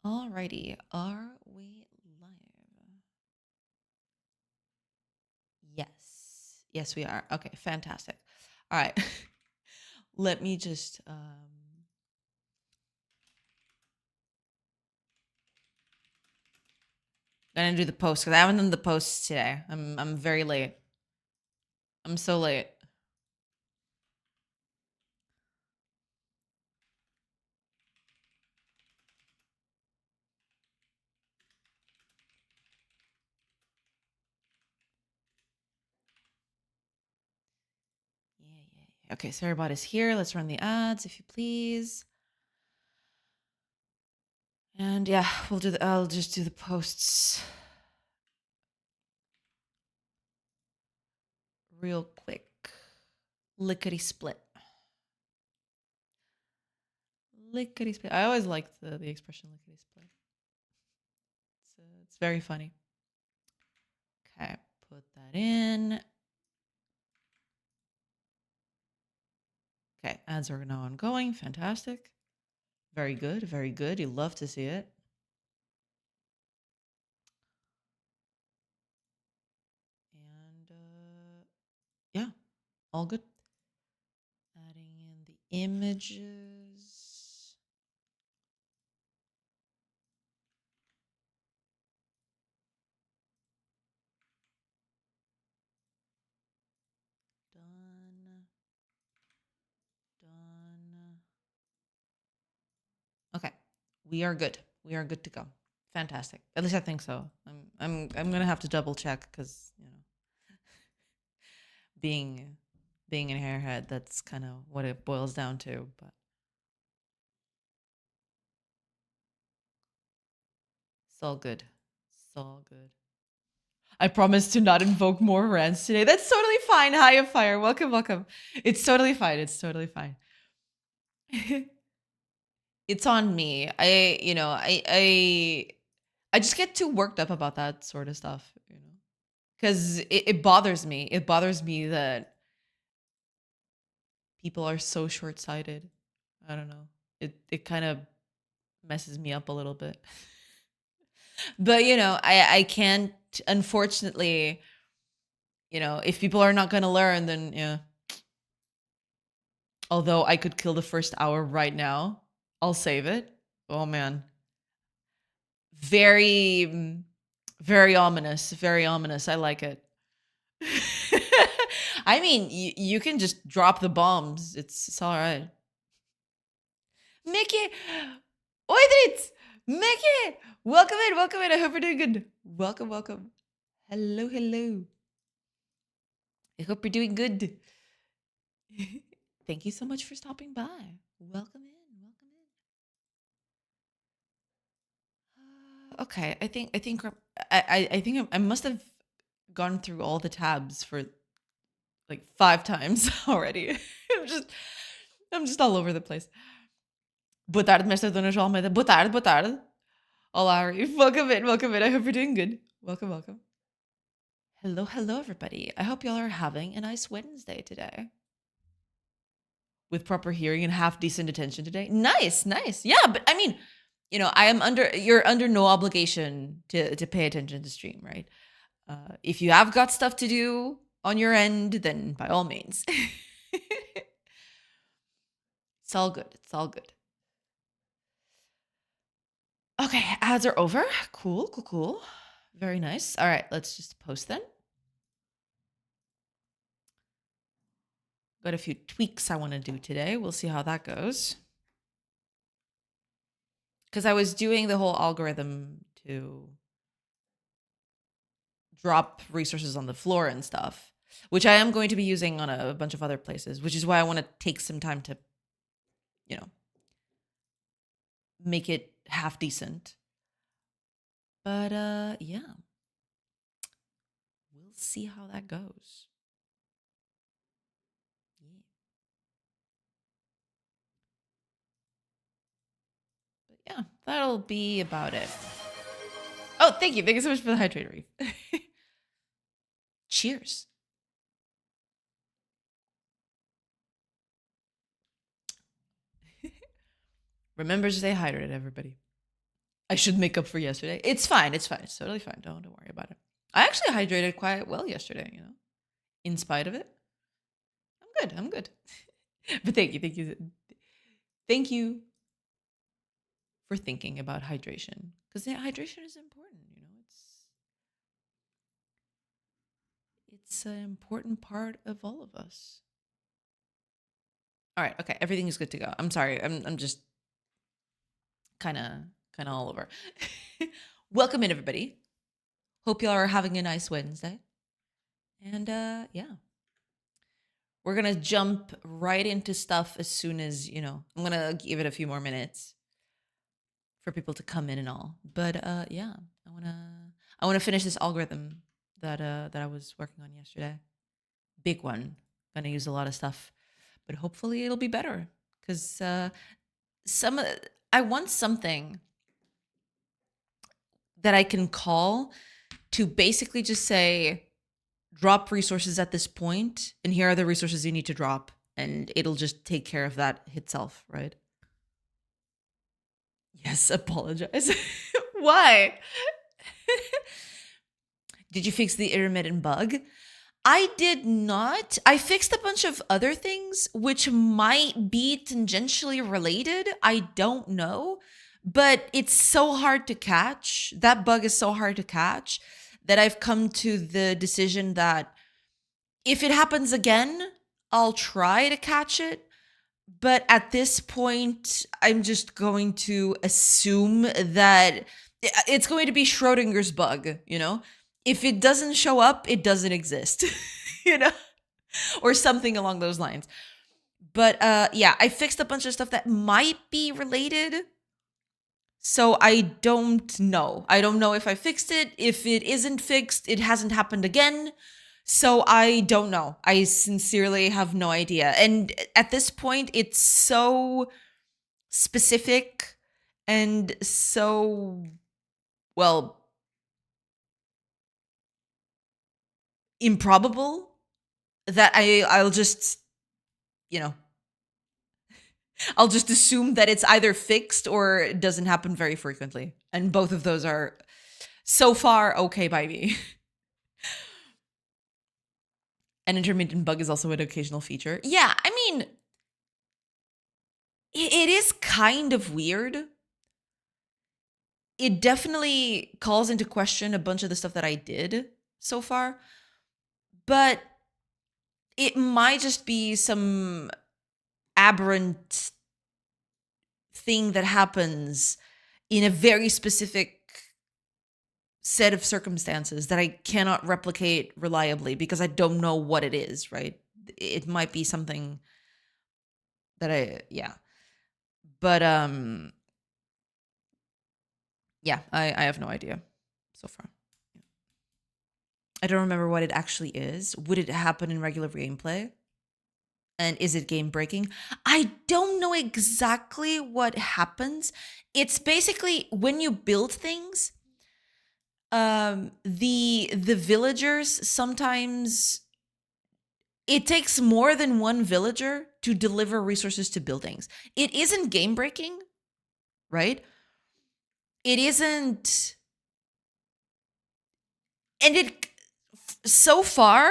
Alrighty, are we live? Yes. Yes, we are. Okay, fantastic. All right. Let me just gonna do the post because I haven't done the posts today. I'm very late. I'm so late. Yeah. Okay, so everybody's here. Let's run the ads if you please. And yeah, I'll just do the posts real quick. Lickety split. Lickety split. I always liked the expression lickety split. It's very funny. Okay, put that in. Okay, ads are now ongoing. Fantastic. Very good. Very good. You love to see it. And yeah, all good. Adding in the images. Done. Done. Okay, we are good. We are good to go. Fantastic. At least I think so. I'm gonna have to double check because being an hairhead, that's kind of what it boils down to. But it's all good. It's all good. I promise to not invoke more rants today. That's totally fine. Hi, Fire. Welcome, welcome. It's totally fine. It's totally fine. It's on me. I just get too worked up about that sort of stuff, because it bothers me. It bothers me that people are so short-sighted. I don't know. It kind of messes me up a little bit. But I can't, unfortunately, if people are not going to learn, then yeah. Although I could kill the first hour right now, I'll save it. Oh man. Very, very ominous. Very ominous. I like it. I mean, you can just drop the bombs. It's all right. Mickey! Oidrit! Mickey! Welcome in, welcome in. I hope you're doing good. Welcome, welcome. Hello, hello. I hope you're doing good. Thank you so much for stopping by. Welcome in, welcome in. Okay, I think I must have gone through all the tabs for like 5 times already. I'm just all over the place. Boa tarde, mestre Dona João Almeida. Boa tarde, boa tarde. Olá, Arif. Welcome in, welcome in. I hope you're doing good. Welcome, welcome. Hello, hello, everybody. I hope y'all are having a nice Wednesday today. With proper hearing and half decent attention today. Nice, nice. Yeah, but I mean, you're under no obligation to pay attention to stream, right? If you have got stuff to do on your end, then by all means. It's all good. It's all good. Okay, ads are over. Cool, cool, cool. Very nice. All right, let's just post then. Got a few tweaks I want to do today. We'll see how that goes. Because I was doing the whole algorithm to drop resources on the floor and stuff, which I am going to be using on a bunch of other places, which is why I want to take some time to, make it half decent. But yeah. We'll see how that goes. Yeah. But yeah, that'll be about it. Oh, thank you. Thank you so much for the hydrate reef. Cheers. Remember to stay hydrated, everybody. I should make up for yesterday. It's fine. It's fine. It's totally fine. Don't worry about it. I actually hydrated quite well yesterday, in spite of it. I'm good. I'm good. But thank you for thinking about hydration, because hydration is important. It's an important part of all of us. All right. Okay. Everything is good to go. I'm sorry. I'm just kind of all over. Welcome in, everybody. Hope y'all are having a nice Wednesday. And yeah, we're gonna jump right into stuff as soon as I'm gonna give it a few more minutes for people to come in and all. But yeah, I wanna finish this algorithm that I was working on yesterday. Big one. Gonna use a lot of stuff, but hopefully it'll be better, because I want something that I can call to basically just say, drop resources at this point, and here are the resources you need to drop, and it'll just take care of that itself, right? Yes, apologize. Why? Did you fix the intermittent bug? I did not. I fixed a bunch of other things which might be tangentially related. I don't know. But it's so hard to catch. That bug is so hard to catch that I've come to the decision that if it happens again, I'll try to catch it. But at this point, I'm just going to assume that it's going to be Schrodinger's bug, If it doesn't show up, it doesn't exist, or something along those lines. But yeah, I fixed a bunch of stuff that might be related. So I don't know. I don't know if I fixed it. If it isn't fixed, it hasn't happened again. So I don't know. I sincerely have no idea. And at this point, it's so specific and so, well, improbable that I'll just, I'll just assume that it's either fixed or it doesn't happen very frequently. And both of those are so far okay by me. An intermittent bug is also an occasional feature. Yeah, I mean, it is kind of weird. It definitely calls into question a bunch of the stuff that I did so far. But it might just be some aberrant thing that happens in a very specific set of circumstances that I cannot replicate reliably because I don't know what it is, right? It might be something that yeah. But yeah, I have no idea so far. I don't remember what it actually is. Would it happen in regular gameplay? And is it game breaking? I don't know exactly what happens. It's basically when you build things, the villagers sometimes, it takes more than one villager to deliver resources to buildings. It isn't game breaking, right? It isn't, and it so far,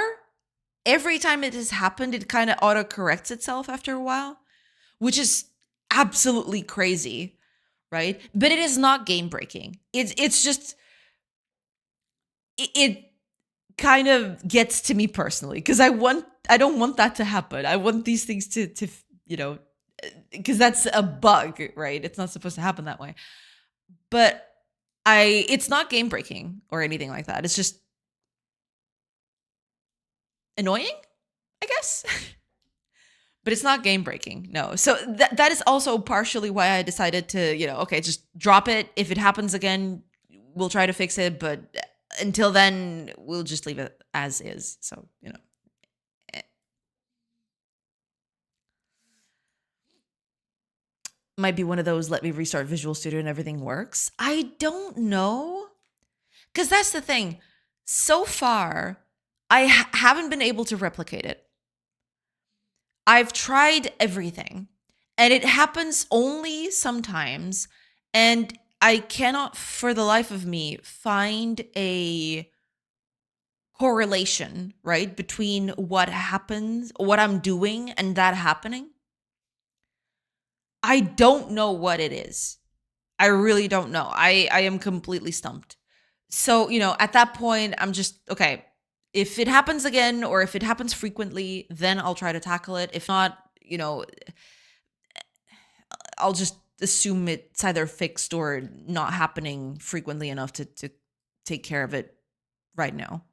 every time it has happened, it kind of auto corrects itself after a while, which is absolutely crazy, right? But it is not game breaking. It's just it kind of gets to me personally because I don't want that to happen. I want these things to because that's a bug, right? It's not supposed to happen that way. But it's not game breaking or anything like that. It's just annoying, I guess. But it's not game breaking, no. So that is also partially why I decided to, okay, just drop it. If it happens again, we'll try to fix it. But until then, we'll just leave it as is. So, might be one of those, let me restart Visual Studio and everything works. I don't know. Because that's the thing. So far, I haven't been able to replicate it. I've tried everything, and it happens only sometimes. And I cannot for the life of me find a correlation, right, between what happens, what I'm doing and that happening. I don't know what it is. I really don't know. I am completely stumped. So, at that point, I'm just okay. If it happens again or if it happens frequently, then I'll try to tackle it. If not, I'll just assume it's either fixed or not happening frequently enough to take care of it right now.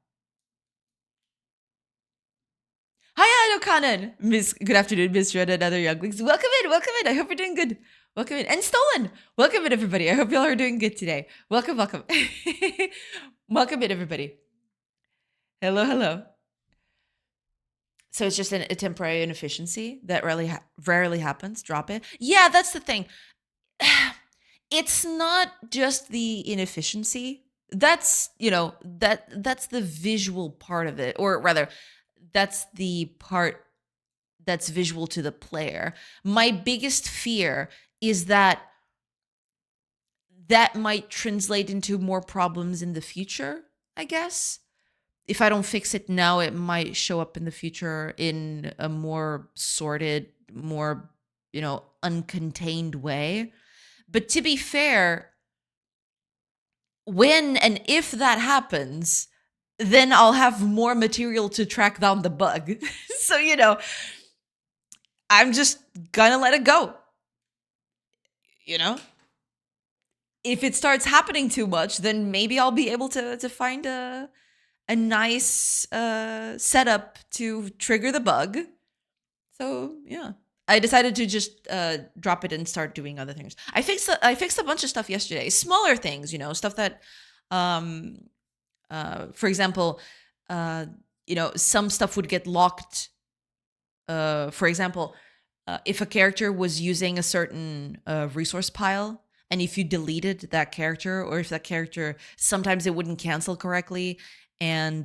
Hi, Kanan. Miss, good afternoon, Miss Red and other younglings. Welcome in, welcome in. I hope you're doing good. Welcome in. And Stolen, welcome in, everybody. I hope y'all are doing good today. Welcome, welcome. Welcome in, everybody. Hello, hello. So it's just a temporary inefficiency that rarely happens. Drop it. Yeah, that's the thing. It's not just the inefficiency. That's, that's the visual part of it, or rather, that's the part that's visual to the player. My biggest fear is that that might translate into more problems in the future, I guess. If I don't fix it now, it might show up in the future in a more sorted, more, uncontained way. But to be fair, when and if that happens, then I'll have more material to track down the bug. So, I'm just gonna let it go. If it starts happening too much, then maybe I'll be able to find a nice setup to trigger the bug. So yeah, I decided to just drop it and start doing other things. I fixed a bunch of stuff yesterday, smaller things, stuff that, for example, some stuff would get locked. For example, if a character was using a certain resource pile, and if you deleted that character, or if that character, sometimes it wouldn't cancel correctly, and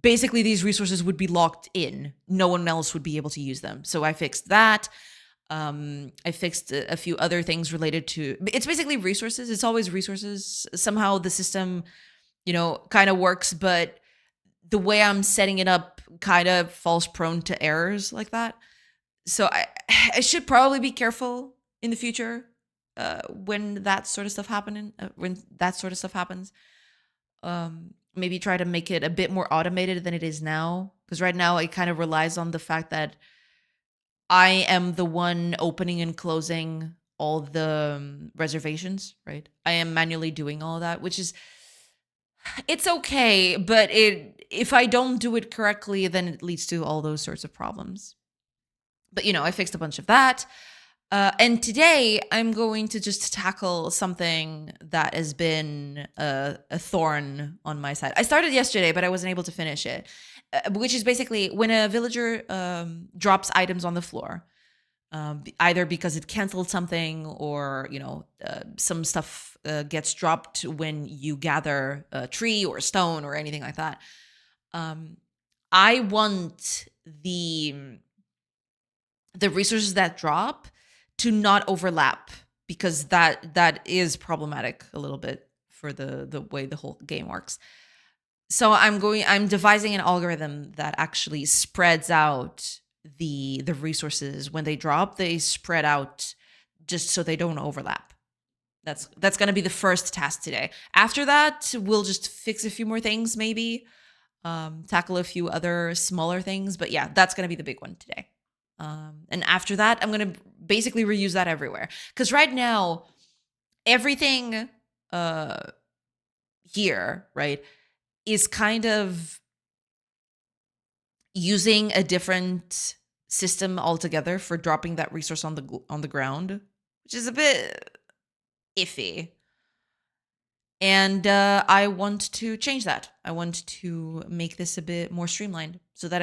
basically these resources would be locked in. No one else would be able to use them. So I fixed that. I fixed a few other things related to, it's basically resources. It's always resources. Somehow the system, kind of works, but the way I'm setting it up kind of falls prone to errors like that. So I should probably be careful in the future when that sort of stuff happens. Maybe try to make it a bit more automated than it is now, because right now it kind of relies on the fact that I am the one opening and closing all the reservations, right? I am manually doing all of that, which is, it's okay, but if I don't do it correctly, then it leads to all those sorts of problems. But I fixed a bunch of that. And today I'm going to just tackle something that has been a thorn on my side. I started yesterday, but I wasn't able to finish it, which is basically when a villager drops items on the floor, either because it canceled something or, some stuff gets dropped when you gather a tree or a stone or anything like that. I want the resources that drop to not overlap, because that is problematic a little bit for the way the whole game works. So I'm devising an algorithm that actually spreads out the resources. When they drop, they spread out just so they don't overlap. That's going to be the first task today. After that, we'll just fix a few more things, maybe tackle a few other smaller things, but yeah, that's going to be the big one today. And after that, I'm going to basically reuse that everywhere. Because right now, everything here, right, is kind of using a different system altogether for dropping that resource on the ground, which is a bit iffy. And I want to change that. I want to make this a bit more streamlined so that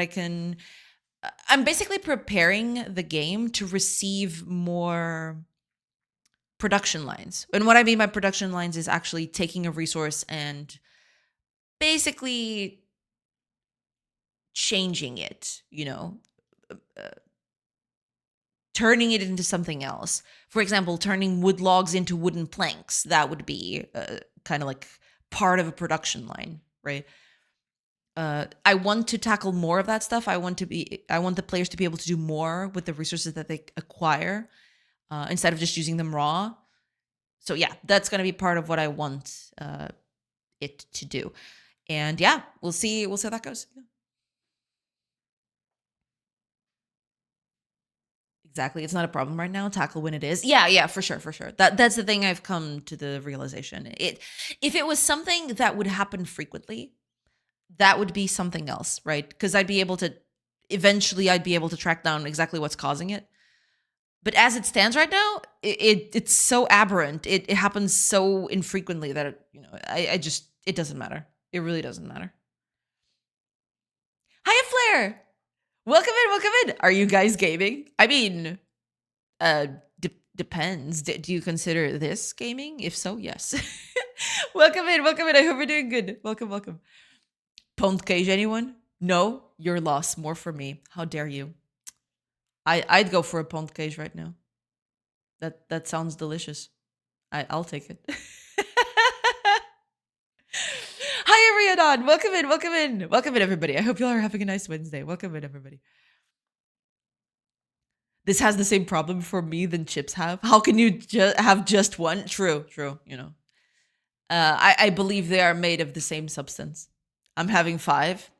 I'm basically preparing the game to receive more production lines. And what I mean by production lines is actually taking a resource and basically changing it, turning it into something else. For example, turning wood logs into wooden planks. That would be kind of like part of a production line, right? I want to tackle more of that stuff. I want the players to be able to do more with the resources that they acquire instead of just using them raw. So yeah, that's going to be part of what I want it to do. And yeah, we'll see how that goes. Yeah. Exactly. It's not a problem right now. Tackle when it is. Yeah, for sure. That's the thing I've come to the realization. If it was something that would happen frequently, that would be something else, right? Because I'd be able to track down exactly what's causing it. But as it stands right now, it's so aberrant. It happens so infrequently that it doesn't matter. It really doesn't matter. Hiya, Flair. Welcome in. Are you guys gaming? I mean, depends. Do you consider this gaming? If so, yes. Welcome in. I hope you're doing good. Welcome. Pwned cage, anyone? No, your loss. More for me. How dare you? I'd go for a pwned cage right now. That sounds delicious. I'll take it. Hi, Ariadon. Welcome in, everybody. I hope you all are having a nice Wednesday. Welcome in, everybody. This has the same problem for me than chips have. How can you have just one? True. You know, I believe they are made of the same substance. I'm having 5.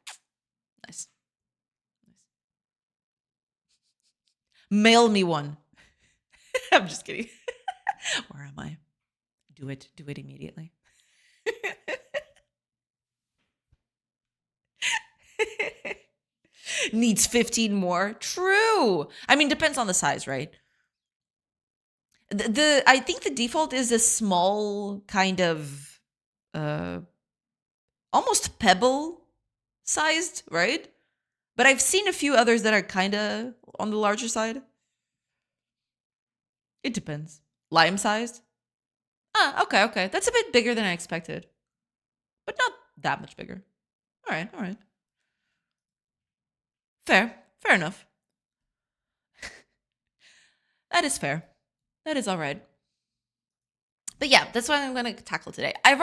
Nice. Mail me one. I'm just kidding. Where am I? Do it immediately. Needs 15 more. True. I mean, depends on the size, right? I think the default is a small kind of almost pebble sized, right? But I've seen a few others that are kind of on the larger side. It depends. Lime sized? Okay. That's a bit bigger than I expected. But not that much bigger. All right. Fair enough. That is fair. That is all right. But yeah, that's what I'm going to tackle today. I've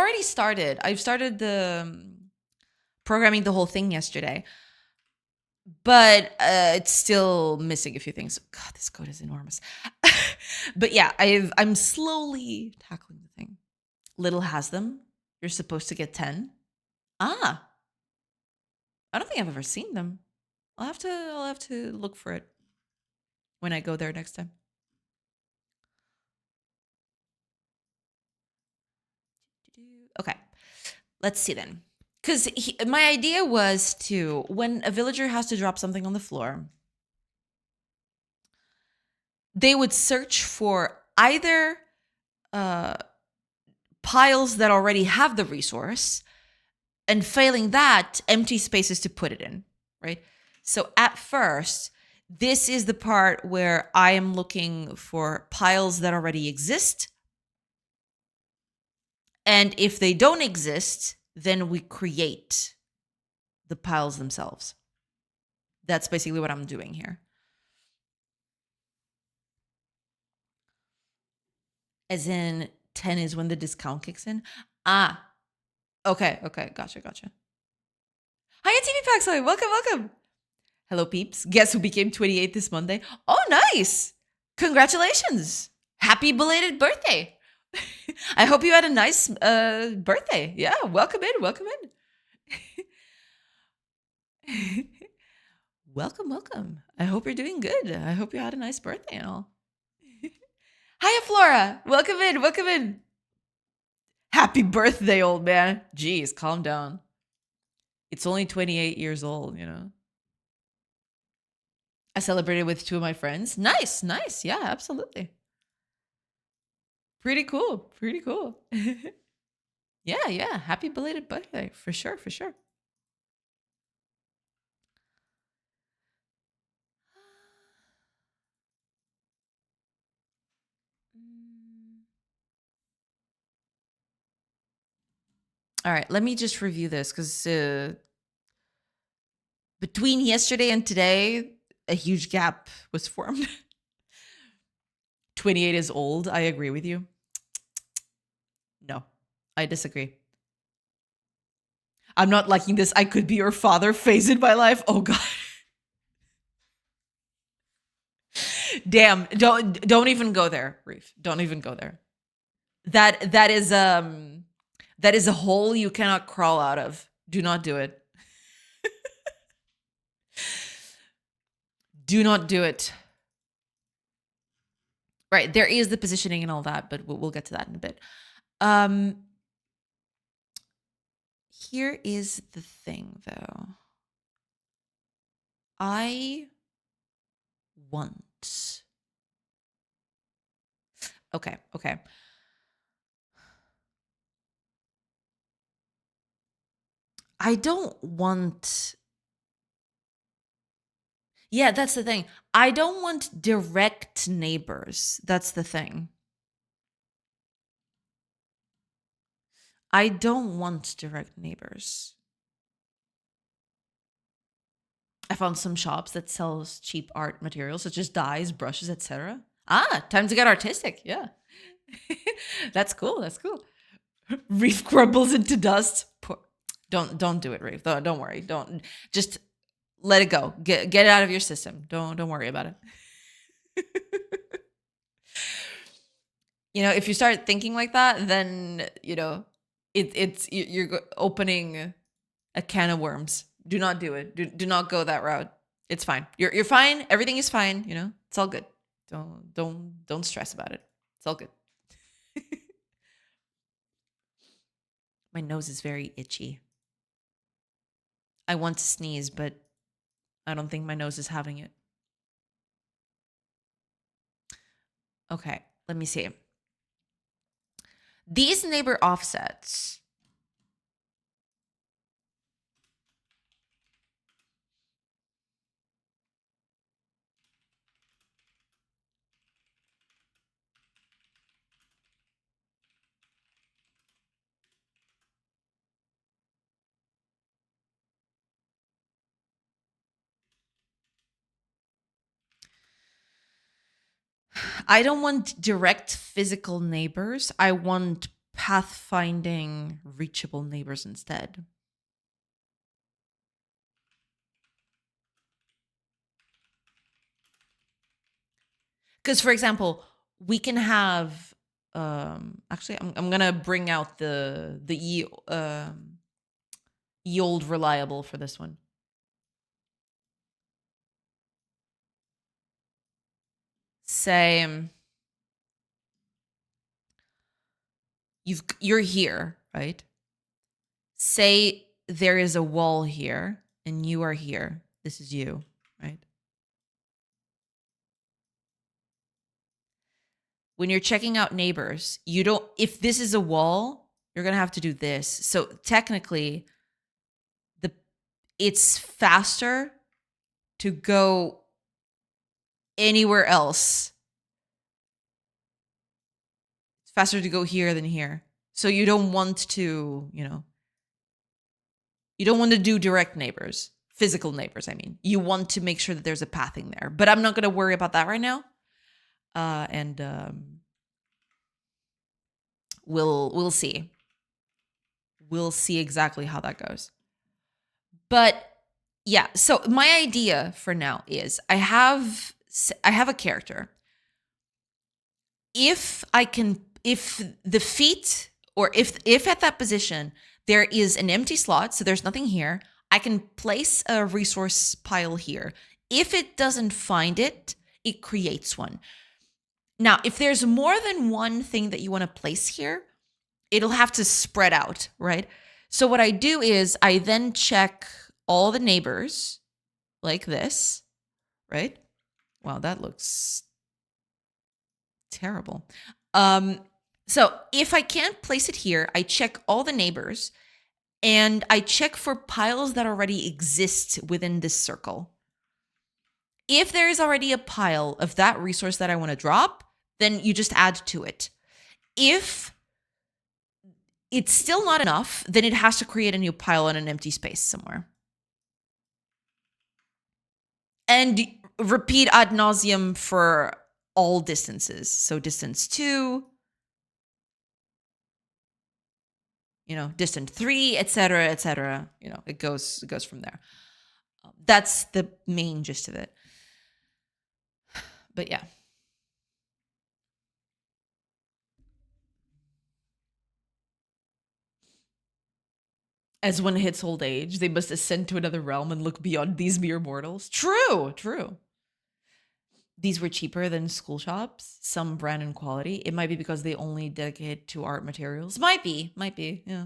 started the programming the whole thing yesterday. But it's still missing a few things. God, this code is enormous. But yeah, I'm slowly tackling the thing. Little has them. You're supposed to get 10. I don't think I've ever seen them. I'll have to look for it when I go there next time. Okay, let's see then. Because my idea was to, when a villager has to drop something on the floor, they would search for either piles that already have the resource, and failing that, empty spaces to put it in, right? So at first, this is the part where I am looking for piles that already exist. And if they don't exist, then we create the piles themselves. That's basically what I'm doing here. As in 10 is when the discount kicks in. Okay. Gotcha. Hiya, TV Paxoy. Welcome. Hello, peeps. Guess who became 28 this Monday? Oh, nice. Congratulations. Happy belated birthday. I hope you had a nice birthday. Yeah, welcome in. Welcome. I hope you're doing good. I hope you had a nice birthday and all. Hiya, Flora. Welcome in. Happy birthday, old man. Jeez, calm down. It's only 28 years old, you know. I celebrated with 2 of my friends. Nice. Yeah, absolutely. Pretty cool. Yeah. Happy belated birthday. For sure. All right, let me just review this because between yesterday and today, a huge gap was formed. 28 is old. I agree with you. No, I disagree. I'm not liking this. I could be your father phase in my life. Oh God. Damn. Don't even go there, Reef. Don't even go there. That is a hole you cannot crawl out of. Do not do it. Do not do it. Right, there is the positioning and all that, but we'll get to that in a bit. Here is the thing, though. I want... Okay. I don't want... Yeah, that's the thing. I don't want direct neighbors. That's the thing. I don't want direct neighbors. I found some shops that sells cheap art materials, such as dyes, brushes, etc. Ah, time to get artistic. Yeah. That's cool. Reef crumbles into dust. Don't do it, Reef. Don't worry. Don't just let it go. Get it out of your system. Don't worry about it. If you start thinking like that, then you're opening a can of worms. Do not do it. Do not go that route. It's fine. You're fine. Everything is fine. It's all good. Don't stress about it. It's all good. My nose is very itchy. I want to sneeze, but I don't think my nose is having it. Okay, let me see. These neighbor offsets. I don't want direct physical neighbors. I want pathfinding reachable neighbors instead. Because, for example, we can have actually I'm gonna bring out the old reliable for this one. Say you're here, right? Say there is a wall here and you are here. This is you, right? When you're checking out neighbors, if this is a wall, you're going to have to do this. So technically, it's faster to go anywhere else. It's faster to go here than here. So you don't want to, you don't want to do direct neighbors, physical neighbors, I mean. You want to make sure that there's a pathing there. But I'm not going to worry about that right now. We'll see. We'll see exactly how that goes. But yeah, so my idea for now is I have a character. If the feet, or if at that position there is an empty slot, so there's nothing here, I can place a resource pile here. If it doesn't find it, it creates one. Now, if there's more than one thing that you want to place here, it'll have to spread out, right? So what I do is I then check all the neighbors like this, right? Wow, that looks terrible. So if I can't place it here, I check all the neighbors and I check for piles that already exist within this circle. If there is already a pile of that resource that I want to drop, then you just add to it. If it's still not enough, then it has to create a new pile in an empty space somewhere. And repeat ad nauseum for all distances. So distance 2, distant 3, etc., etc. It goes from there. That's the main gist of it. But yeah. As one hits old age, they must ascend to another realm and look beyond these mere mortals. True, true. These were cheaper than school shops, some brand and quality. It might be because they only dedicate to art materials. Might be, yeah.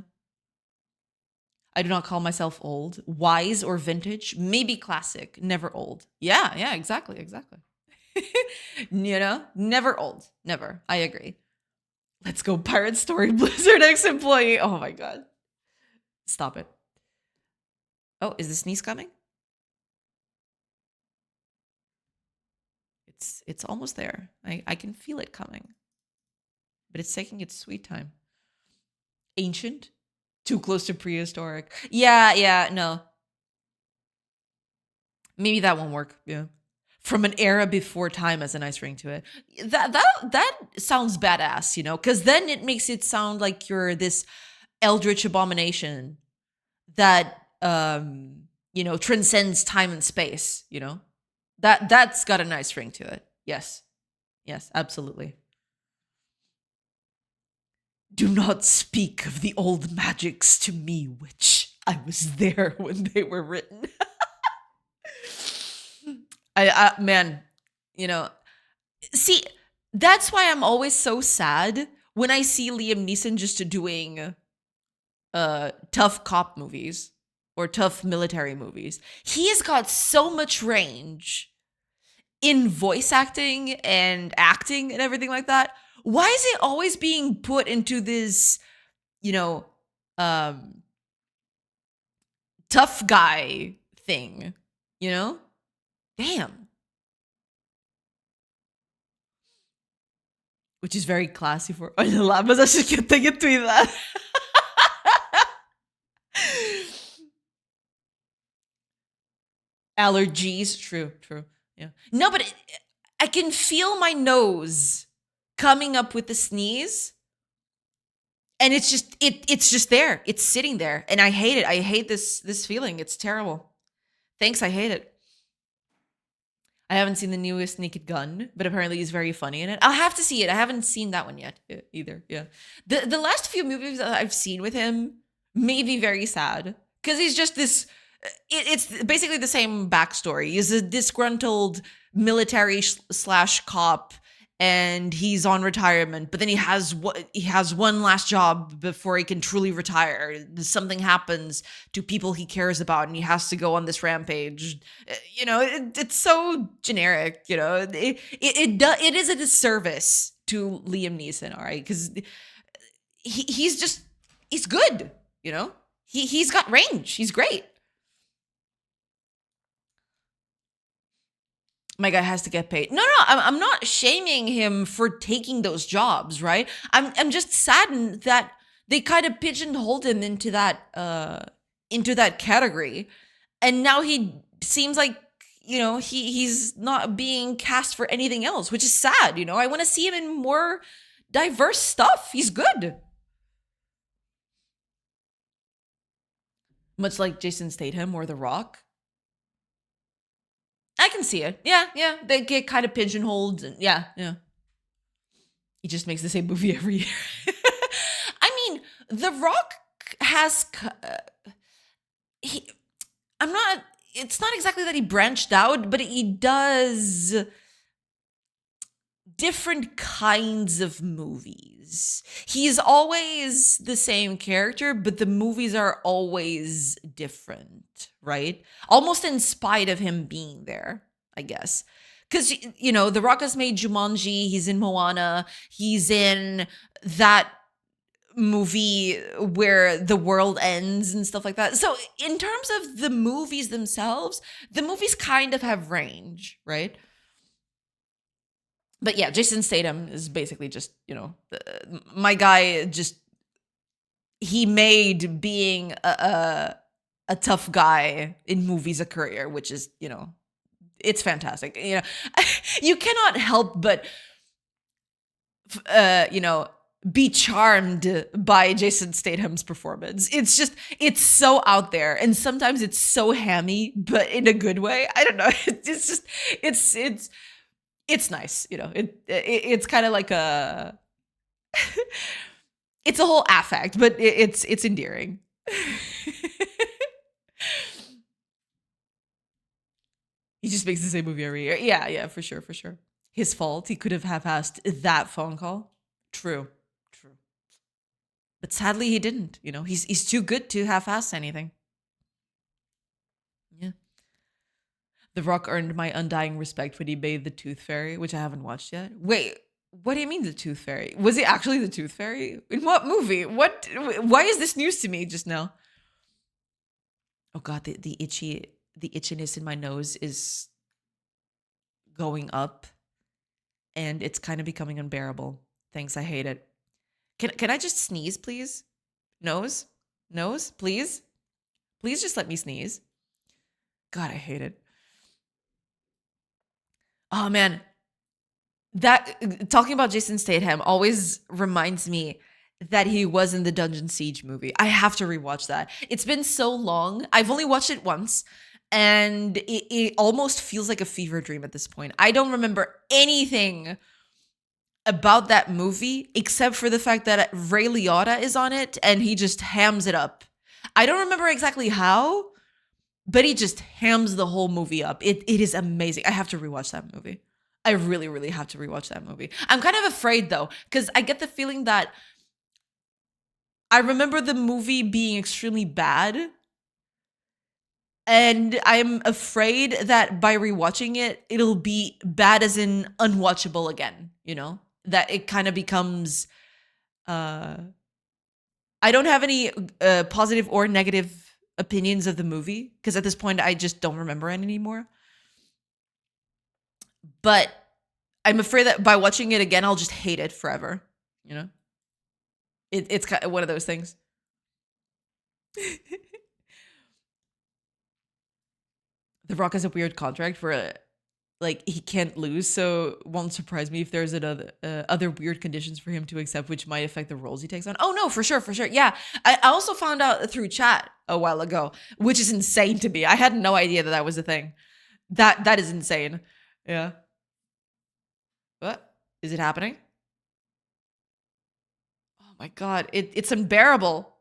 I do not call myself old. Wise or vintage, maybe classic, never old. Yeah, exactly. Never old, never. I agree. Let's go, Pirate Story, Blizzard ex-employee. Oh my God. Stop it. Oh, is the sneeze coming? It's almost there. I can feel it coming. But it's taking its sweet time. Ancient? Too close to prehistoric. Yeah, no. Maybe that won't work. Yeah. From an era before time has a nice ring to it. That sounds badass, because then it makes it sound like you're this eldritch abomination that transcends time and space, That's got a nice ring to it. Yes, absolutely. Do not speak of the old magics to me, witch. I was there when they were written. Man, see, that's why I'm always so sad when I see Liam Neeson just doing tough cop movies or tough military movies. He has got so much range in voice acting and acting and everything like that. Why is it always being put into this, tough guy thing, Damn. Which is very classy for... Alam, mas asyik yung tweet that. Allergies. True. Yeah. No, but I can feel my nose coming up with the sneeze. And it's just there. It's sitting there. And I hate it. I hate this feeling. It's terrible. Thanks, I hate it. I haven't seen the newest Naked Gun, but apparently he's very funny in it. I'll have to see it. I haven't seen that one yet either. Yeah. The last few movies that I've seen with him made me very sad. Because he's just this... It's basically the same backstory. He's a disgruntled military / cop, and he's on retirement. But then he has one last job before he can truly retire. Something happens to people he cares about, and he has to go on this rampage. It's so generic. It is a disservice to Liam Neeson. All right, because he's good. He's got range. He's great. My guy has to get paid. No, I'm not shaming him for taking those jobs, right? I'm just saddened that they kind of pigeonholed him into that category, and now he seems like he's not being cast for anything else, which is sad. I want to see him in more diverse stuff. He's good, much like Jason Statham or The Rock. I can see it. Yeah. They get kind of pigeonholed. And yeah. He just makes the same movie every year. I mean, The Rock has... It's not exactly that he branched out, but he does different kinds of movies. He's always the same character, but the movies are always different, right? Almost in spite of him being there, I guess. Because, The Rock has made Jumanji, he's in Moana, he's in that movie where the world ends and stuff like that. So in terms of the movies themselves, the movies kind of have range, right? But yeah, Jason Statham is basically just, my guy just, he made being a tough guy in movies a career, which is, It's fantastic. You know, you cannot help but you know, be charmed by Jason Statham's performance. It's just, it's so out there, and sometimes it's so hammy, but in a good way. I don't know. It's just, it's nice. You know, it's kind of like a, it's a whole affect, but it's endearing. He just makes the same movie every year. Yeah, yeah, for sure, for sure. His fault. He could have half-assed that phone call. True, true. But sadly, he didn't. You know, he's too good to half-ass anything. Yeah. The Rock earned my undying respect when he made the Tooth Fairy, which I haven't watched yet. Wait, what do you mean the Tooth Fairy? Was he actually the Tooth Fairy? In what movie? What? Why is this news to me just now? Oh God, the itchiness in my nose is going up, and it's kind of becoming unbearable. Thanks, I hate it. Can I just sneeze, please? Nose, nose, please, please just let me sneeze. God, I hate it. Oh man, that talking about Jason Statham always reminds me that he was in the Dungeon Siege movie. I have to rewatch that. It's been so long. I've only watched it once, and it almost feels like a fever dream at this point. I don't remember anything about that movie except for the fact that Ray Liotta is on it and he just hams it up. I don't remember exactly how, but he just hams the whole movie up. It is amazing. I have to rewatch that movie. I really, really have to rewatch that movie. I'm kind of afraid though, because I get the feeling that I remember the movie being extremely bad. And I'm afraid that by rewatching it, it'll be bad as in unwatchable again, you know? That it kind of becomes uh I don't have any positive or negative opinions of the movie because at this point I just don't remember it anymore. But I'm afraid that by watching it again, I'll just hate it forever. You know, it's kind of one of those things. The Rock has a weird contract where like he can't lose, so won't surprise me if there's another other weird conditions for him to accept, which might affect the roles he takes on. Oh no, for sure, for sure. Yeah, I also found out through chat a while ago, which is insane to me. I had no idea that that was a thing. That is insane. Yeah. What is it happening? Oh my god, it's unbearable.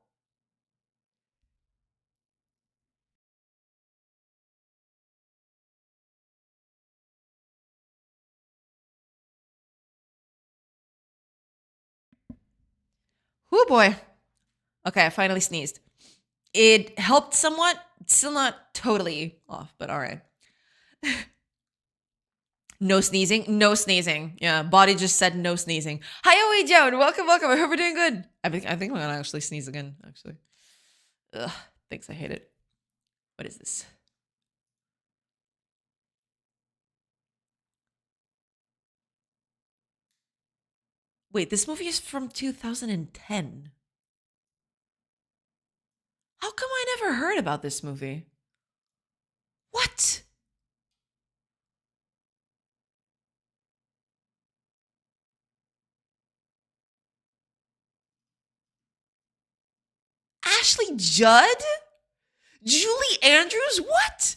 Oh boy. Okay, I finally sneezed. It helped somewhat. Still not totally off, but all right. No sneezing. No sneezing. Yeah, body just said no sneezing. Hi, Oe Joan. Welcome, welcome. I hope we're doing good. I think I'm gonna actually sneeze again. Actually. Ugh. Thanks. I hate it. What is this? Wait, this movie is from 2010. How come I never heard about this movie? What? Ashley Judd? Julie Andrews? What?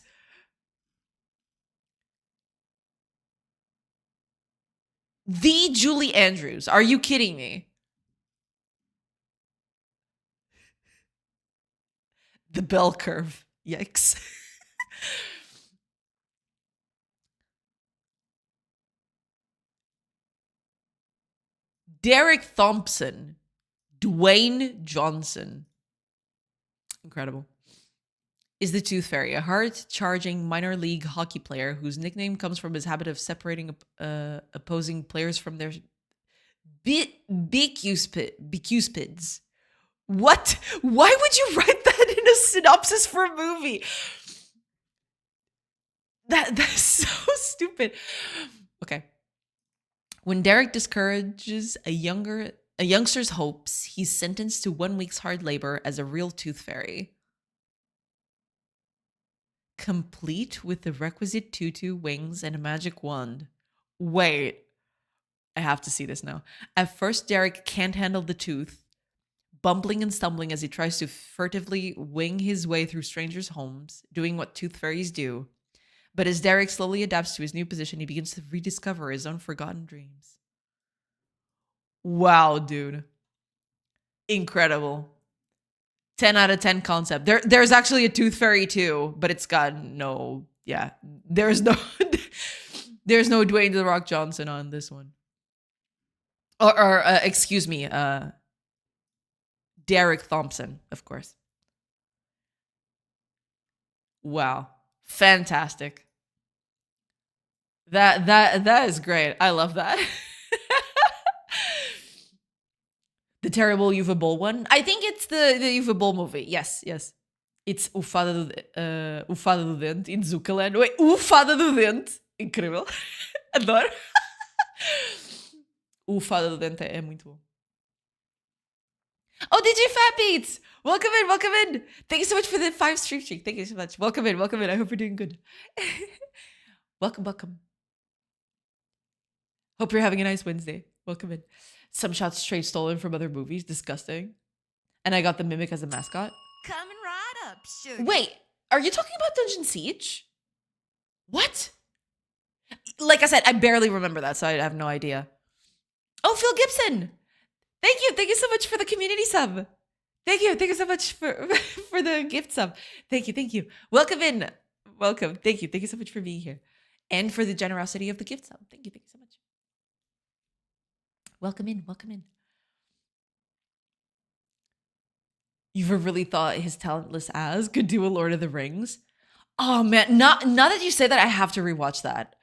The Julie Andrews. Are you kidding me? The bell curve. Yikes. Derek Thompson. Dwayne Johnson. Incredible. Is the Tooth Fairy, a hard-charging minor league hockey player whose nickname comes from his habit of separating opposing players from their bicuspids. What? Why would you write that in a synopsis for a movie? That's so stupid. Okay. When Derek discourages a youngster's hopes, he's sentenced to 1 week's hard labor as a real tooth fairy. complete with the requisite tutu, wings, and a magic wand. Wait, I have to see this now. At first, Derek can't handle the tooth, bumbling and stumbling as he tries to furtively wing his way through strangers' homes, doing what tooth fairies do. But as Derek slowly adapts to his new position, he begins to rediscover his own forgotten dreams. Wow, dude. Incredible. 10 out of 10 concept. There's actually a tooth fairy too, but it's got no, yeah. There's no Dwayne The Rock Johnson on this one. Or excuse me, Derek Thompson, of course. Wow. Fantastic. That is great. I love that. The terrible Uwe Boll one. I think it's the Uwe Boll movie. Yes. It's O Fada do Dente in Zuckerland. Wait, O Fada do Dente. Incrível. Adoro. O Fada do Dente é muito bom. Oh, DJ Fat Beats! Welcome in. Thank you so much for the 5 stream streak. Thank you so much. Welcome in. I hope you're doing good. Welcome. Hope you're having a nice Wednesday. Welcome in. Some shots straight stolen from other movies. Disgusting. And I got the Mimic as a mascot. Coming right up, sugar. Wait, are you talking about Dungeon Siege? What? Like I said, I barely remember that, so I have no idea. Oh, Phil Gibson! Thank you so much for the community sub. Thank you so much for the gift sub. Thank you. Welcome in. Welcome. Thank you so much for being here. And for the generosity of the gift sub. Thank you so much. Welcome in. You've really thought his talentless ass could do a Lord of the Rings? Oh man, now that you say that, I have to rewatch that.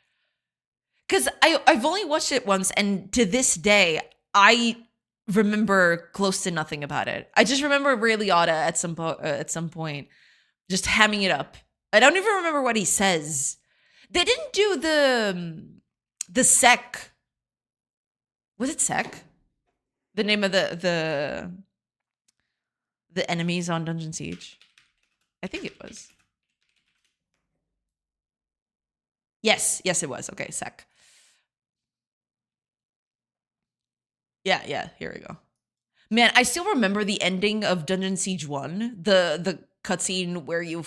Because I've only watched it once, and to this day, I remember close to nothing about it. I just remember Ray Liotta at some point just hamming it up. I don't even remember what he says. They didn't do the sec. Was it sec? The name of the enemies on Dungeon Siege? I think it was. Yes, it was. Okay, sec. Yeah, here we go. Man, I still remember the ending of Dungeon Siege 1, the cutscene where you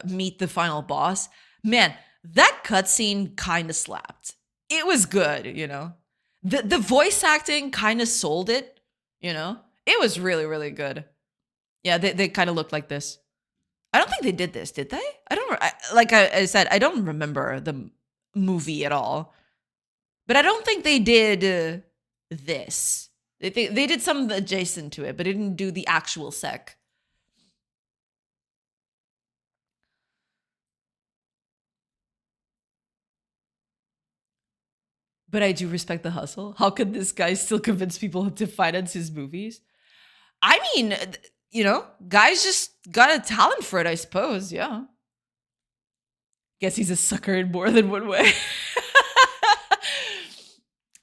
meet the final boss. Man, that cutscene kind of slapped. It was good, you know? The voice acting kind of sold it, you know? It was really, really good. Yeah, they kind of looked like this. I don't think they did this, did they? Like I said, I don't remember the movie at all. But I don't think they did this. They did some adjacent to it, but didn't do the actual sec. But I do respect the hustle. How could this guy still convince people to finance his movies? I mean, you know, guys just got a talent for it, I suppose. Yeah. Guess he's a sucker in more than one way.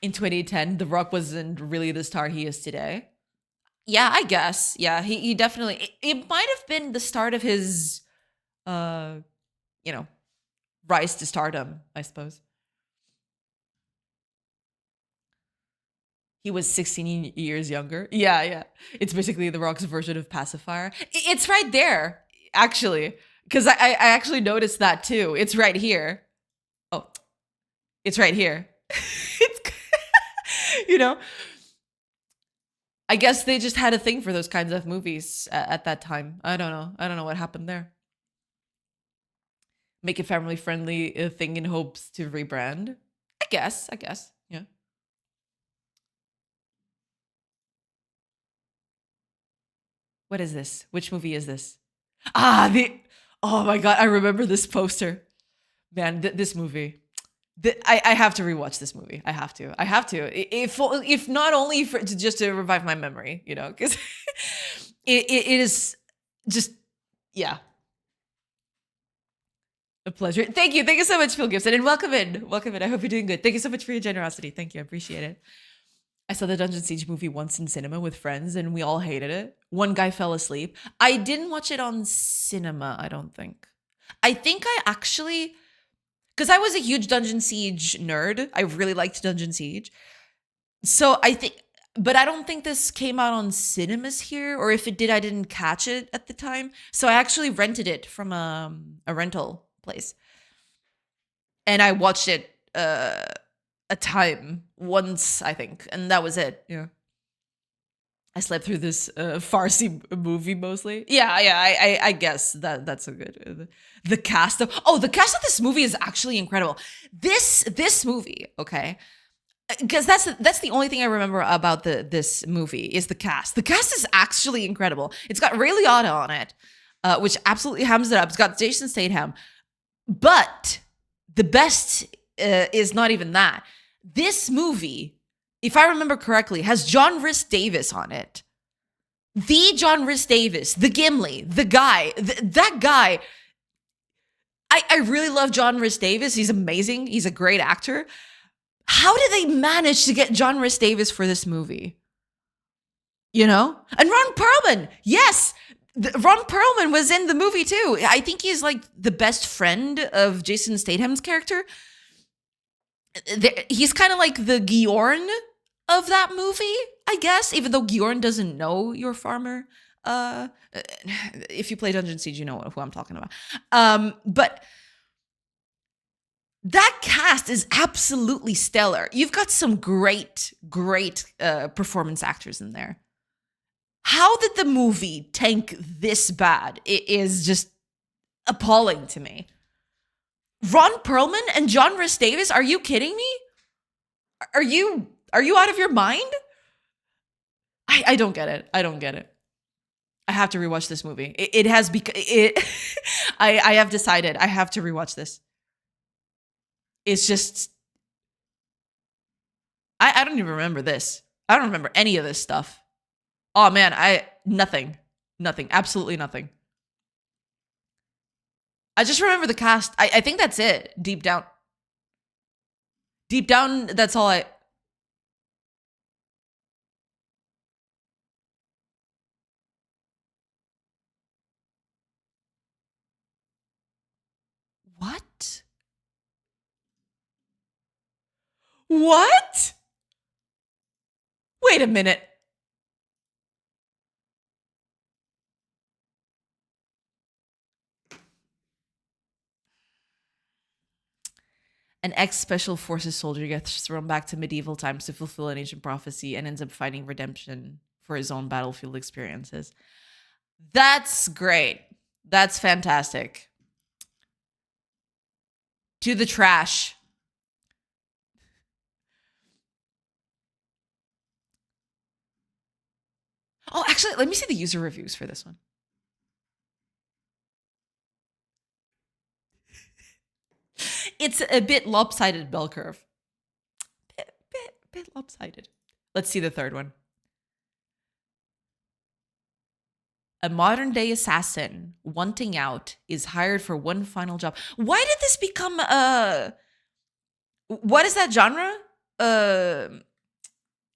In 2010, The Rock wasn't really the star he is today. Yeah, I guess. Yeah, he definitely. It might have been the start of his, rise to stardom, I suppose. He was 16 years younger. Yeah. It's basically The Rock's version of Pacifier. It's right there, actually. Because I actually noticed that too. It's right here. Oh, it's right here. You know? I guess they just had a thing for those kinds of movies at that time. I don't know what happened there. Make it family friendly thing in hopes to rebrand. I guess. Yeah. What is this? Which movie is this? Oh my God, I remember this poster. Man, this movie. I have to rewatch this movie. I have to. If not only just to revive my memory, you know, because it is just, yeah. A pleasure. Thank you so much, Phil Gibson, and welcome in. I hope you're doing good. Thank you so much for your generosity. Thank you, I appreciate it. I saw the Dungeon Siege movie once in cinema with friends, and we all hated it. One guy fell asleep. I didn't watch it on cinema, I don't think. I think I actually, because I was a huge Dungeon Siege nerd. I really liked Dungeon Siege. So I think, but I don't think this came out on cinemas here, or if it did, I didn't catch it at the time. So I actually rented it from a rental place, and I watched it a time once, I think, and that was it. Yeah. I slept through this Farsi movie mostly. Yeah, yeah. I guess that's a good. The cast of the cast of this movie is actually incredible. This movie, okay, because that's the only thing I remember about this movie is the cast. The cast is actually incredible. It's got Ray Liotta on it, which absolutely hams it up. It's got Jason Statham, but the best is not even that. This movie, if I remember correctly, has John Rhys Davis on it. The John Rhys Davis, the Gimli, the guy, that guy. I really love John Rhys Davis. He's amazing. He's a great actor. How did they manage to get John Rhys Davis for this movie? You know? And Ron Perlman. Yes. Ron Perlman was in the movie too. I think he's like the best friend of Jason Statham's character. He's kind of like the Bjorn of that movie, I guess, even though Bjorn doesn't know your farmer. If you play Dungeon Siege, you know who I'm talking about. But that cast is absolutely stellar. You've got some great performance actors in there. How did the movie tank this bad? It is just appalling to me. Ron Perlman and John Rhys Davis? Are you kidding me? Are you out of your mind? I don't get it. I don't get it. I have to rewatch this movie. It has become it. I have decided I have to rewatch this. It's just I don't even remember this. I don't remember any of this stuff. Oh man, nothing, absolutely nothing. I just remember the cast. I think that's it. Deep down, that's all I. What? What? Wait a minute. An ex-special forces soldier gets thrown back to medieval times to fulfill an ancient prophecy and ends up finding redemption for his own battlefield experiences. That's great. That's fantastic. To the trash. Oh, actually, let me see the user reviews for this one. It's a bit lopsided bell curve. Bit lopsided. Let's see the third one. A modern-day assassin wanting out is hired for one final job. Why did this become what is that genre?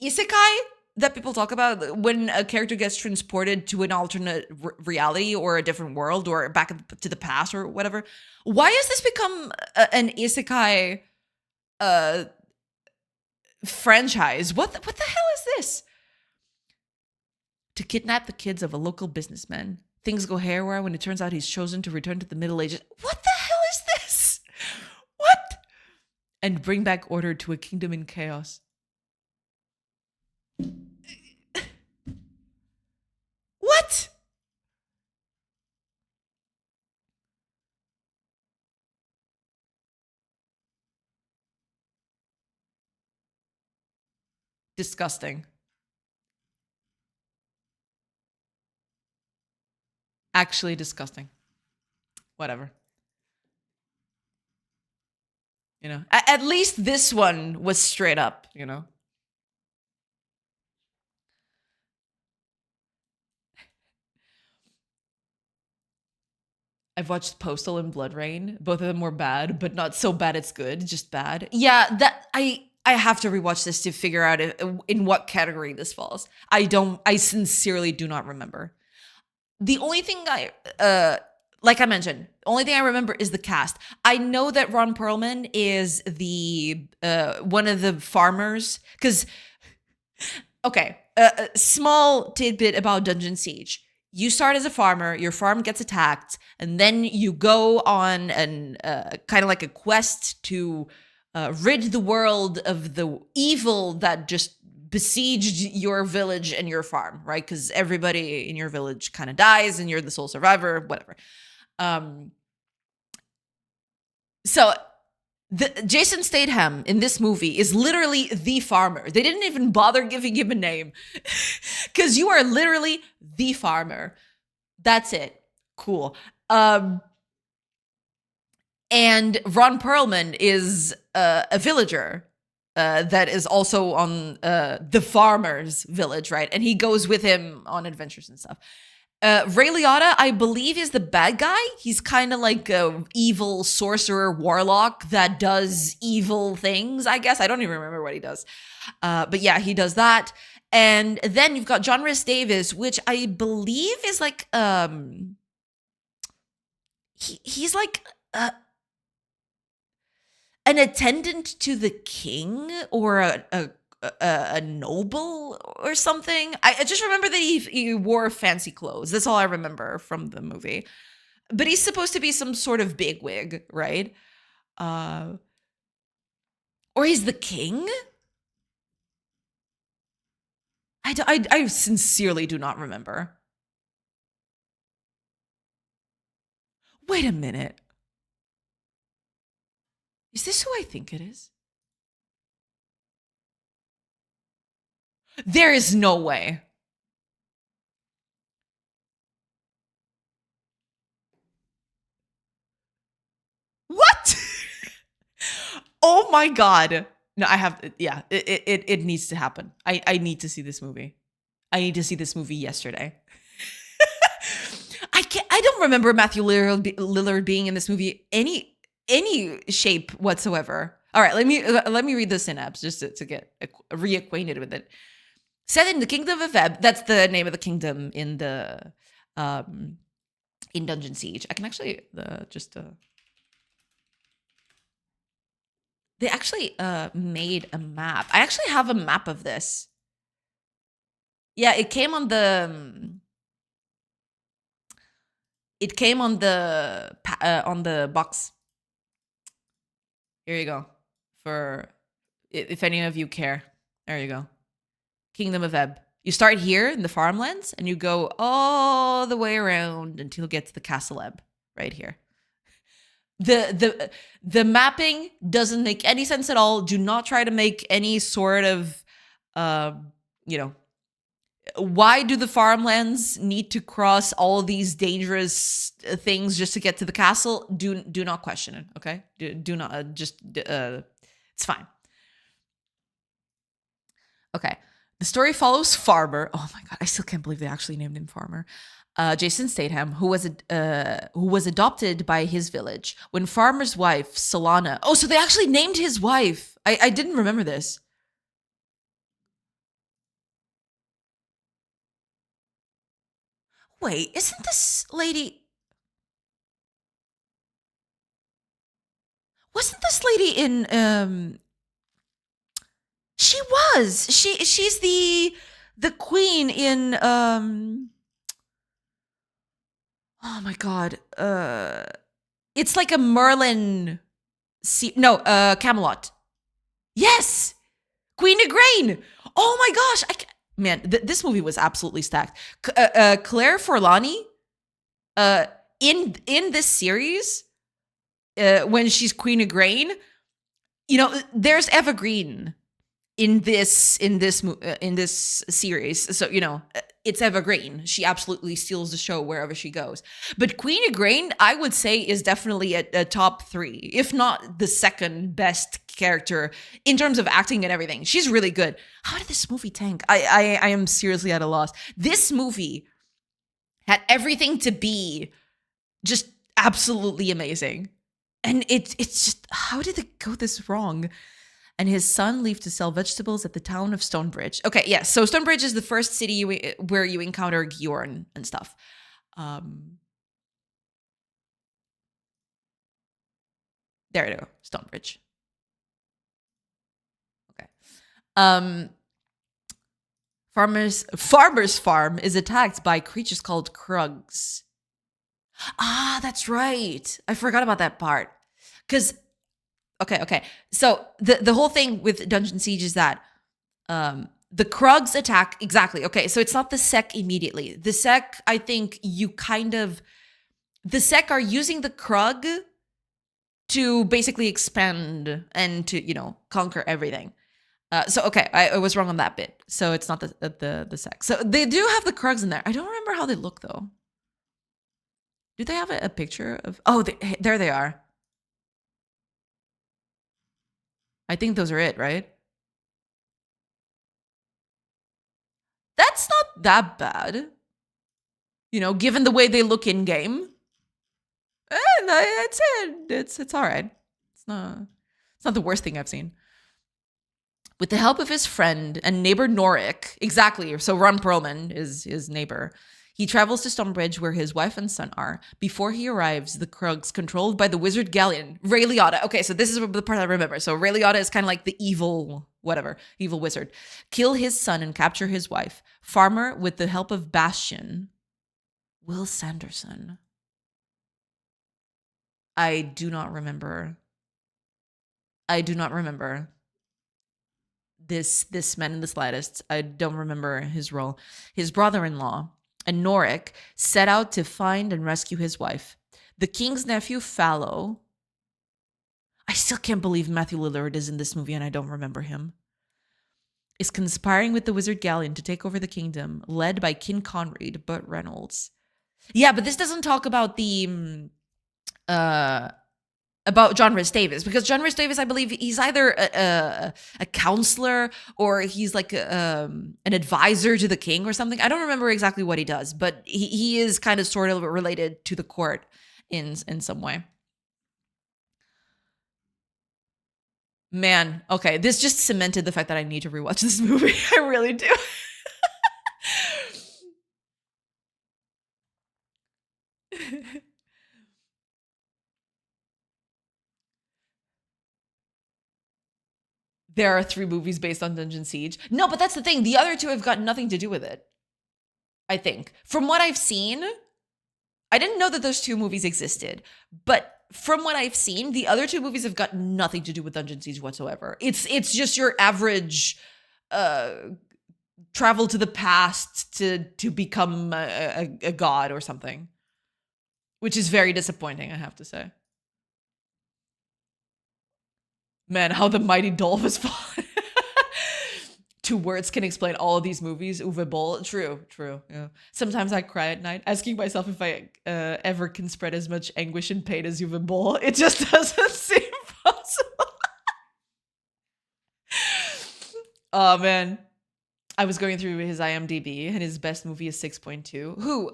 Isekai that people talk about when a character gets transported to an alternate reality or a different world or back to the past or whatever. Why has this become an isekai franchise? What the hell is this? To kidnap the kids of a local businessman. Things go haywire when it turns out he's chosen to return to the Middle Ages. What the hell is this? What? And bring back order to a kingdom in chaos. What? Disgusting. Actually disgusting. Whatever. You know, at least this one was straight up, you know? I've watched Postal and Blood Rain. Both of them were bad, but not so bad it's good, just bad. Yeah, that I have to rewatch this to figure out in what category this falls. I sincerely do not remember. The only thing I like I mentioned, only thing I remember is the cast. I know that Ron Perlman is the one of the farmers. Because, okay, a small tidbit about Dungeon Siege. You start as a farmer, your farm gets attacked, and then you go on an kind of like a quest to rid the world of the evil that just besieged your village and your farm, right? Because everybody in your village kind of dies, and you're the sole survivor, whatever. So Jason Statham in this movie is literally the farmer. They didn't even bother giving him a name because you are literally the farmer. That's it. Cool. And Ron Perlman is a villager that is also on the farmer's village, right? And he goes with him on adventures and stuff. Ray Liotta, I believe, is the bad guy. He's kind of like a evil sorcerer warlock that does evil things, I guess. I don't even remember what he does. But yeah, he does that. And then you've got John Rhys Davis, which I believe is like he's like an attendant to the king or a noble or something. I just remember that he wore fancy clothes. That's all I remember from the movie. But he's supposed to be some sort of bigwig, right? Or he's the king? I sincerely do not remember. Wait a minute. Is this who I think it is? There is no way. What? Oh my God. No, I have, yeah, it needs to happen. I need to see this movie. I need to see this movie yesterday. I don't remember Matthew Lillard being in this movie any shape whatsoever. All right, let me read the synapse just to get reacquainted with it. Set in the Kingdom of Ebb. That's the name of the kingdom in the in Dungeon Siege. I can actually they actually made a map. I actually have a map of this. Yeah, it came on the on the box. Here you go. For if any of you care. There you go. Kingdom of Ebb. You start here in the farmlands and you go all the way around until you get to the Castle Ebb right here. The mapping doesn't make any sense at all. Do not try to make any sort of why do the farmlands need to cross all these dangerous things just to get to the castle? Do not question it, okay? Do not it's fine. Okay. The story follows Farmer. Oh my God, I still can't believe they actually named him Farmer. Jason Statham, who was adopted by his village when Farmer's wife, Solana. Oh, so they actually named his wife. I didn't remember this. Wait, isn't this lady... Wasn't this lady in... She was. She's the queen in... Oh my God. It's like a Merlin... Camelot. Yes! Queen Igraine! Oh my gosh! Man, this movie was absolutely stacked. Claire Forlani, in this series, when she's Queen Igraine, there's Eva Green in this series. So it's Eva Green. She absolutely steals the show wherever she goes. But Queen Igraine, I would say, is definitely a top 3, if not the second best character in terms of acting and everything. She's really good. How did this movie tank? I am seriously at a loss. This movie had everything to be just absolutely amazing. And it's just, how did it go this wrong? And his son leave to sell vegetables at the town of Stonebridge. Okay, yes. So Stonebridge is the first city where you encounter Gjorn and stuff. There you go. Stonebridge. Okay. Um, Farmer's farm is attacked by creatures called Krugs. Ah, that's right. I forgot about that part. Cause okay. So the whole thing with Dungeon Siege is that the Krugs attack exactly. Okay, so it's not the Sec immediately. The Sec, I think the Sec are using the Krug to basically expand and to conquer everything. So okay, I was wrong on that bit. So it's not the Sec. So they do have the Krugs in there. I don't remember how they look though. Do they have a picture of? Oh, there they are. I think those are it, right? That's not that bad. Given the way they look in game. I'd say it's all right. It's not the worst thing I've seen. With the help of his friend and neighbor Norik, exactly. So Ron Perlman is his neighbor. He travels to Stonebridge where his wife and son are. Before he arrives, the Krugs, controlled by the wizard Galleon, Ray Liotta. Okay, so this is the part I remember. So Ray Liotta is kind of like the evil wizard. Kill his son and capture his wife. Farmer, with the help of Bastion, Will Sanderson. I do not remember this man in the slightest. I don't remember his role. His brother-in-law and Norik set out to find and rescue his wife. The king's nephew, Fallow. I still can't believe Matthew Lillard is in this movie and I don't remember him. Is conspiring with the wizard Galleon to take over the kingdom, led by King Conrad, Burt Reynolds. Yeah, but this doesn't talk about about John Rhys Davis, because John Rhys Davis, I believe he's either a counselor or he's like an advisor to the king or something. I don't remember exactly what he does, but he is kind of sort of related to the court in some way. Man, okay, this just cemented the fact that I need to rewatch this movie. I really do. There are 3 movies based on Dungeon Siege. No, but that's the thing. The other 2 have got nothing to do with it. I think. From what I've seen, I didn't know that those 2 movies existed, but from what I've seen, the other 2 movies have got nothing to do with Dungeon Siege whatsoever. It's just your average travel to the past to become a god or something, which is very disappointing, I have to say. Man, how the mighty Dolph has fallen. 2 words can explain all of these movies. Uwe Boll. True. Yeah. Sometimes I cry at night, asking myself if I ever can spread as much anguish and pain as Uwe Boll. It just doesn't seem possible. Oh man, I was going through his IMDb, and his best movie is 6.2. Who?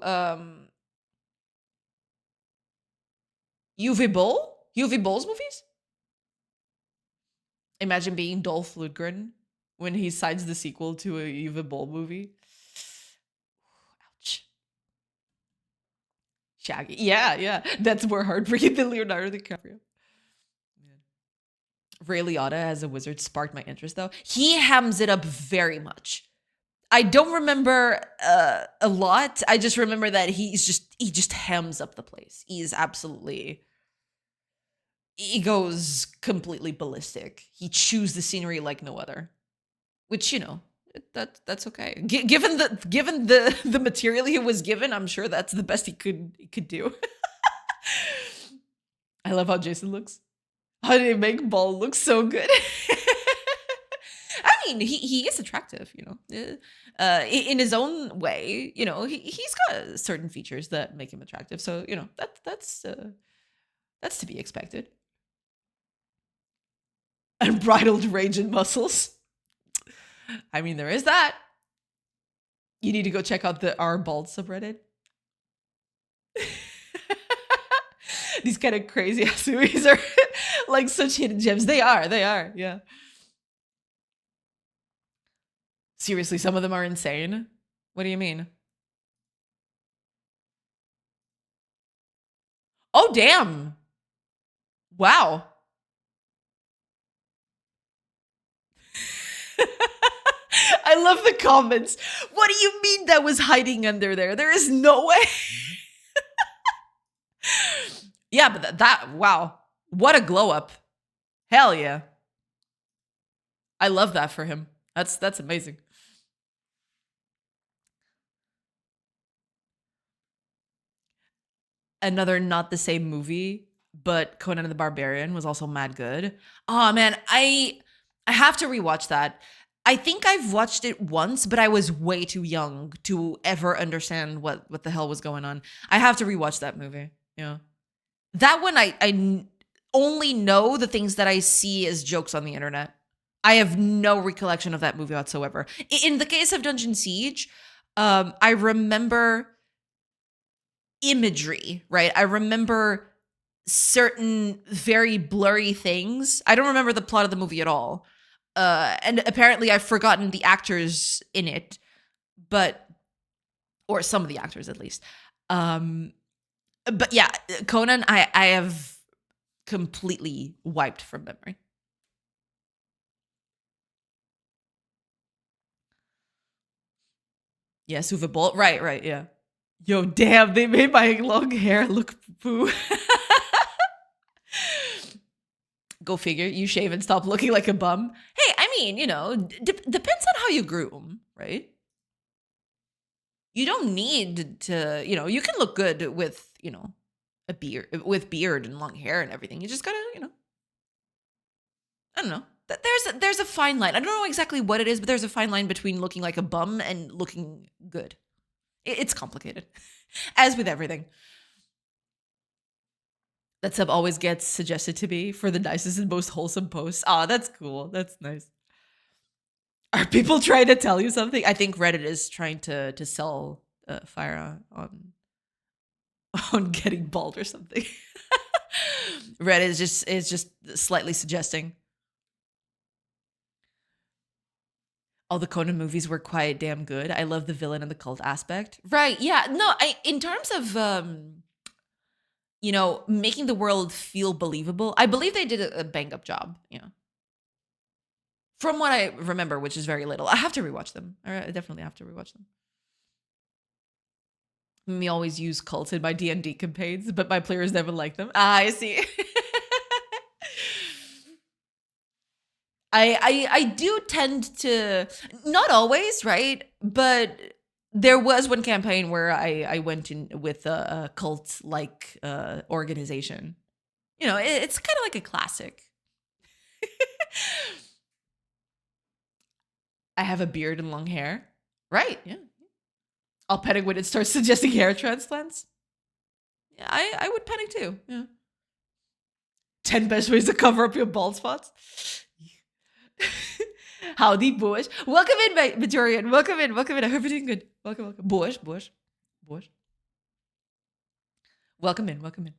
Uwe Boll? Uwe Boll's movies? Imagine being Dolph Lundgren when he signs the sequel to a Uwe Boll movie. Ouch. Shaggy. Yeah. That's more heartbreaking than Leonardo DiCaprio. Ray Liotta as a wizard sparked my interest, though. He hams it up very much. I don't remember a lot. I just remember that he just hems up the place. He goes completely ballistic. He chews the scenery like no other, which that's okay. Given the material he was given, I'm sure that's the best he could do. I love how Jason looks. How did he make Ball look so good? I mean, he is attractive, in his own way. He's got certain features that make him attractive. So that's to be expected. Unbridled rage and muscles. I mean, there is that. You need to go check out the R Bald subreddit. These kind of crazy ass movies are like such hidden gems. They are, yeah. Seriously, some of them are insane. What do you mean? Oh, damn. Wow. I love the comments. What do you mean that was hiding under there? There is no way. Yeah, but that wow. What a glow up. Hell yeah. I love that for him. That's amazing. Another not the same movie, but Conan the Barbarian was also mad good. Oh man, I have to rewatch that. I think I've watched it once, but I was way too young to ever understand what the hell was going on. I have to rewatch that movie. Yeah. That one only know the things that I see as jokes on the internet. I have no recollection of that movie whatsoever. In the case of Dungeon Siege, I remember imagery, right? I remember certain very blurry things. I don't remember the plot of the movie at all. And apparently I've forgotten the actors in it, but, or some of the actors at least. But yeah, Conan, I have completely wiped from memory. Yeah, Suva Bolt. Right, yeah. Yo, damn, they made my long hair look poo. Go figure, you shave and stop looking like a bum. Hey, I mean, you know, depends on how you groom, right? You don't need to, you know, you can look good with, you know, a beard and long hair and everything. You just gotta, you know, I don't know. There's a fine line. I don't know exactly what it is, but there's a fine line between looking like a bum and looking good. It's complicated, as with everything. That sub always gets suggested to me for the nicest and most wholesome posts. Ah, that's cool. That's nice. Are people trying to tell you something? I think Reddit is trying to sell Fire on getting bald or something. Reddit is just slightly suggesting. All the Conan movies were quite damn good. I love the villain and the cult aspect. Right? Yeah. No. In terms of you know, making the world feel believable, I believe they did a bang up job. You know, from what I remember, which is very little. I have to rewatch them. I definitely have to rewatch them. Me always use cults in my D&D campaigns, but my players never like them. Ah, I see. I do tend to, not always, right? But there was one campaign where I went in with a cult like organization. You know, it's kind of like a classic. I have a beard and long hair. Right, yeah. I'll panic when it starts suggesting hair transplants. Yeah, I would panic too. Yeah. 10 best ways to cover up your bald spots. Howdy, Bush. Welcome in, Majorian. Welcome in. Welcome in. I hope you're doing good. Welcome. Bush. Welcome in. Welcome in.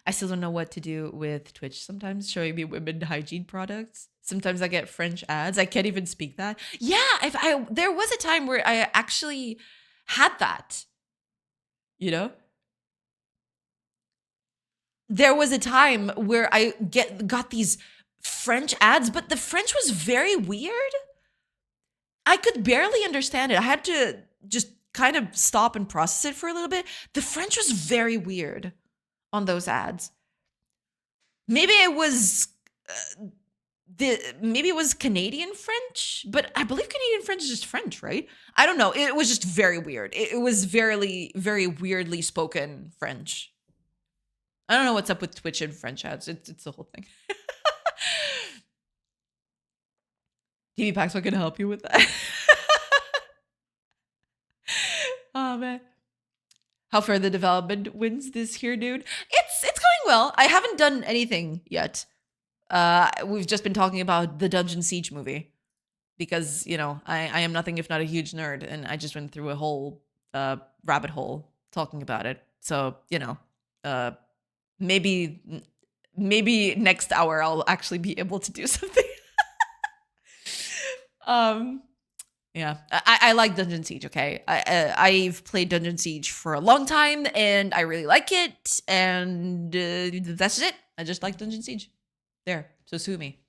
I still don't know what to do with Twitch sometimes, showing me women hygiene products. Sometimes I get French ads. I can't even speak that. Yeah, there was a time where I actually had that. You know? There was a time where I got these French ads, but the French was very weird. I could barely understand it. I had to just kind of stop and process it for a little bit. The French was very weird on those ads. Maybe it was maybe it was Canadian French, but I believe Canadian French is just French, right? I don't know. It was just very weird. It was very weirdly spoken French. I don't know what's up with Twitch and French ads. It's the whole thing. TV Packs can help you with that. Oh man. How far the development wins this here, dude? It's going well. I haven't done anything yet. We've just been talking about the Dungeon Siege movie because, you know, I am nothing if not a huge nerd, and I just went through a whole rabbit hole talking about it. So, you know, maybe next hour I'll actually be able to do something. Yeah, I like Dungeon Siege. Okay, I've played Dungeon Siege for a long time, and I really like it. And that's it. I just like Dungeon Siege. There, so sue me.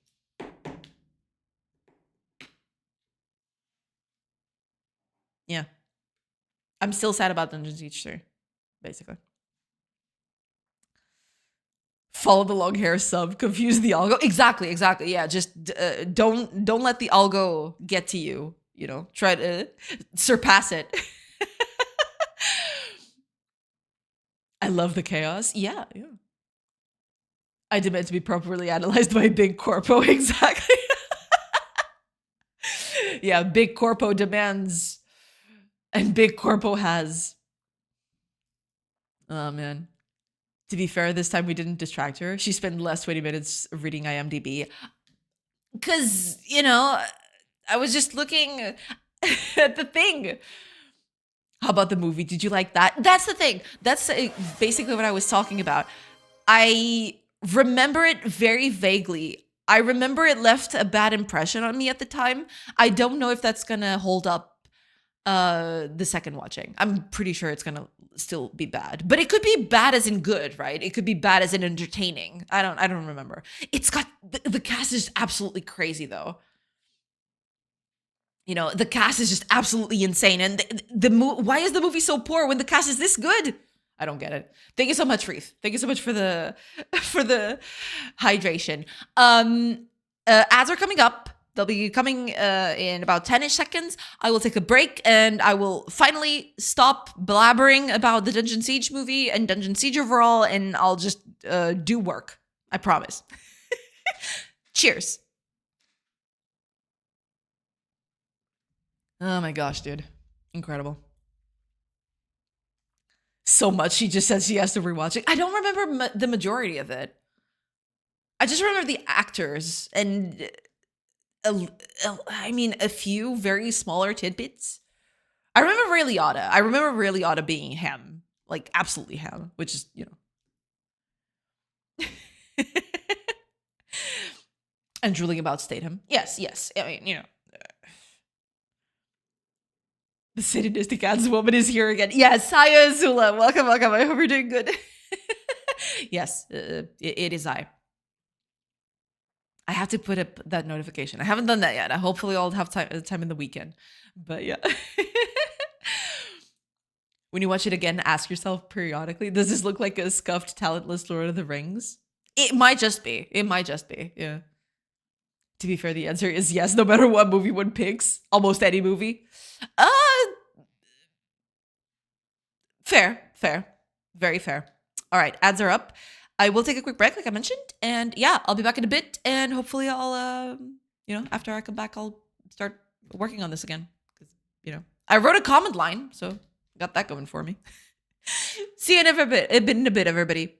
Yeah. I'm still sad about Dungeon Siege 3, basically. Follow the long hair sub, confuse the algo. Exactly, exactly. Yeah, just don't let the algo get to you. You know, try to surpass it. I love the chaos. Yeah, yeah. I demand to be properly analyzed by Big Corpo. Exactly. Yeah, Big Corpo demands, and Big Corpo has. Oh man. To be fair, this time we didn't distract her. She spent the last 20 minutes reading IMDb. Because, you know, I was just looking at the thing. How about the movie? Did you like that? That's the thing. That's basically what I was talking about. I remember it very vaguely. I remember it left a bad impression on me at the time. I don't know if that's going to hold up the second watching. I'm pretty sure it's going to still be bad. But it could be bad as in good, right? It could be bad as in entertaining. I don't remember. It's got the cast is absolutely crazy though. You know, the cast is just absolutely insane. And why is the movie so poor when the cast is this good? I don't get it. Thank you so much, Reef. Thank you so much for the for the hydration. Ads are coming up. They'll be coming in about 10-ish seconds. I will take a break and I will finally stop blabbering about the Dungeon Siege movie and Dungeon Siege overall, and I'll just do work. I promise. Cheers. Oh my gosh, dude. Incredible. So much. She just says she has to rewatch it. I don't remember the majority of it. I just remember the actors and a few very smaller tidbits. I remember Ray Liotta. I remember Ray Liotta being him, like absolutely him, which is, you know. And drooling about Statham. Yes, yes. I mean, you know. The sadistic ads woman is here again. Yes, Saya Azula. Welcome, welcome. I hope you're doing good. Yes, it is I. I have to put up that notification. I haven't done that yet. Hopefully I'll have time in the weekend. But yeah. When you watch it again, ask yourself periodically, does this look like a scuffed, talentless Lord of the Rings? It might just be. It might just be. Yeah. To be fair, the answer is yes, no matter what movie one picks. Almost any movie. Uh Fair, fair. Very fair. All right, ads are up. I will take a quick break, like I mentioned, and yeah, I'll be back in a bit, and hopefully, I'll, after I come back, I'll start working on this again because I wrote a comment line, so got that going for me. See you in a bit. In a bit, everybody.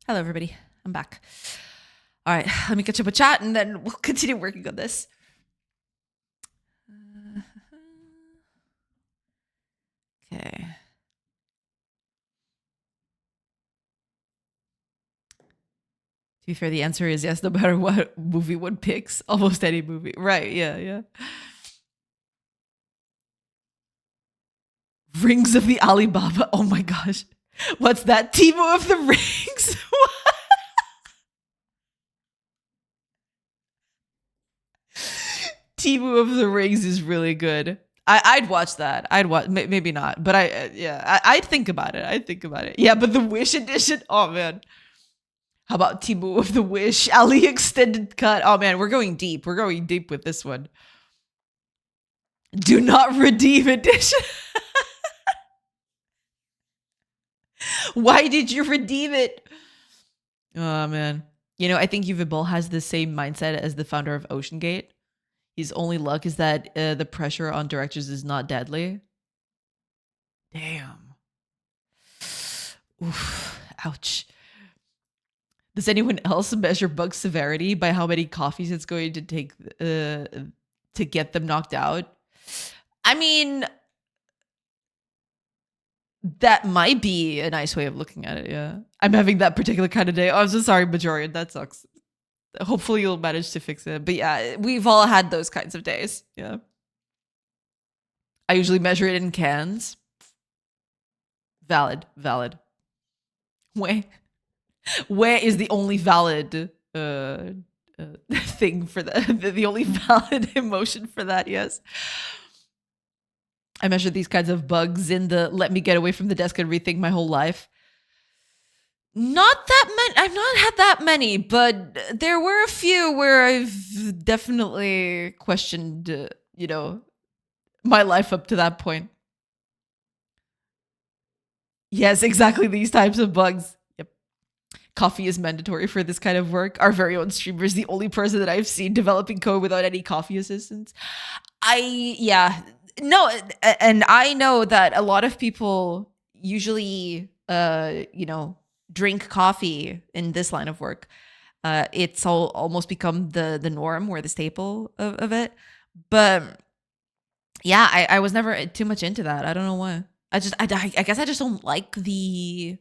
Hello, everybody. I'm back. All right, let me catch up with chat and then we'll continue working on this. Okay. To be fair, the answer is yes, no matter what movie one picks. Almost any movie. Right, yeah. Rings of the Alibaba. Oh my gosh. What's that? Timo of the Rings? Timo of the Rings is really good. I'd watch that. I'd watch, maybe not, but I'd think about it. I'd think about it. Yeah, but the Wish edition, oh man. How about Timo of the Wish? Ali extended cut. Oh man, we're going deep. We're going deep with this one. Do not redeem edition. Why did you redeem it? Oh man. You know, I think Yuvibol has the same mindset as the founder of OceanGate. His only luck is that the pressure on directors is not deadly. Damn. Oof. Ouch. Does anyone else measure bug severity by how many coffees it's going to take to get them knocked out? I mean, that might be a nice way of looking at it, yeah. I'm having that particular kind of day. Oh, I'm so sorry, Majorian. That sucks. Hopefully you'll manage to fix it. But yeah, we've all had those kinds of days. Yeah. I usually measure it in cans. Valid. Where is the only valid thing for that? The only valid emotion for that, yes. I measured these kinds of bugs in the let me get away from the desk and rethink my whole life. Not that many. I've not had that many, but there were a few where I've definitely questioned, my life up to that point. Yes, exactly these types of bugs. Yep. Coffee is mandatory for this kind of work. Our very own streamer is the only person that I've seen developing code without any coffee assistance. No, and I know that a lot of people usually, drink coffee in this line of work. It's almost become the norm or the staple of it. But yeah, I was never too much into that. I don't know why. I guess I just don't like the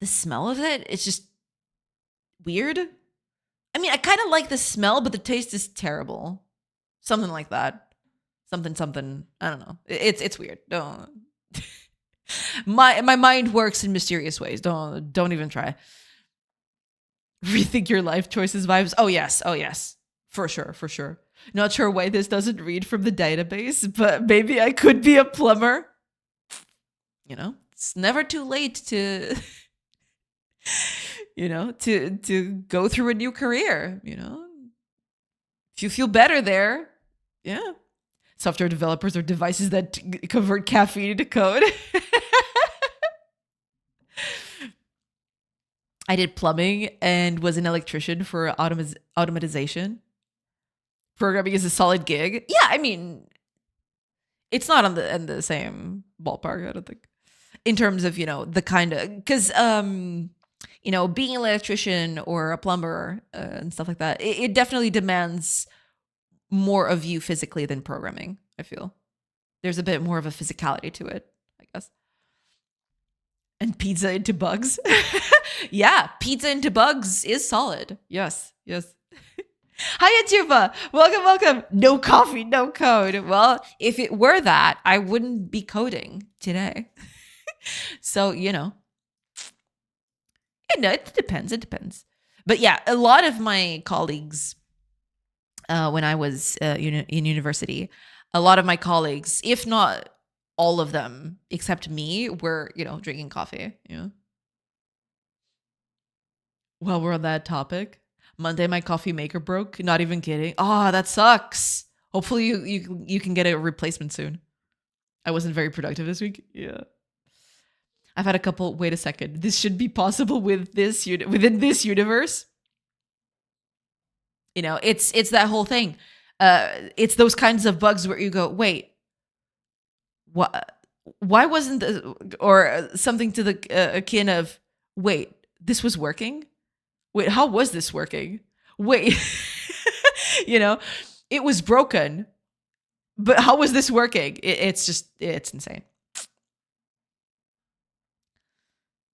smell of it. It's just weird. I mean, I kind of like the smell, but the taste is terrible. Something like that. Something. I don't know. It's weird. Don't. My mind works in mysterious ways. Don't even try. Rethink your life choices vibes. Oh yes. For sure. Not sure why this doesn't read from the database, but maybe I could be a plumber. It's never too late to to go through a new career, If you feel better there, yeah. Software developers are devices that convert caffeine into code. I did plumbing and was an electrician for automatization. Programming is a solid gig. Yeah, I mean, it's not in the same ballpark, I don't think. In terms of, the kind of, because, being an electrician or a plumber and stuff like that, it definitely demands more of you physically than programming, I feel. There's a bit more of a physicality to it, I guess. And pizza into bugs. Yeah, pizza into bugs is solid. Yes. Hi, Atuba. Welcome. No coffee, no code. Well, if it were that, I wouldn't be coding today. So, it depends. But yeah, a lot of my colleagues, when I was in university, a lot of my colleagues, if not all of them, except me, were, drinking coffee. While we're on that topic, Monday my coffee maker broke. Not even kidding. Oh, that sucks. Hopefully you can get a replacement soon. I wasn't very productive this week. Yeah. I've had a couple. Wait a second. This should be possible with this within this universe. It's that whole thing. It's those kinds of bugs where you go, wait, what? Why wasn't this, or something to the akin of, wait, this was working? Wait, how was this working? Wait, you know, it was broken, but how was this working? It's insane.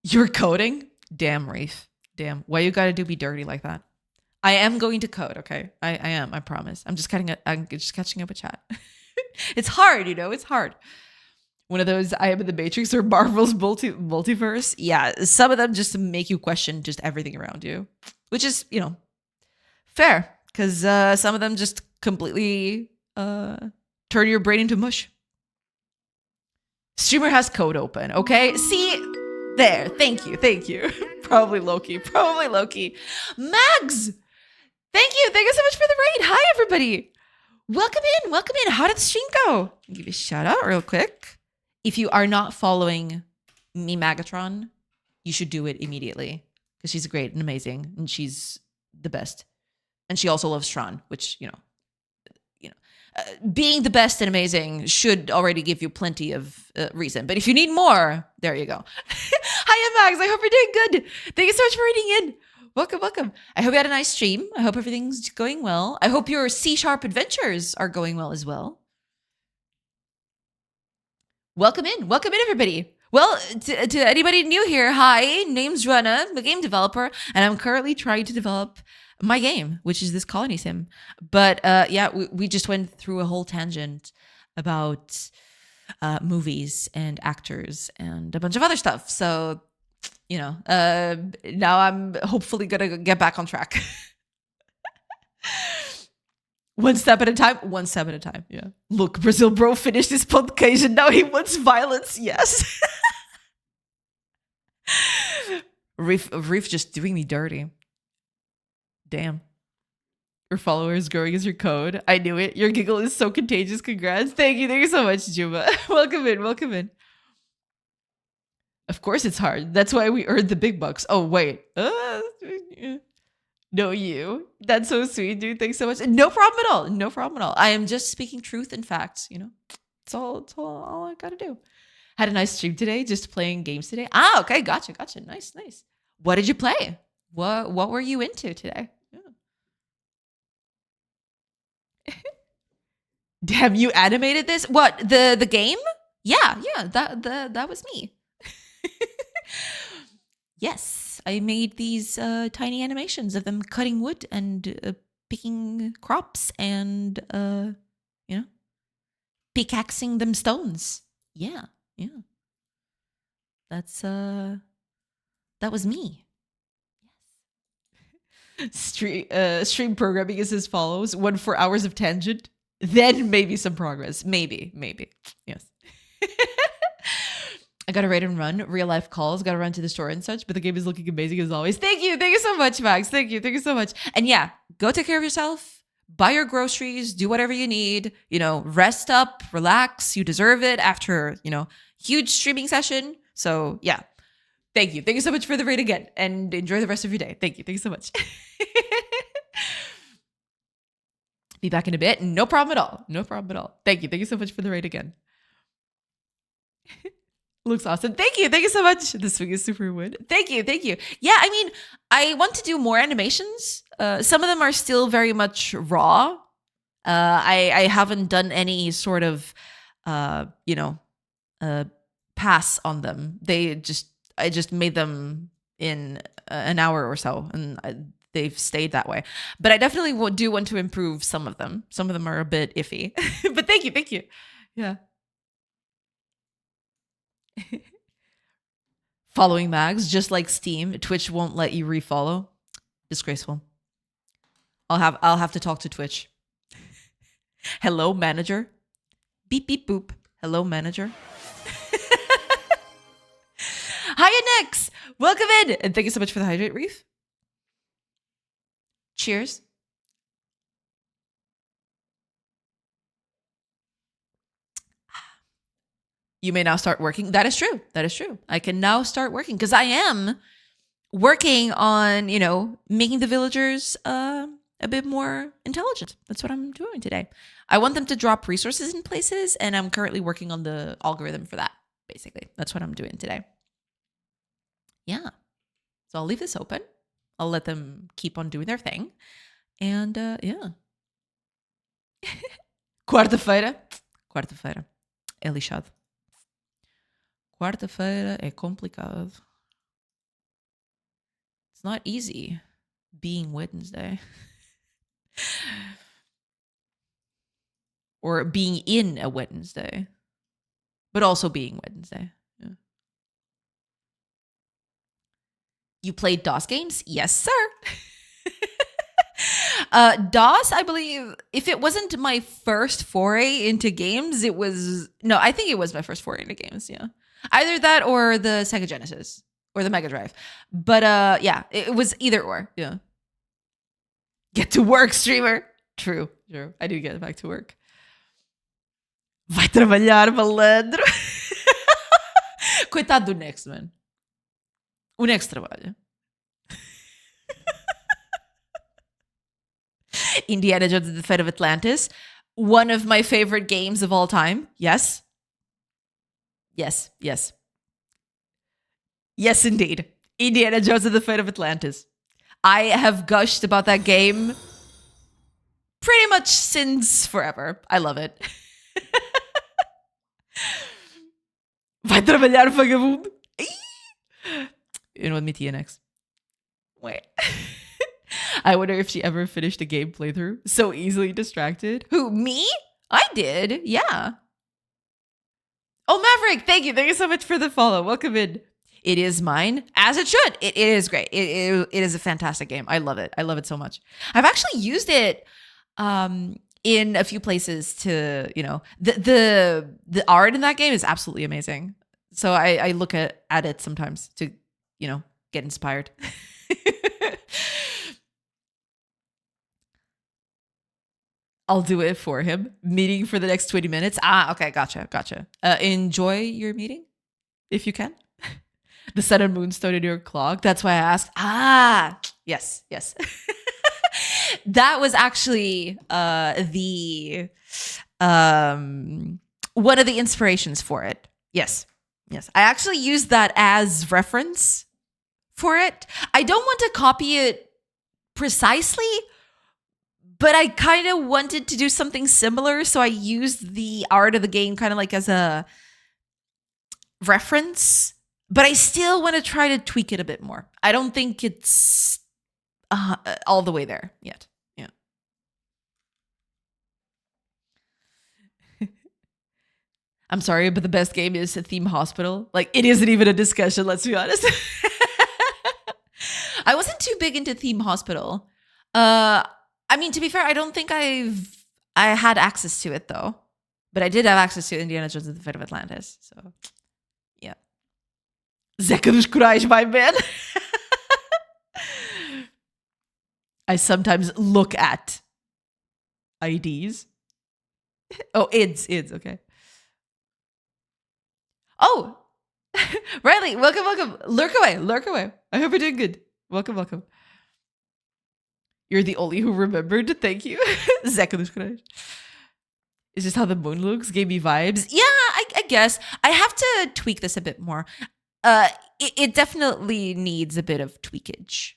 You're coding? Damn, Rafe. Damn. Why you gotta do me dirty like that? I am going to code, okay? I am, I promise. I'm just catching up with chat. It's hard, it's hard. One of those I am in the Matrix or Marvel's multiverse. Yeah, some of them just make you question just everything around you, which is, fair, because some of them just completely turn your brain into mush. Streamer has code open, okay? See, there. Thank you. Probably Loki. Mags! Thank you so much for the raid. Hi, everybody. Welcome in. How did the stream go? I'll give you a shout out real quick. If you are not following me, Magatron, you should do it immediately because she's great and amazing and she's the best. And she also loves Tron, which, being the best and amazing should already give you plenty of reason. But if you need more, there you go. Hiya, Mags. I hope you're doing good. Thank you so much for reading in. Welcome. I hope you had a nice stream. I hope everything's going well. I hope your C# adventures are going well as well. Welcome in, everybody. Well, to anybody new here, hi, name's Rana, I'm a game developer, and I'm currently trying to develop my game, which is this colony sim. But we just went through a whole tangent about movies and actors and a bunch of other stuff. So, now I'm hopefully gonna get back on track. One step at a time. Yeah. Look, Brazil bro finished his podcast and now he wants violence. Yes. Reef just doing me dirty. Damn. Your followers growing as your code. I knew it. Your giggle is so contagious. Congrats. Thank you so much, Juba. Welcome in. Of course it's hard. That's why we earned the big bucks. Oh, wait. No, you. That's so sweet, dude. Thanks so much. No problem at all. I am just speaking truth and facts, It's all I gotta do. Had a nice stream today, just playing games today. Ah, okay. Gotcha. Nice. What did you play? What were you into today? Yeah. Damn, you animated this? What, the game? Yeah, that was me. Yes, I made these tiny animations of them cutting wood and picking crops and pickaxing them stones. Yeah. That was me. Yes. Stream programming is as follows: 4 hours of tangent, then maybe some progress. Maybe. Yes. I gotta rate and run real life calls, gotta run to the store and such, but the game is looking amazing as always. Thank you so much, Max. Thank you so much. And yeah, go take care of yourself, buy your groceries, do whatever you need, rest up, relax. You deserve it after, huge streaming session. So yeah, thank you so much for the raid again, and enjoy the rest of your day. Thank you so much. Be back in a bit. No problem at all. Thank you so much for the raid again. Looks awesome. Thank you so much. This week is super wood. Thank you. Yeah, I mean, I want to do more animations. Some of them are still very much raw. I haven't done any sort of, pass on them. I just made them in an hour or so, and they've stayed that way. But I definitely do want to improve some of them. Some of them are a bit iffy. But thank you. Yeah. Following Mags, just like Steam, Twitch won't let you refollow. Disgraceful. I'll have to talk to Twitch. Hello, manager. Beep beep boop. Hello, manager. Hiya, Nix. Welcome in, and thank you so much for the hydrate, Reef. Cheers. You may now start working. That is true. I can now start working because I am working on, making the villagers a bit more intelligent. That's what I'm doing today. I want them to drop resources in places, and I'm currently working on the algorithm for that, basically. That's what I'm doing today. Yeah. So I'll leave this open. I'll let them keep on doing their thing. And yeah. Quarta-feira. Quarta-feira. É lixado. Quarta-feira é complicado. It's not easy being Wednesday. Or being in a Wednesday. But also being Wednesday. Yeah. You played DOS games? Yes, sir. DOS, I believe, if it wasn't my first foray into games, it was... No, I think it was my first foray into games, yeah. Either that or the Sega Genesis or the Mega Drive. But yeah, it was either or, yeah. Get to work, streamer. True. I do get back to work. Vai trabalhar, malandro. Coitado do Next, man. O Next trabalha. Indiana Jones and the Fate of Atlantis. One of my favorite games of all time. Yes. Yes, indeed. Indiana Jones and the Fate of Atlantis. I have gushed about that game pretty much since forever. I love it. Vai trabalhar, vagabundo. You know what, me TNX. Wait. I wonder if she ever finished a game playthrough. So easily distracted. Who, me? I did, yeah. Oh, Maverick, thank you. Thank you so much for the follow. Welcome in. It is mine, as it should. It is great. It is a fantastic game. I love it. I love it so much. I've actually used it in a few places to, you know, the art in that game is absolutely amazing. So I look at it sometimes to, you know, get inspired. I'll do it for him. Meeting for the next 20 minutes. Ah, okay, gotcha. Enjoy your meeting, if you can. The sun and moon stone in your clock. That's why I asked. Ah, yes. That was actually the one of the inspirations for it. Yes. I actually used that as reference for it. I don't want to copy it precisely, but I kind of wanted to do something similar, so I used the art of the game kind of like as a reference, but I still want to try to tweak it a bit more. I don't think it's all the way there yet. Yeah. I'm sorry, but the best game is Theme Hospital. Like, it isn't even a discussion, let's be honest. I wasn't too big into Theme Hospital. I mean, to be fair, I don't think I had access to it though, but I did have access to Indiana Jones and the Fate of Atlantis. So, yeah. Zeca dos Corais, my man. I sometimes look at IDs. Oh, IDs, okay. Oh, Riley, welcome. Lurk away. I hope you're doing good. Welcome. You're the only who remembered. Thank you. Zeca dos Corais. It's just how the moon looks. Gave me vibes. Yeah, I guess. I have to tweak this a bit more. It definitely needs a bit of tweakage.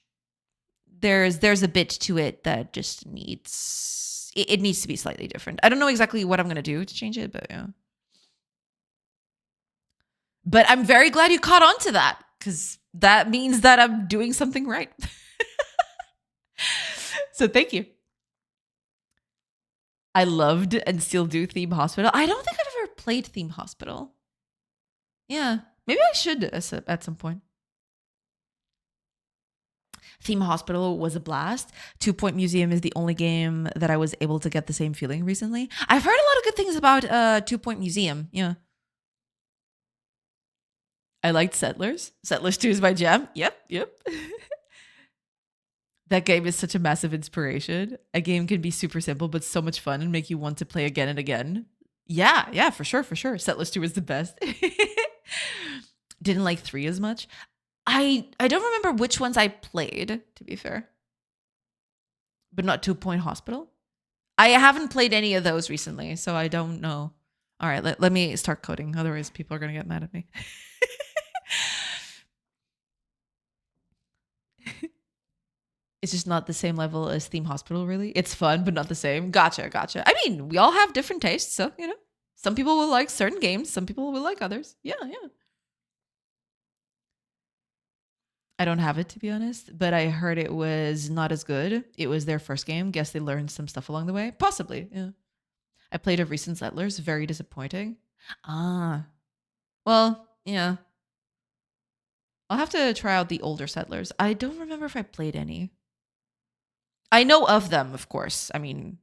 There's a bit to it that just needs... It needs to be slightly different. I don't know exactly what I'm going to do to change it, but yeah. But I'm very glad you caught on to that, because that means that I'm doing something right. So thank you. I loved and still do Theme Hospital. I don't think I've ever played Theme Hospital. Yeah, maybe I should at some point. Theme Hospital was a blast. 2 Point Museum is the only game that I was able to get the same feeling recently. I've heard a lot of good things about 2 Point Museum. Yeah. I liked Settlers. Settlers 2 is my jam. Yep. That game is such a massive inspiration. A game can be super simple, but so much fun and make you want to play again and again. Yeah, for sure. Settlers 2 is the best. Didn't like 3 as much. I don't remember which ones I played, to be fair. But not 2 Point Hospital. I haven't played any of those recently, so I don't know. All right, let me start coding. Otherwise, people are going to get mad at me. It's just not the same level as Theme Hospital, really. It's fun, but not the same. Gotcha, gotcha. I mean, we all have different tastes, so, some people will like certain games, some people will like others. Yeah, yeah. I don't have it, to be honest, but I heard it was not as good. It was their first game. Guess they learned some stuff along the way. Possibly, yeah. I played a recent Settlers. Very disappointing. Ah, well, yeah. I'll have to try out the older Settlers. I don't remember if I played any. I know of them, of course. I mean,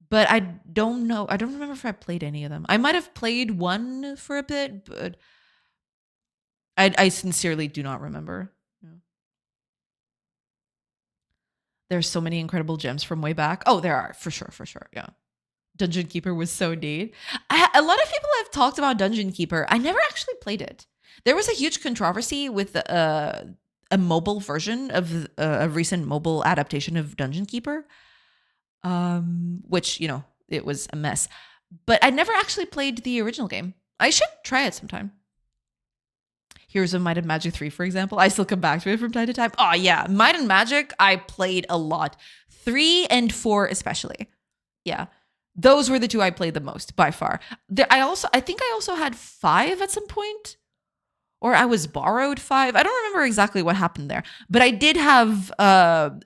but I don't know. I don't remember if I played any of them. I might have played one for a bit, but I sincerely do not remember. Yeah. There's so many incredible gems from way back. Oh, there are, for sure, for sure. Yeah. Dungeon Keeper was so neat. A lot of people have talked about Dungeon Keeper. I never actually played it. There was a huge controversy with a mobile version of a recent mobile adaptation of Dungeon Keeper, which, it was a mess. But I never actually played the original game. I should try it sometime. Heroes of Might and Magic 3, for example. I still come back to it from time to time. Oh, yeah. Might and Magic, I played a lot. 3 and 4 especially. Yeah. Those were the two I played the most, by far. I think I also had 5 at some point. Or I was borrowed 5. I don't remember exactly what happened there. But I did have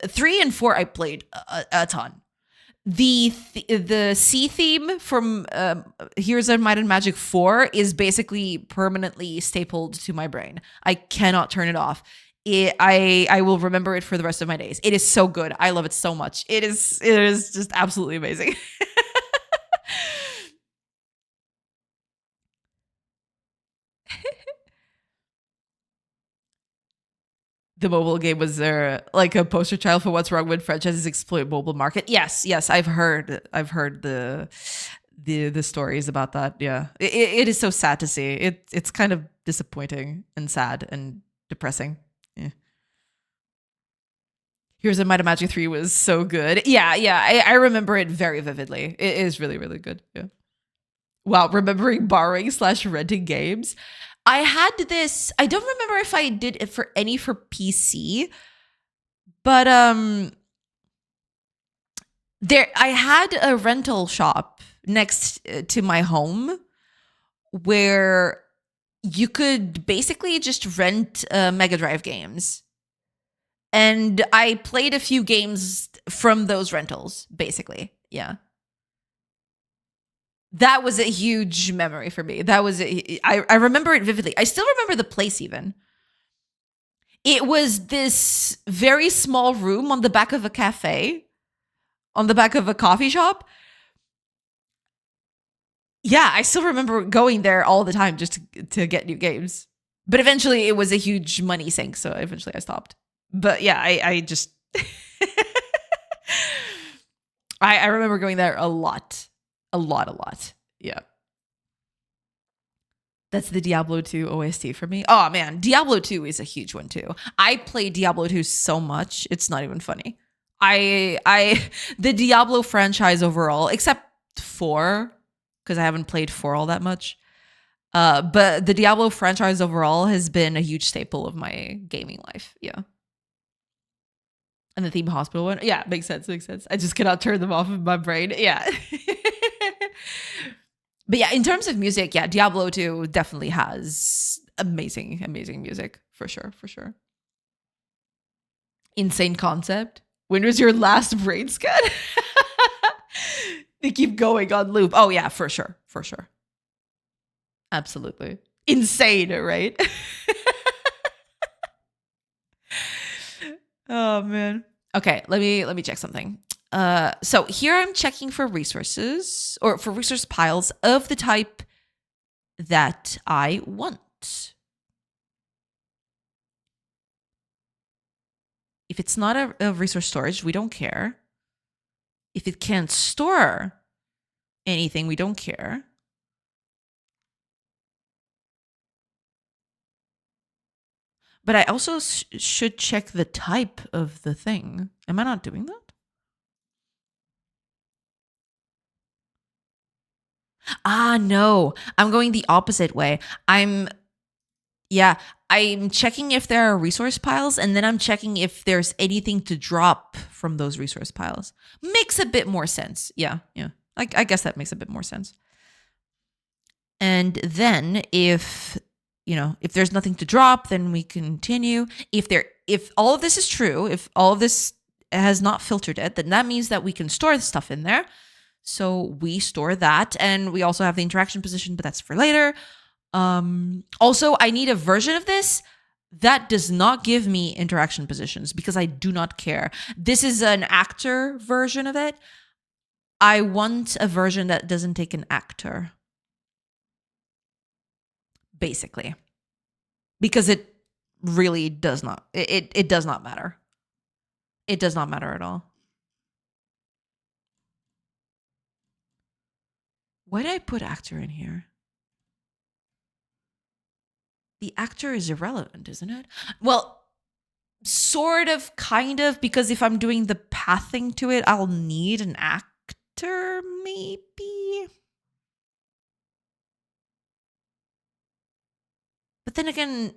3 and 4 I played a ton. The sea theme from Heroes of Might and Magic 4 is basically permanently stapled to my brain. I cannot turn it off. I will remember it for the rest of my days. It is so good. I love it so much. It is just absolutely amazing. The mobile game was there like a poster child for what's wrong with franchises exploit mobile market. Yes, I've heard the stories about that. Yeah, it is so sad to see. It's kind of disappointing and sad and depressing. Yeah. Here's a Might and Magic 3 was so good. Yeah, I remember it very vividly. It is really, really good. Yeah. Wow, remembering borrowing / renting games. I had this. I don't remember if I did it for PC, but there I had a rental shop next to my home where you could basically just rent Mega Drive games. And I played a few games from those rentals, basically. Yeah. That was a huge memory for me. I remember it vividly. I still remember the place even. It was this very small room on the back of a cafe, on the back of a coffee shop. Yeah, I still remember going there all the time just to get new games. But eventually it was a huge money sink, so eventually I stopped. But yeah, I just I remember going there a lot. A lot. Yeah. That's the Diablo 2 OST for me. Oh man, Diablo 2 is a huge one too. I played Diablo 2 so much, it's not even funny. The Diablo franchise overall, except 4, because I haven't played 4 all that much. But the Diablo franchise overall has been a huge staple of my gaming life. Yeah. And the Theme Hospital one. Yeah, makes sense. I just cannot turn them off of my brain. Yeah. But yeah, in terms of music, yeah, Diablo 2 definitely has amazing music. For sure. Insane concept. When was your last brain scan? They keep going on loop. Oh yeah, for sure. Absolutely. Insane, right? Oh man. Okay, let me check something. So here I'm checking for resources or for resource piles of the type that I want. If it's not a resource storage, we don't care. If it can't store anything, we don't care. But I also should check the type of the thing. Am I not doing that? No, I'm going the opposite way. Yeah, I'm checking if there are resource piles, and then I'm checking if there's anything to drop from those resource piles. Makes a bit more sense. Yeah. I guess that makes a bit more sense. And then if there's nothing to drop, then we continue. If all of this is true, if all of this has not filtered it, then that means that we can store the stuff in there. So we store that, and we also have the interaction position, but that's for later. Also, I need a version of this that does not give me interaction positions because I do not care. This is an actor version of it. I want a version that doesn't take an actor, basically, because it really does not. It does not matter. It does not matter at all. Why did I put actor in here? The actor is irrelevant, isn't it? Well, sort of, kind of, because if I'm doing the pathing to it, I'll need an actor, maybe. But then again,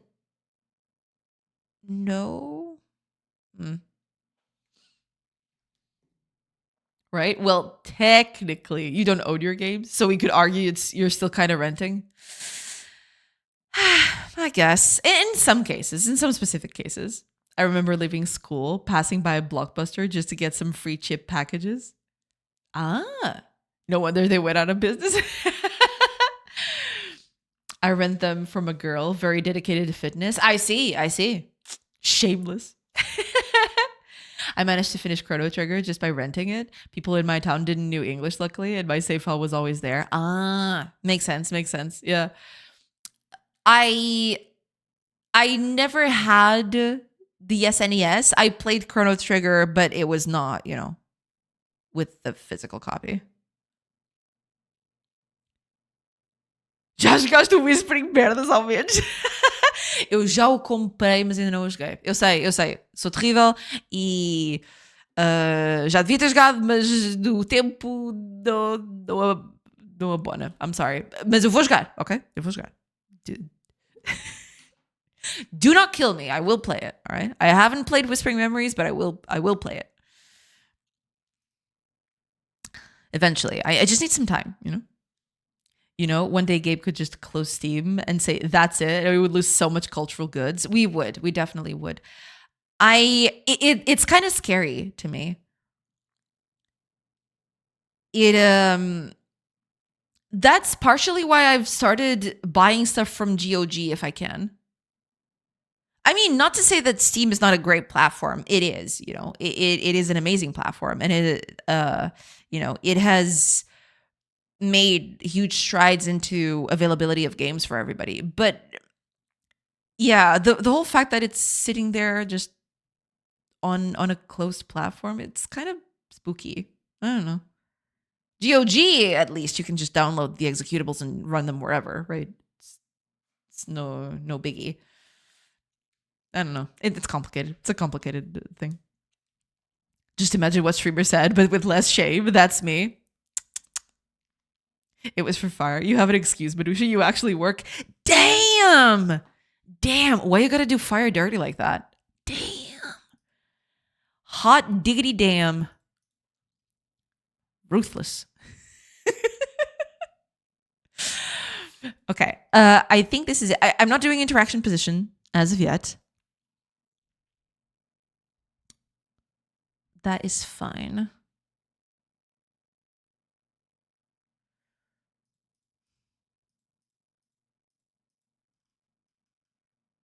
no. Right? Well, technically, you don't own your games, so we could argue you're still kind of renting. I guess. In some cases, in some specific cases. I remember leaving school, passing by a Blockbuster just to get some free chip packages. Ah, no wonder they went out of business. I rent them from a girl very dedicated to fitness. I see. Shameless. I managed to finish Chrono Trigger just by renting it. People in my town didn't know English, luckily, and my save file was always there. Ah, makes sense. Yeah. I never had the SNES. I played Chrono Trigger, but it was not, with the physical copy. Já jogaste o Whispering merdas ao menos? Eu já o comprei, mas ainda não o joguei. Eu sei. Sou terrível e já devia ter jogado, mas do tempo não abona. I'm sorry. Mas eu vou jogar, ok? Eu vou jogar. Do not kill me. I will play it, all right? I haven't played Whispering Memories, but I will play it. Eventually. I just need some time, one day Gabe could just close Steam and say, that's it. We would lose so much cultural goods. We would. We definitely would. It's kind of scary to me. That's partially why I've started buying stuff from GOG if I can. I mean, not to say that Steam is not a great platform. It is, it is an amazing platform, and it has made huge strides into availability of games for everybody. But yeah, the whole fact that it's sitting there just on a closed platform, it's kind of spooky. I don't know. GOG, at least you can just download the executables and run them wherever, right? It's no biggie. I don't know. It's complicated. It's a complicated thing. Just imagine what streamer said, but with less shame. That's me. It was for fire. You have an excuse, Madusha. You actually work. Damn. Why you gotta do fire dirty like that? Damn. Hot diggity damn. Ruthless. Okay. I think this is it. I'm not doing interaction position as of yet. That is fine.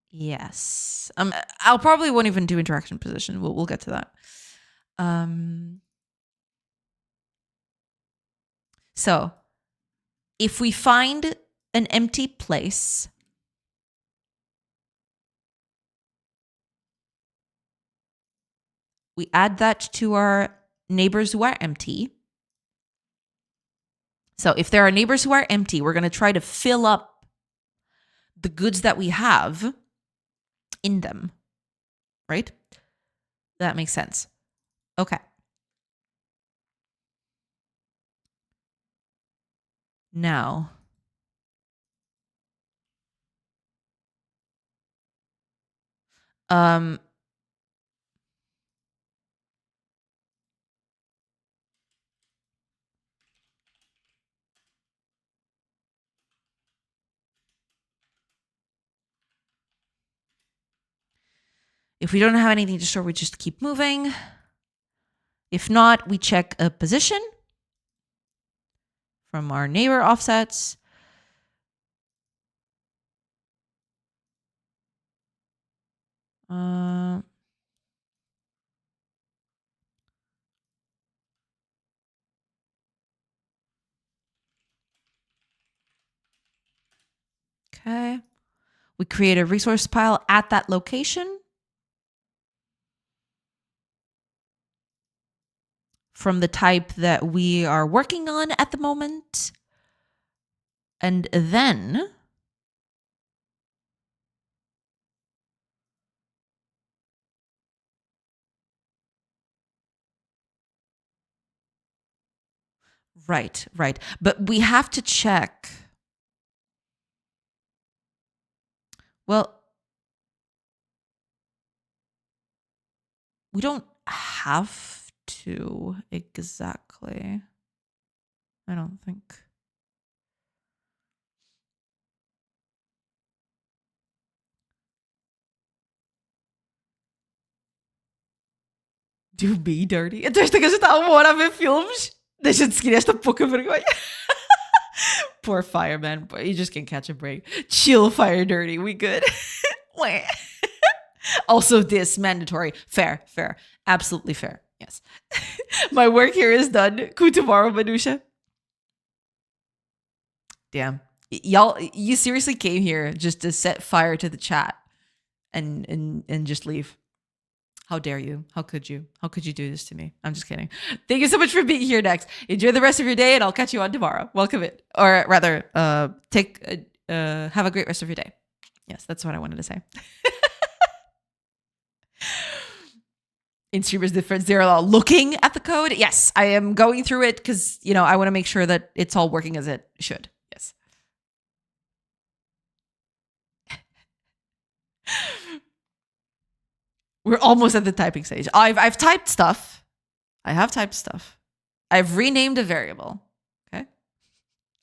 Yes. I'll probably won't even do interaction position. We'll get to that. So if we find an empty place, we add that to our neighbors who are empty. So if there are neighbors who are empty, we're going to try to fill up the goods that we have in them, right? That makes sense. Okay. Now, Um, if we don't have anything to store, we just keep moving. If not, we check a position from our neighbor offsets. Okay. We create a resource pile at that location from the type that we are working on at the moment. And then right. But we have to check. Well, we don't have to exactly. I don't think. Do me dirty. Então esta gaja está uma hora a ver filmes. Deixa de seguir esta pouca vergonha. Poor fireman. But you just can't catch a break. Chill, fire dirty. We good. Also, this mandatory. Fair. Absolutely fair. Yes. My work here is done. Ku tomorrow, Manusha. Damn. Y'all, you seriously came here just to set fire to the chat and just leave. How dare you? How could you? How could you do this to me? I'm just kidding. Thank you so much for being here next. Enjoy the rest of your day and I'll catch you on tomorrow. Welcome it. Or rather, have a great rest of your day. Yes, that's what I wanted to say. In streamers difference, they're all looking at the code. Yes, I am going through it because, I want to make sure that it's all working as it should. Yes. We're almost at the typing stage. I've typed stuff. I have typed stuff. I've renamed a variable. Okay.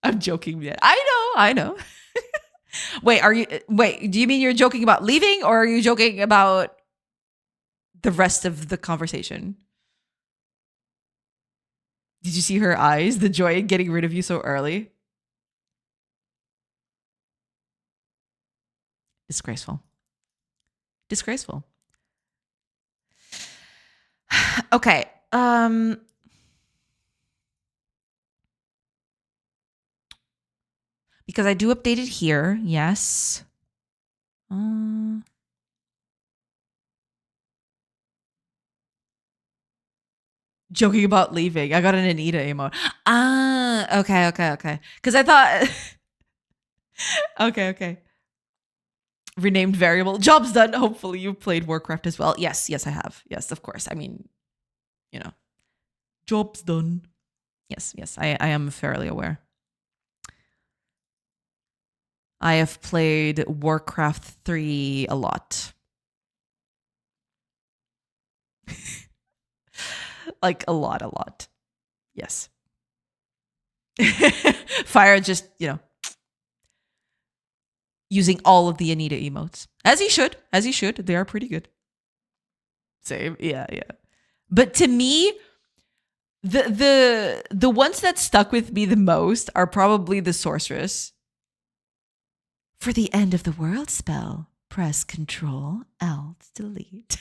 I'm joking, man. I know. Wait, do you mean you're joking about leaving or are you joking about the rest of the conversation? Did you see her eyes? The joy in getting rid of you so early? Disgraceful. Okay. Because I do update it here. Yes. Joking about leaving. I got an Anita emote. Okay. Because I thought... Okay. Renamed variable. Job's done. Hopefully you played Warcraft as well. Yes, I have. Yes, of course. I mean, job's done. Yes, I am fairly aware. I have played Warcraft 3 a lot. Like a lot. Yes. Fire just, using all of the Anita emotes. As he should. They are pretty good. Same. Yeah. But to me, the ones that stuck with me the most are probably the sorceress. For the end of the world spell, press Control Alt Delete.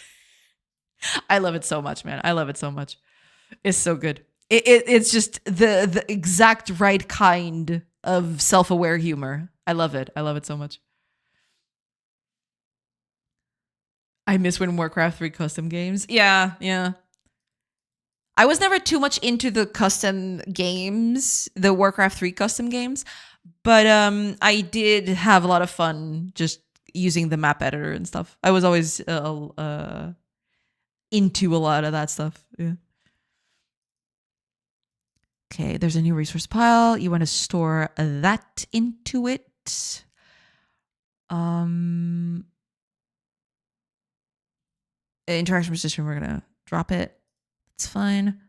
I love it so much, man. I love it so much. It's so good. It's just the exact right kind of self-aware humor. I love it. I love it so much. I miss when Warcraft 3 custom games. Yeah. I was never too much into the custom games, the Warcraft 3 custom games, but I did have a lot of fun just using the map editor and stuff. I was always into a lot of that stuff. Yeah. Okay, there's a new resource pile. You want to store that into it. interaction position, we're going to drop it. It's fine.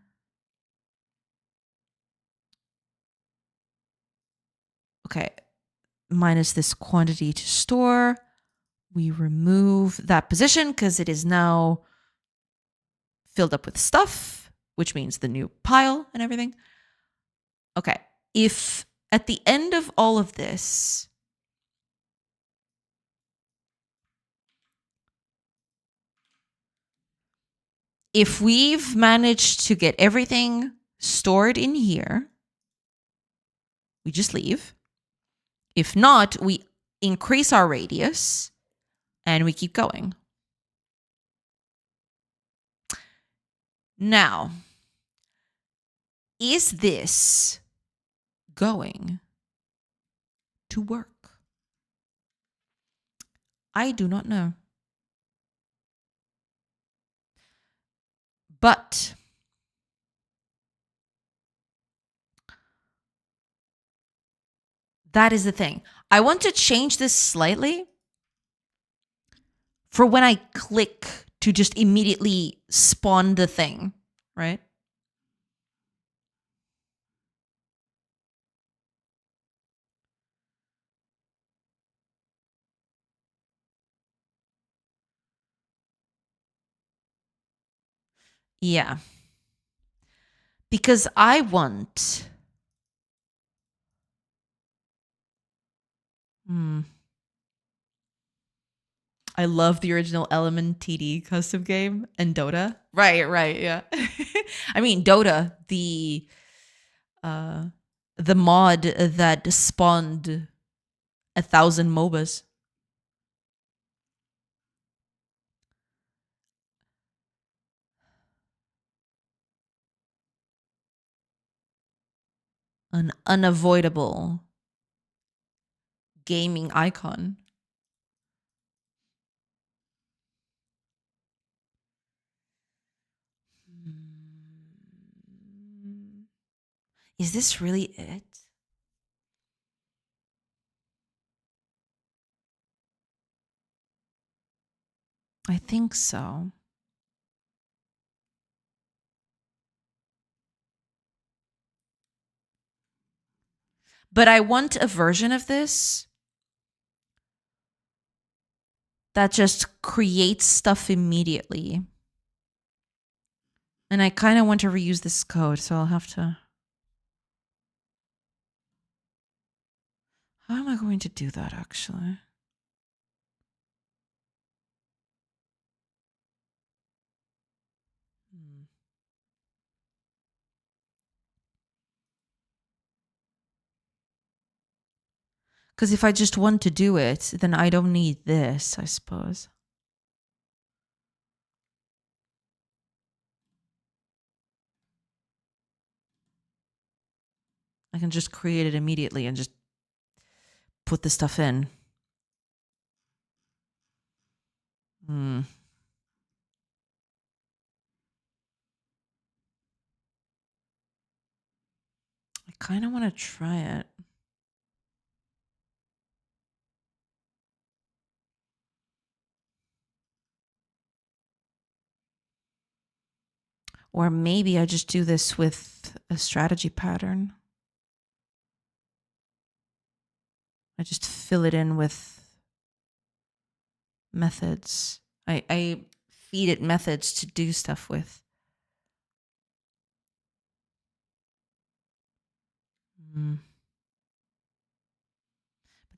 Okay. Minus this quantity to store. We remove that position because it is now filled up with stuff, which means the new pile and everything. Okay. If at the end of all of this, if we've managed to get everything stored in here, we just leave. If not, we increase our radius and we keep going. Now, is this going to work? I do not know. But that is the thing. I want to change this slightly for when I click to just immediately spawn the thing, right? Yeah. Because I want... I love the original Element TD custom game and Dota. Right, yeah. I mean, Dota, the mod that spawned 1,000 MOBAs. An unavoidable gaming icon. Is this really it? I think so. But I want a version of this that just creates stuff immediately. And I kind of want to reuse this code, so I'll have to... How am I going to do that, actually? Because if I just want to do it, then I don't need this, I suppose. I can just create it immediately and just put the stuff in. I kind of want to try it. Or maybe I just do this with a strategy pattern. I just fill it in with methods. I feed it methods to do stuff with. But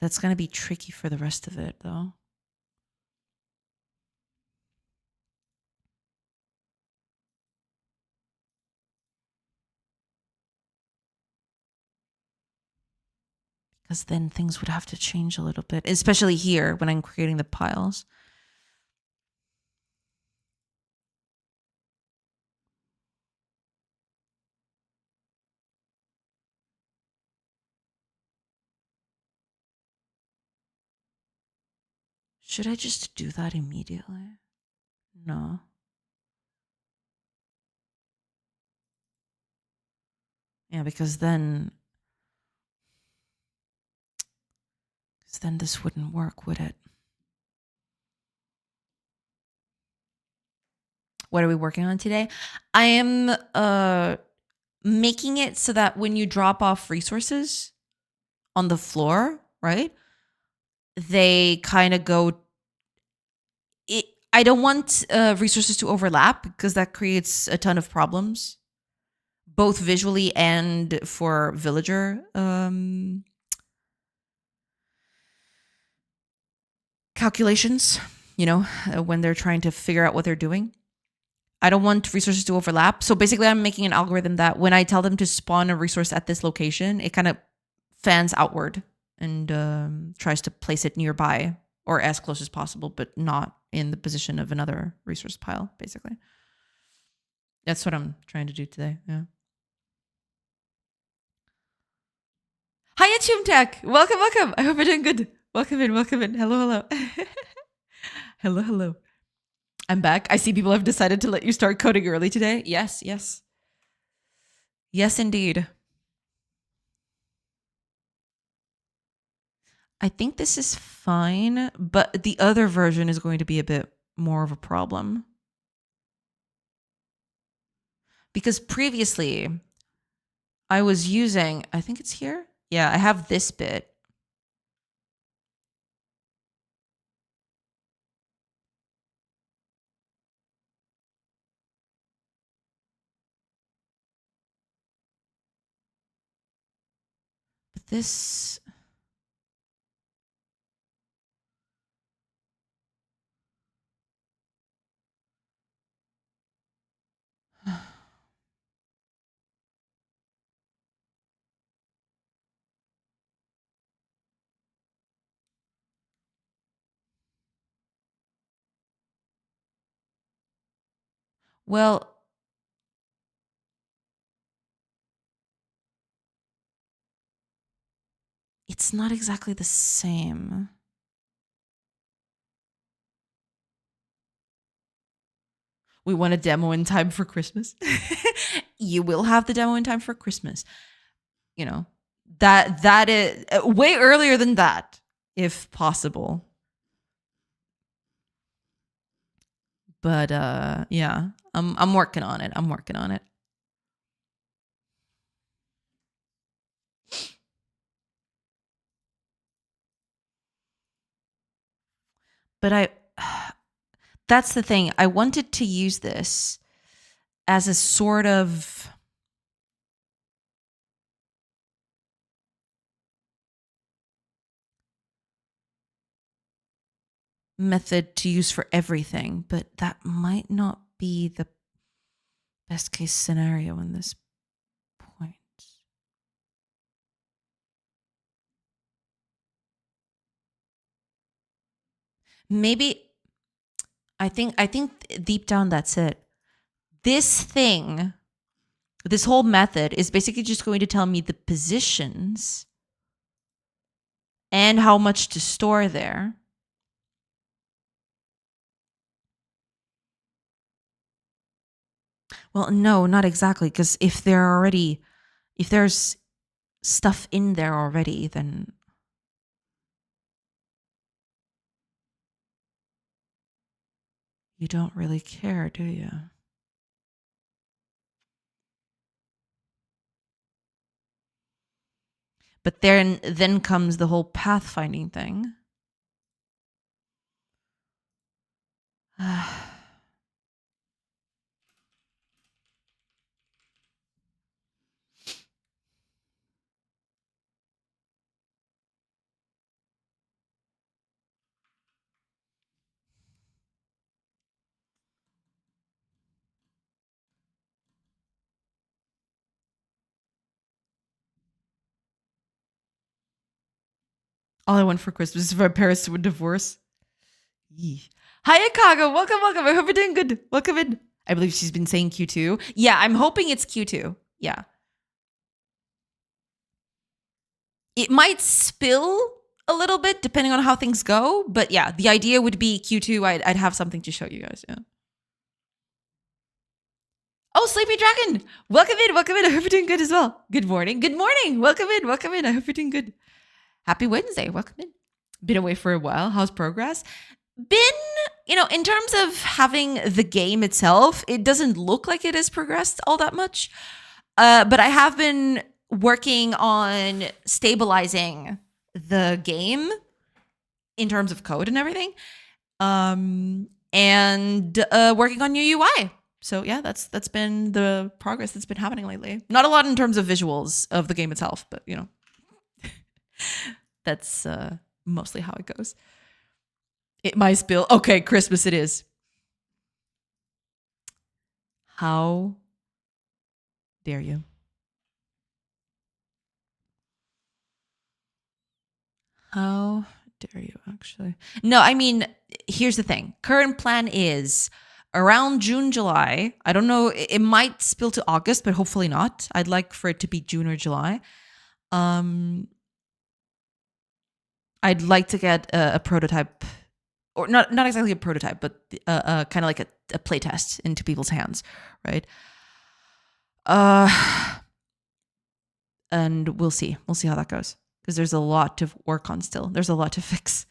that's going to be tricky for the rest of it, though. Because then things would have to change a little bit, especially here when I'm creating the piles. Should I just do that immediately? No. Yeah, because then this wouldn't work, would it? What are we working on today? I am making it so that when you drop off resources on the floor, right? They kind of go. I don't want resources to overlap because that creates a ton of problems, both visually and for villager calculations. When they're trying to figure out what they're doing. I don't want resources to overlap. So basically, I'm making an algorithm that when I tell them to spawn a resource at this location, it kind of fans outward and tries to place it nearby or as close as possible, but not in the position of another resource pile, basically. That's what I'm trying to do today. Yeah. Hiya, Chumtech. Welcome, welcome. I hope you're doing good. Welcome in, welcome in. Hello, hello. Hello, hello. I'm back. I see people have decided to let you start coding early today. Yes, yes. Yes, indeed. I think this is fine, but the other version is going to be a bit more of a problem. Because previously, I was using, I think it's here. Yeah, I have this bit. But this... Well, it's not exactly the same. We want a demo in time for Christmas. You will have the demo in time for Christmas. That is way earlier than that, if possible. But yeah, I'm working on it. I'm working on it. But that's the thing. I wanted to use this as a sort of method to use for everything, but that might not be the best case scenario in this point. Maybe I think deep down that's it. This whole method is basically just going to tell me the positions and how much to store there. Well, no, not exactly, because if there's stuff in there already, then you don't really care, do you? But then comes the whole pathfinding thing. All I want for Christmas is for my parents to divorce. Yee. Hi, Akago. Welcome, welcome. I hope you're doing good. Welcome in. I believe she's been saying Q2. Yeah, I'm hoping it's Q2. Yeah. It might spill a little bit depending on how things go. But yeah, the idea would be Q2. I'd have something to show you guys. Yeah. Oh, Sleepy Dragon. Welcome in. Welcome in. I hope you're doing good as well. Good morning. Good morning. Welcome in. Welcome in. I hope you're doing good. Happy Wednesday. Welcome in. Been away for a while. How's progress? been, in terms of having the game itself, it doesn't look like it has progressed all that much. But I have been working on stabilizing the game in terms of code and everything, and working on new UI. So yeah, that's been the progress that's been happening lately. Not a lot in terms of visuals of the game itself, but that's mostly how it goes. It might spill. Okay, Christmas it is. How dare you? How dare you, actually? No, I mean, here's the thing. Current plan is around June, July. I don't know. It might spill to August, but hopefully not. I'd like for it to be June or July. I'd like to get a prototype, or not exactly a prototype, but kind of like a play test into people's hands, right? And we'll see. We'll see how that goes, because there's a lot to work on still. There's a lot to fix.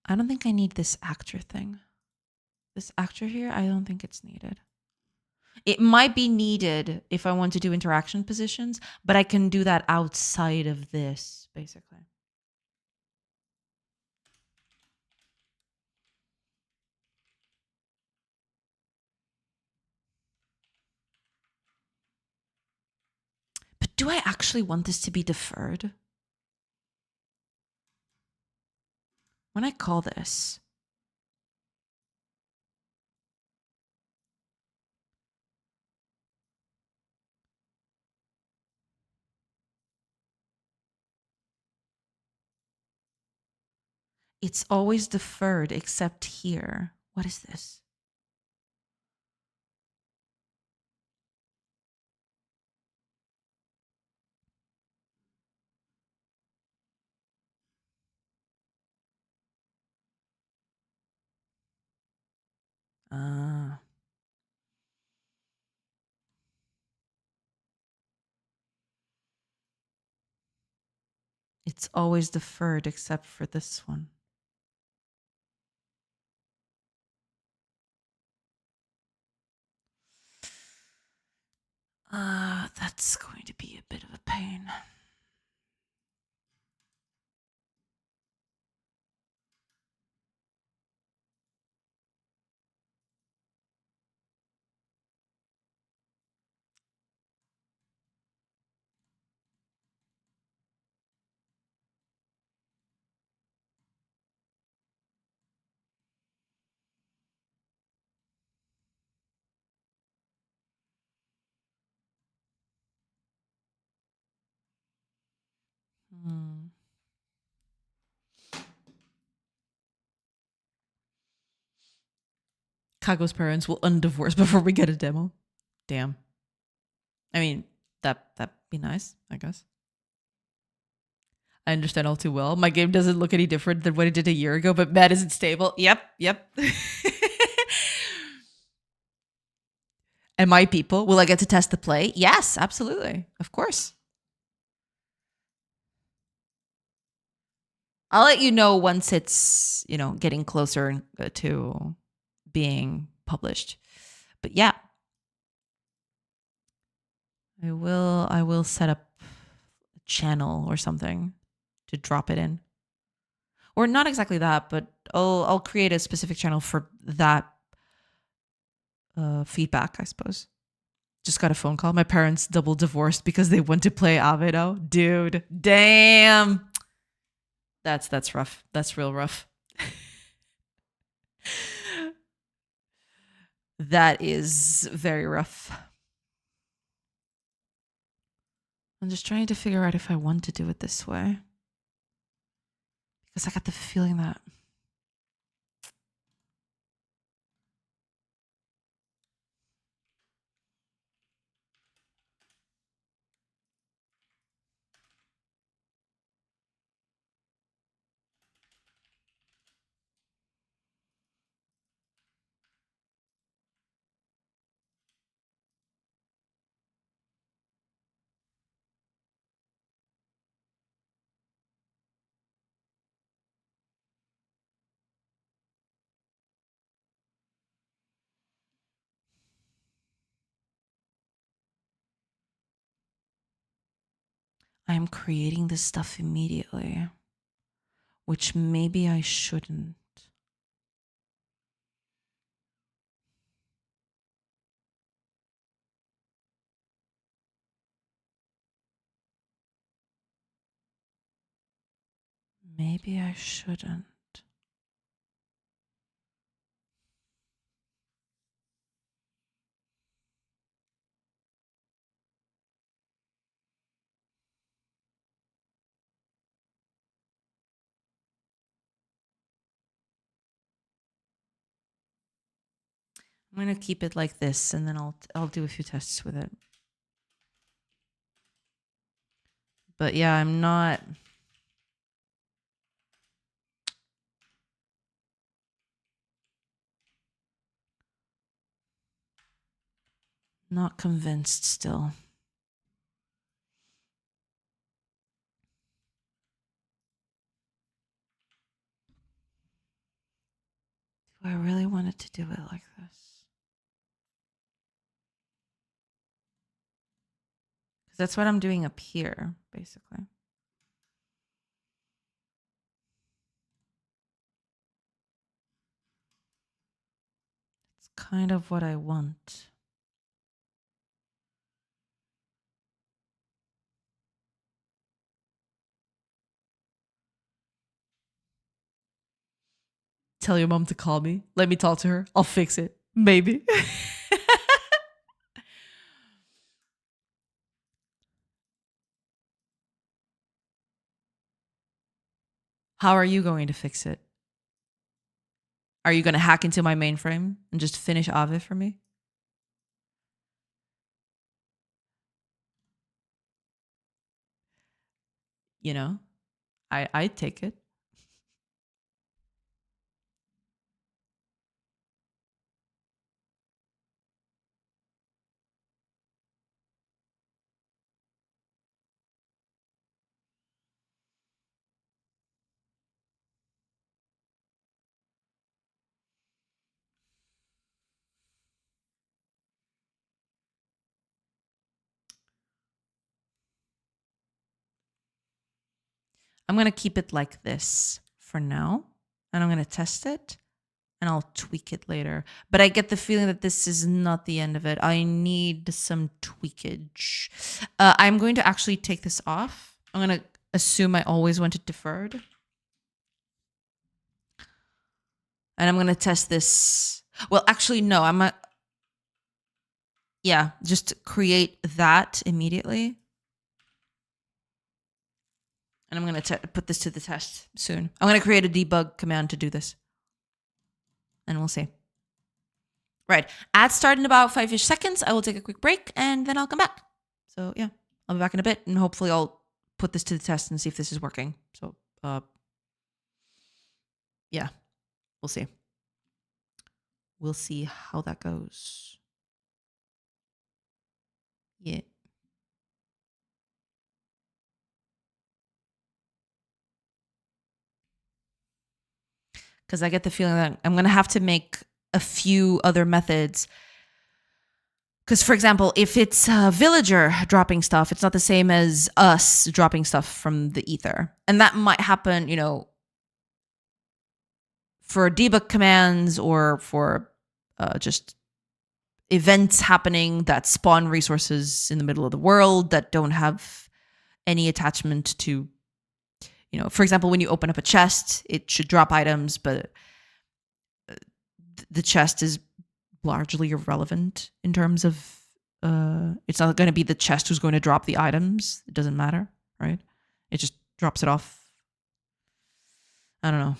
I don't think I need this actor thing. This actor here, I don't think it's needed. It might be needed if I want to do interaction positions, but I can do that outside of this, basically. But do I actually want this to be deferred? When I call this, it's always deferred except here. What is this? It's always deferred except for this one. That's going to be a bit of a pain. Kago's parents will undivorce before we get a demo. Damn. I mean, that'd be nice, I guess. I understand all too well. My game doesn't look any different than what it did a year ago, but Matt isn't stable. Yep. And my people, will I get to test the play? Yes, absolutely. Of course. I'll let you know once it's, getting closer to being published. But yeah. I will set up a channel or something to drop it in. Or not exactly that, but I'll create a specific channel for that feedback, I suppose. Just got a phone call. My parents double divorced because they went to play Avedo. Dude, damn. That's rough. That's real rough. That is very rough. I'm just trying to figure out if I want to do it this way. Because I got the feeling that I'm creating this stuff immediately, which maybe I shouldn't. Maybe I shouldn't. I'm going to keep it like this, and then I'll do a few tests with it. But yeah, I'm not convinced still. Do I really want it to do it like this? Because that's what I'm doing up here, basically. It's kind of what I want. Tell your mom to call me. Let me talk to her. I'll fix it. Maybe. How are you going to fix it? Are you going to hack into my mainframe and just finish Aave for me? You know, I'd take it. I'm going to keep it like this for now, and I'm going to test it, and I'll tweak it later. But I get the feeling that this is not the end of it. I need some tweakage. I'm going to actually take this off. I'm going to assume I always want it deferred. And I'm going to test this. Well, actually, no, I'm not. Yeah, just create that immediately. And I'm going to put this to the test soon. I'm going to create a debug command to do this. And we'll see. Right. Ad start in about 5-ish seconds. I will take a quick break and then I'll come back. So yeah, I'll be back in a bit and hopefully I'll put this to the test and see if this is working. So yeah, we'll see. We'll see how that goes. Yeah. Because I get the feeling that I'm going to have to make a few other methods. Because, for example, if it's a villager dropping stuff, it's not the same as us dropping stuff from the ether. And that might happen, you know, for debug commands or for just events happening that spawn resources in the middle of the world that don't have any attachment to, you know, for example, when you open up a chest, it should drop items, but the chest is largely irrelevant in terms of it's not going to be the chest who's going to drop the items. It doesn't matter, right? It just drops it off. I don't know.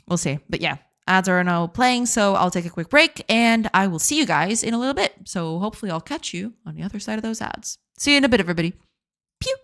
We'll see. But yeah, ads are now playing, so I'll take a quick break and I will see you guys in a little bit. So hopefully I'll catch you on the other side of those ads. See you in a bit, everybody. Pew!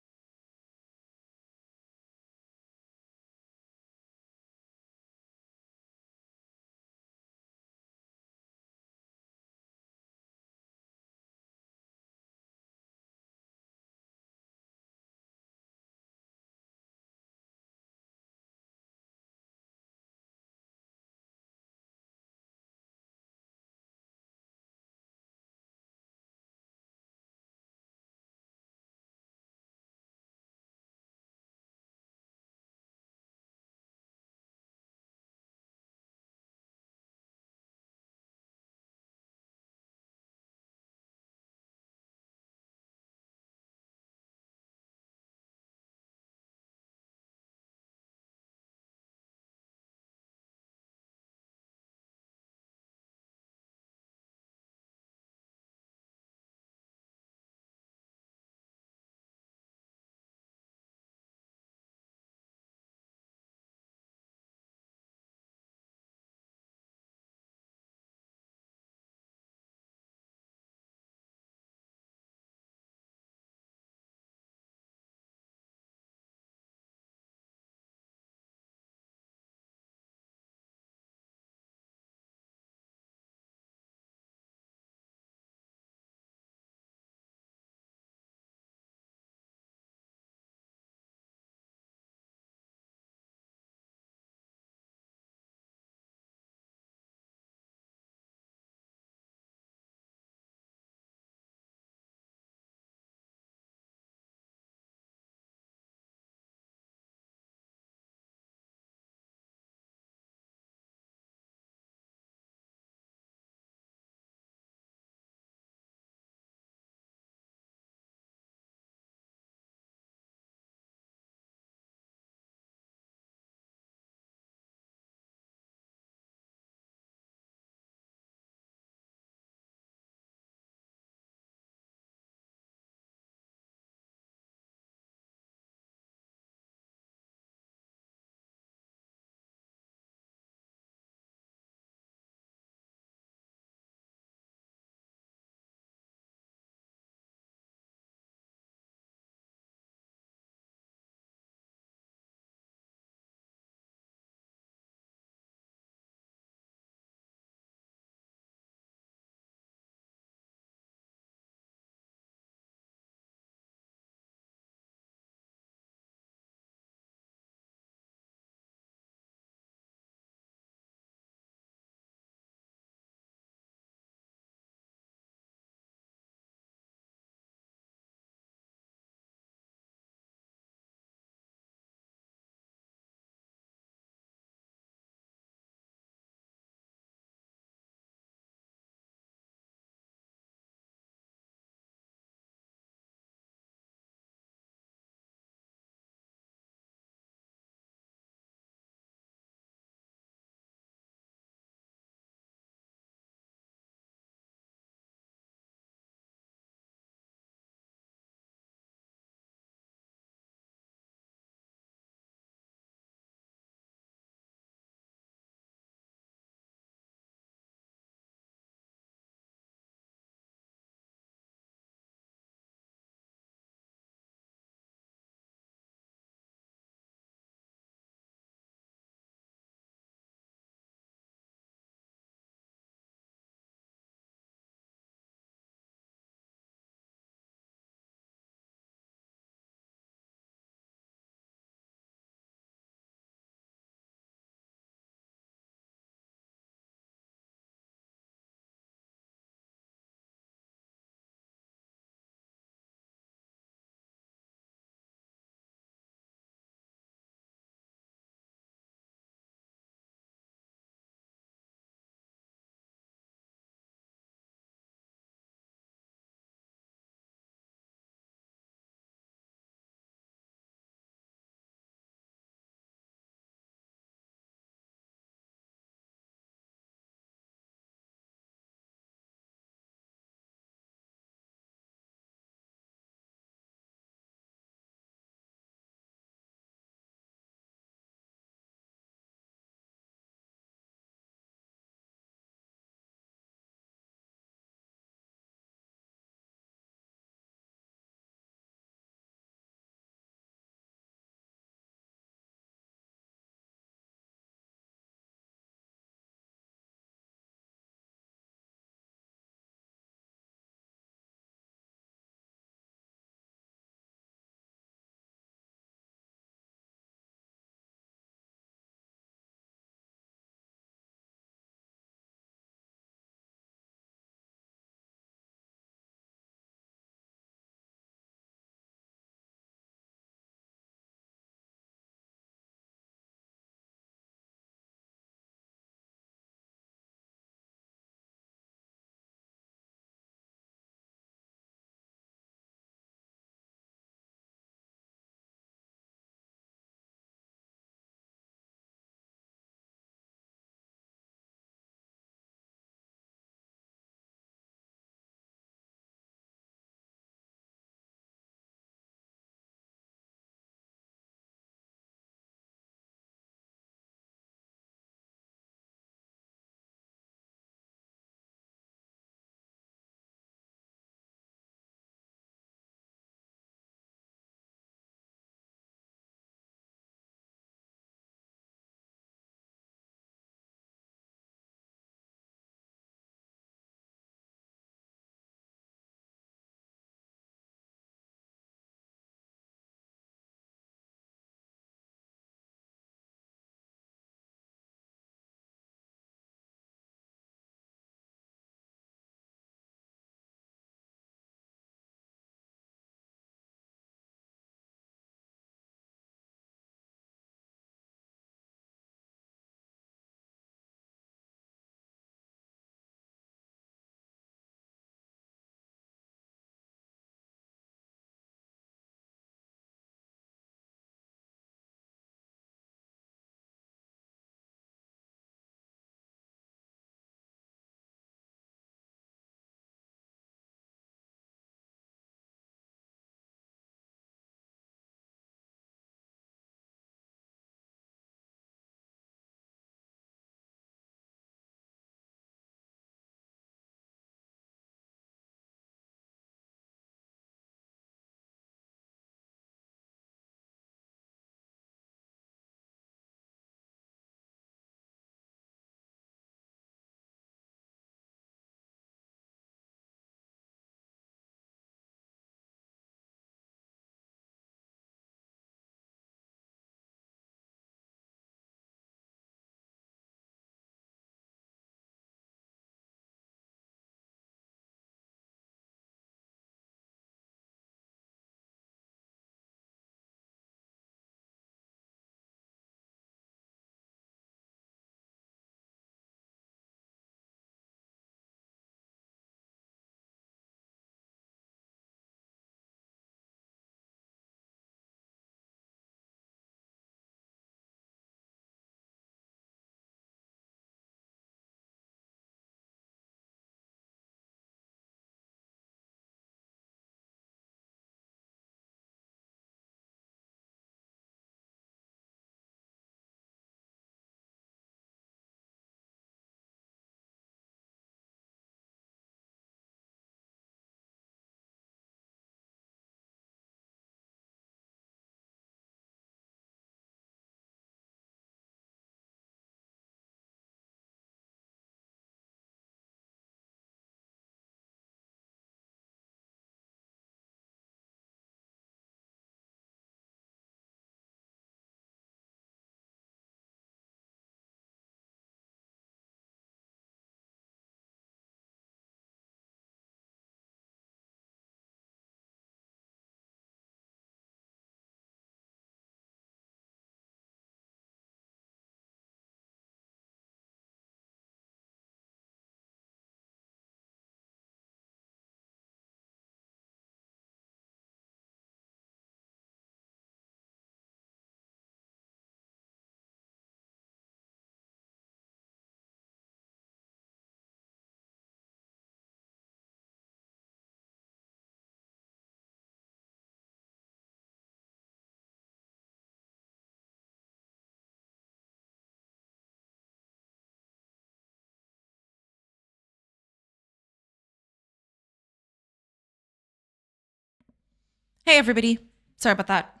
Hey, everybody. Sorry about that.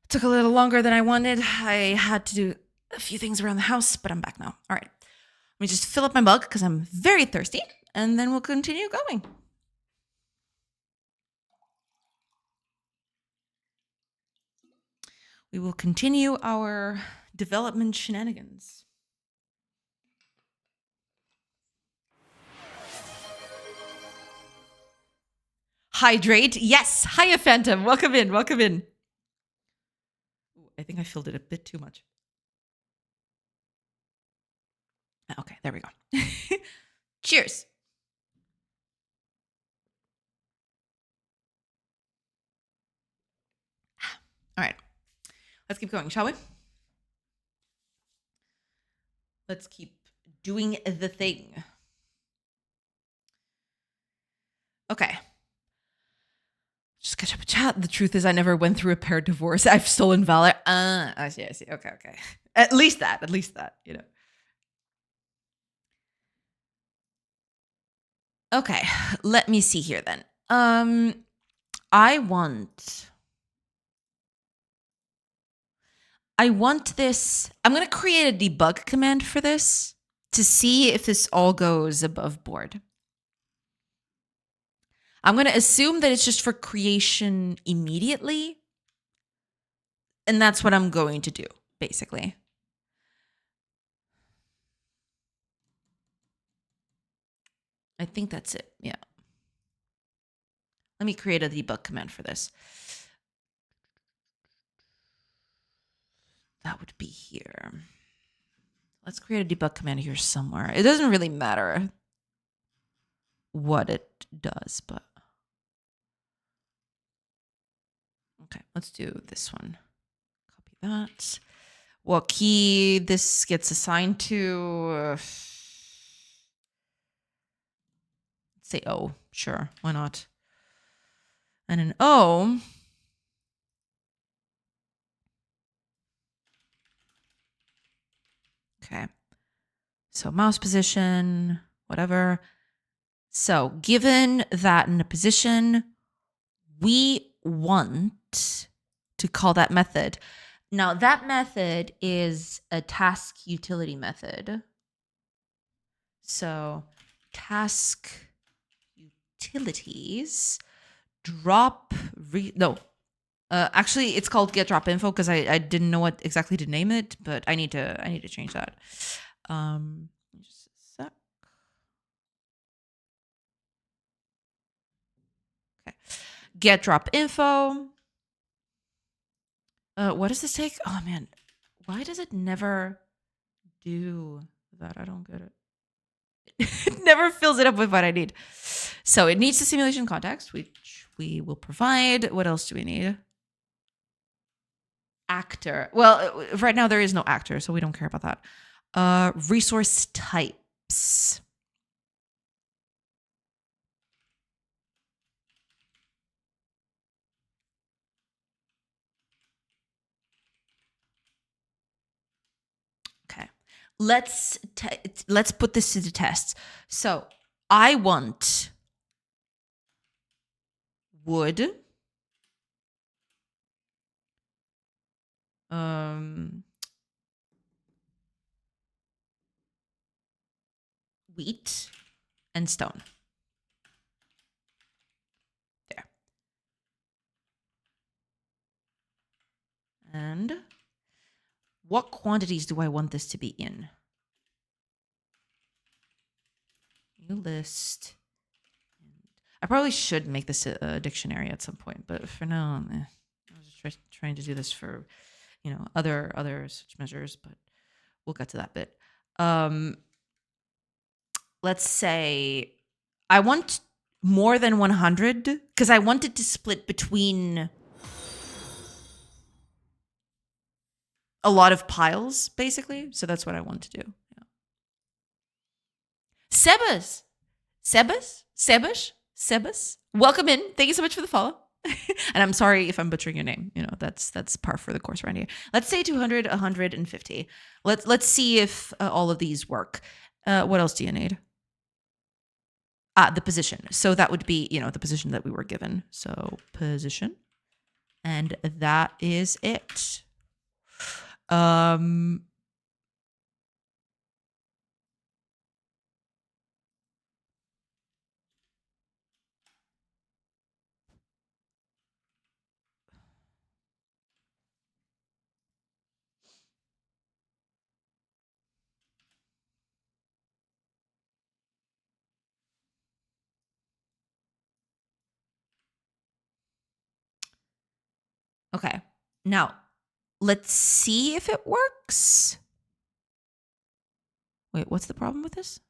Took a little longer than I wanted. I had to do a few things around the house, but I'm back now. All right. Let me just fill up my mug because I'm very thirsty, and then we'll continue going. We will continue our development shenanigans. Hydrate. Yes. Hiya, Phantom. Welcome in. Welcome in. Ooh, I think I filled it a bit too much. Okay, there we go. Cheers. All right. Let's keep going, shall we? Let's keep doing the thing. Okay. Just catch up with chat. The truth is I never went through a pair divorce. I've stolen valor. I see. Okay. At least that, you know. Okay, let me see here then. I want this. I'm going to create a debug command for this to see if this all goes above board. I'm going to assume that it's just for creation immediately. And that's what I'm going to do, basically. I think that's it. Yeah. Let me create a debug command for this. That would be here. Let's create a debug command here somewhere. It doesn't really matter what it does, but okay, let's do this one. Copy that. What key this gets assigned to? Say O. Sure, why not? And an O. Okay. So mouse position, whatever. So given that in a position, we want to call that method. Now that method is a task utility method. So task utilities drop actually it's called get drop info because I didn't know what exactly to name it, but I need to change that. Just a sec. Okay. Get drop info. What does this take? Oh man, why does it never do that? I don't get it. It never fills it up with what I need. So it needs the simulation context, which we will provide. What else do we need? Actor. Well, right now there is no actor, so we don't care about that. Resource types. Okay. Let's put this to the test. So I want wood. Wheat and stone. There. And what quantities do I want this to be in? New list. I probably should make this a dictionary at some point, but for now, I was just trying to do this for, other such measures, but we'll get to that bit. Let's say I want more than 100 because I want it to split between a lot of piles, basically. So that's what I want to do. Yeah. Sebas, welcome in. Thank you so much for the follow. And I'm sorry if I'm butchering your name. That's par for the course around here. Let's say 200, 150. Let's see if all of these work. What else do you need? The position. So that would be, the position that we were given. So position. And that is it. Okay. Now, let's see if it works. Wait, what's the problem with this?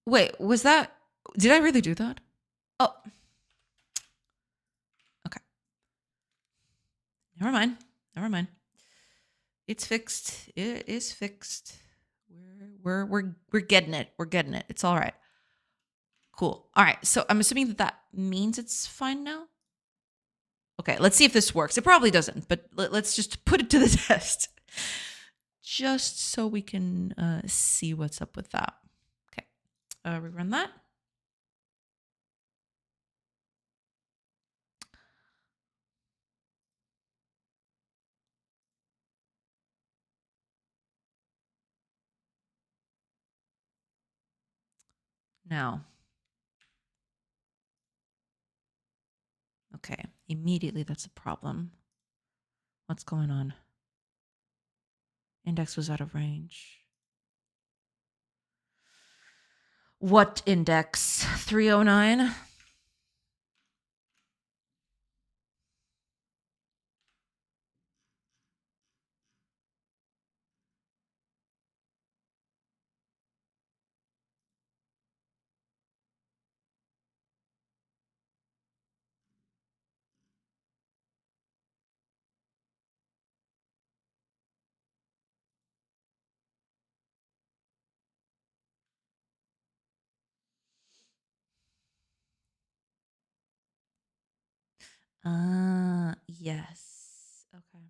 Wait, did I really do that? Oh. Okay. Never mind. It's fixed. It is fixed. We're getting it. We're getting it. It's all right. Cool. All right. So I'm assuming that means it's fine now. Okay. Let's see if this works. It probably doesn't, but let's just put it to the test, just so we can see what's up with that. Okay. Rerun that. Now. Okay. Immediately, that's a problem. What's going on? Index was out of range. What index? 309? Yes. Okay.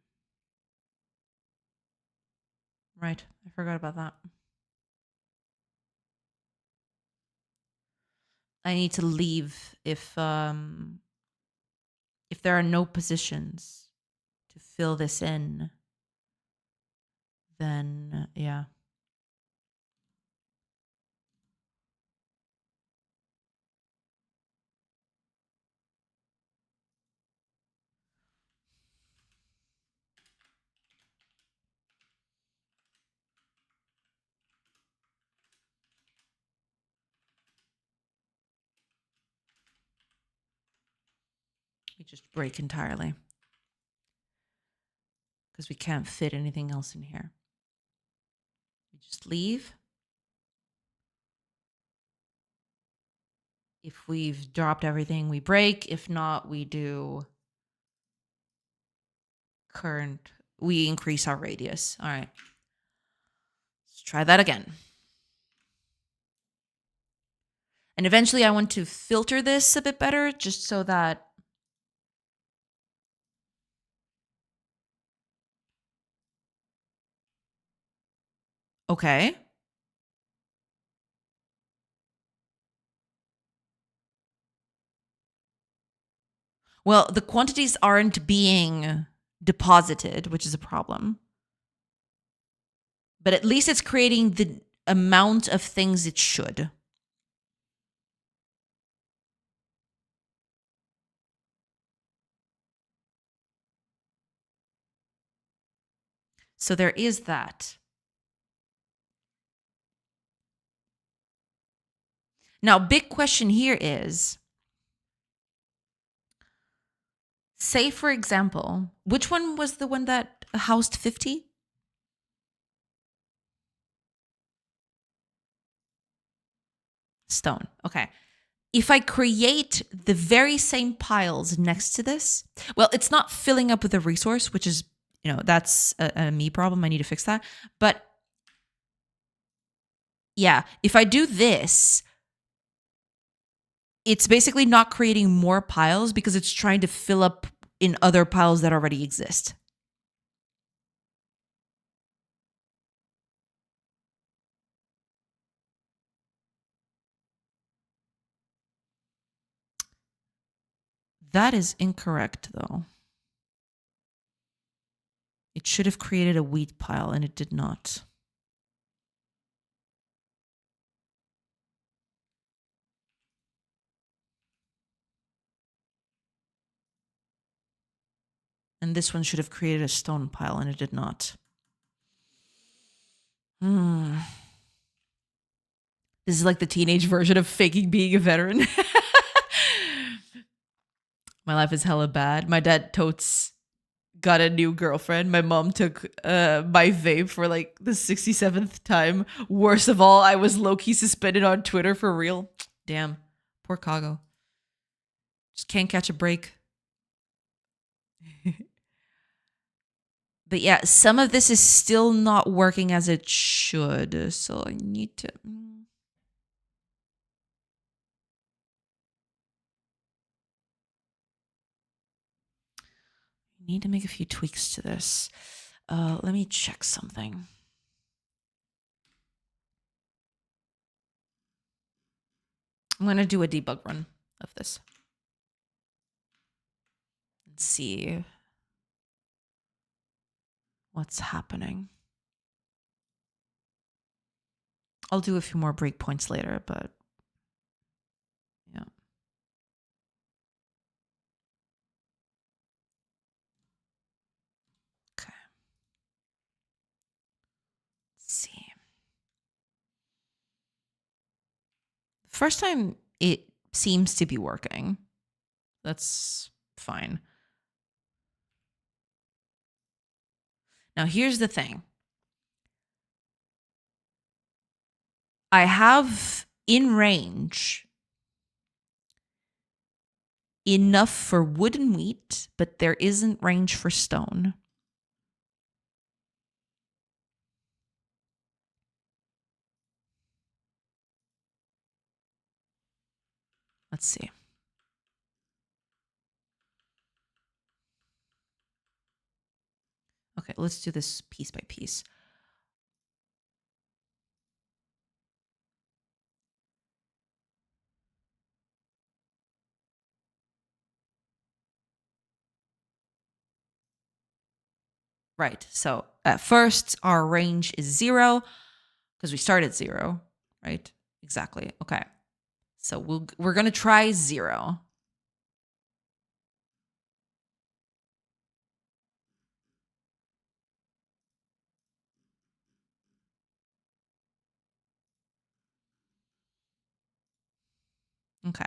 Right. I forgot about that. I need to leave if there are no positions to fill this in, then yeah. We just break entirely because we can't fit anything else in here. We just leave. If we've dropped everything, we break. If not, we do current. We increase our radius. All right. Let's try that again. And eventually I want to filter this a bit better just so that okay. Well, the quantities aren't being deposited, which is a problem. But at least it's creating the amount of things it should. So there is that. Now, big question here is, say, for example, which one was the one that housed 50? Stone. Okay. If I create the very same piles next to this, well, it's not filling up with a resource, which is, that's a me problem. I need to fix that. But yeah, if I do this, it's basically not creating more piles because it's trying to fill up in other piles that already exist. That is incorrect, though. It should have created a wheat pile, and it did not. And this one should have created a stone pile, and it did not. This is like the teenage version of faking being a veteran. My life is hella bad. My dad totes got a new girlfriend. My mom took my vape for like the 67th time. Worst of all, I was low-key suspended on Twitter for real. Damn. Poor Kago. Just can't catch a break. But yeah, some of this is still not working as it should. So I need to... need to make a few tweaks to this. Let me check something. I'm going to do a debug run of this. Let's see what's happening. I'll do a few more breakpoints later, but yeah. Okay. Let's see. First time it seems to be working. That's fine. Now here's the thing. I have in range enough for wood and wheat, but there isn't range for stone. Let's see. Okay, let's do this piece by piece. Right, so at first our range is 0 because we start at 0, right? Exactly, okay. So we're gonna try 0. Okay.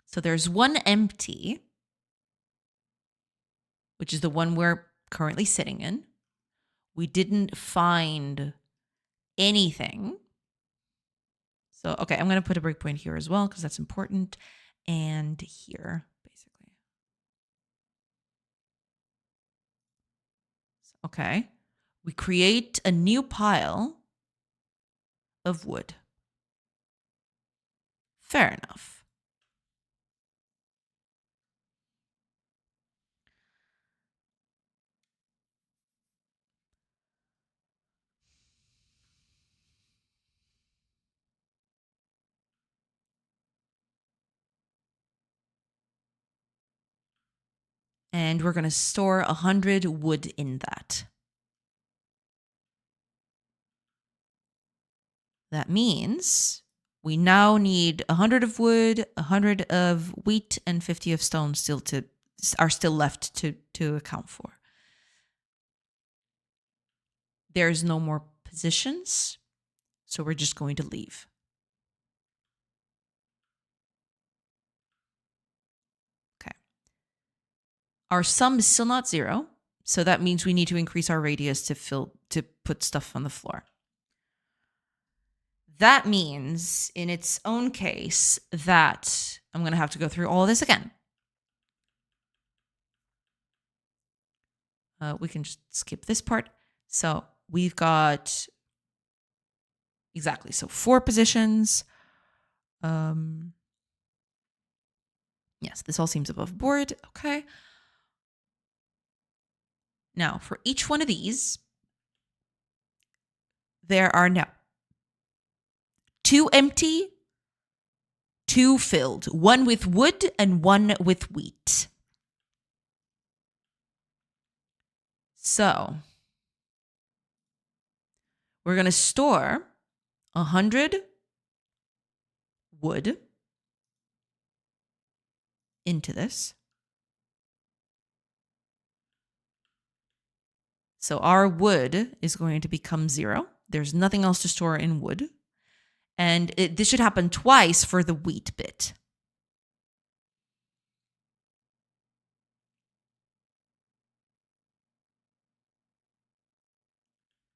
So there's one empty, which is the one we're currently sitting in. We didn't find anything. So, okay, I'm going to put a breakpoint here as well because that's important. And here, basically. Okay. We create a new pile of wood. Fair enough. And we're going to store 100 wood in that. That means we now need 100 of wood, 100 of wheat, and 50 of stone are still left to account for. There's no more positions, so we're just going to leave. Okay. Our sum is still not 0, so that means we need to increase our radius to put stuff on the floor. That means, in its own case, that I'm going to have to go through all this again. We can just skip this part. So we've got exactly, so 4 positions. Yes, this all seems above board. Okay. Now, for each one of these, there are now 2 empty 2 filled, one with wood and one with wheat. So we're going to store 100 wood into this. So our wood is going to become 0. There's nothing else to store in wood. And this should happen twice for the wheat bit.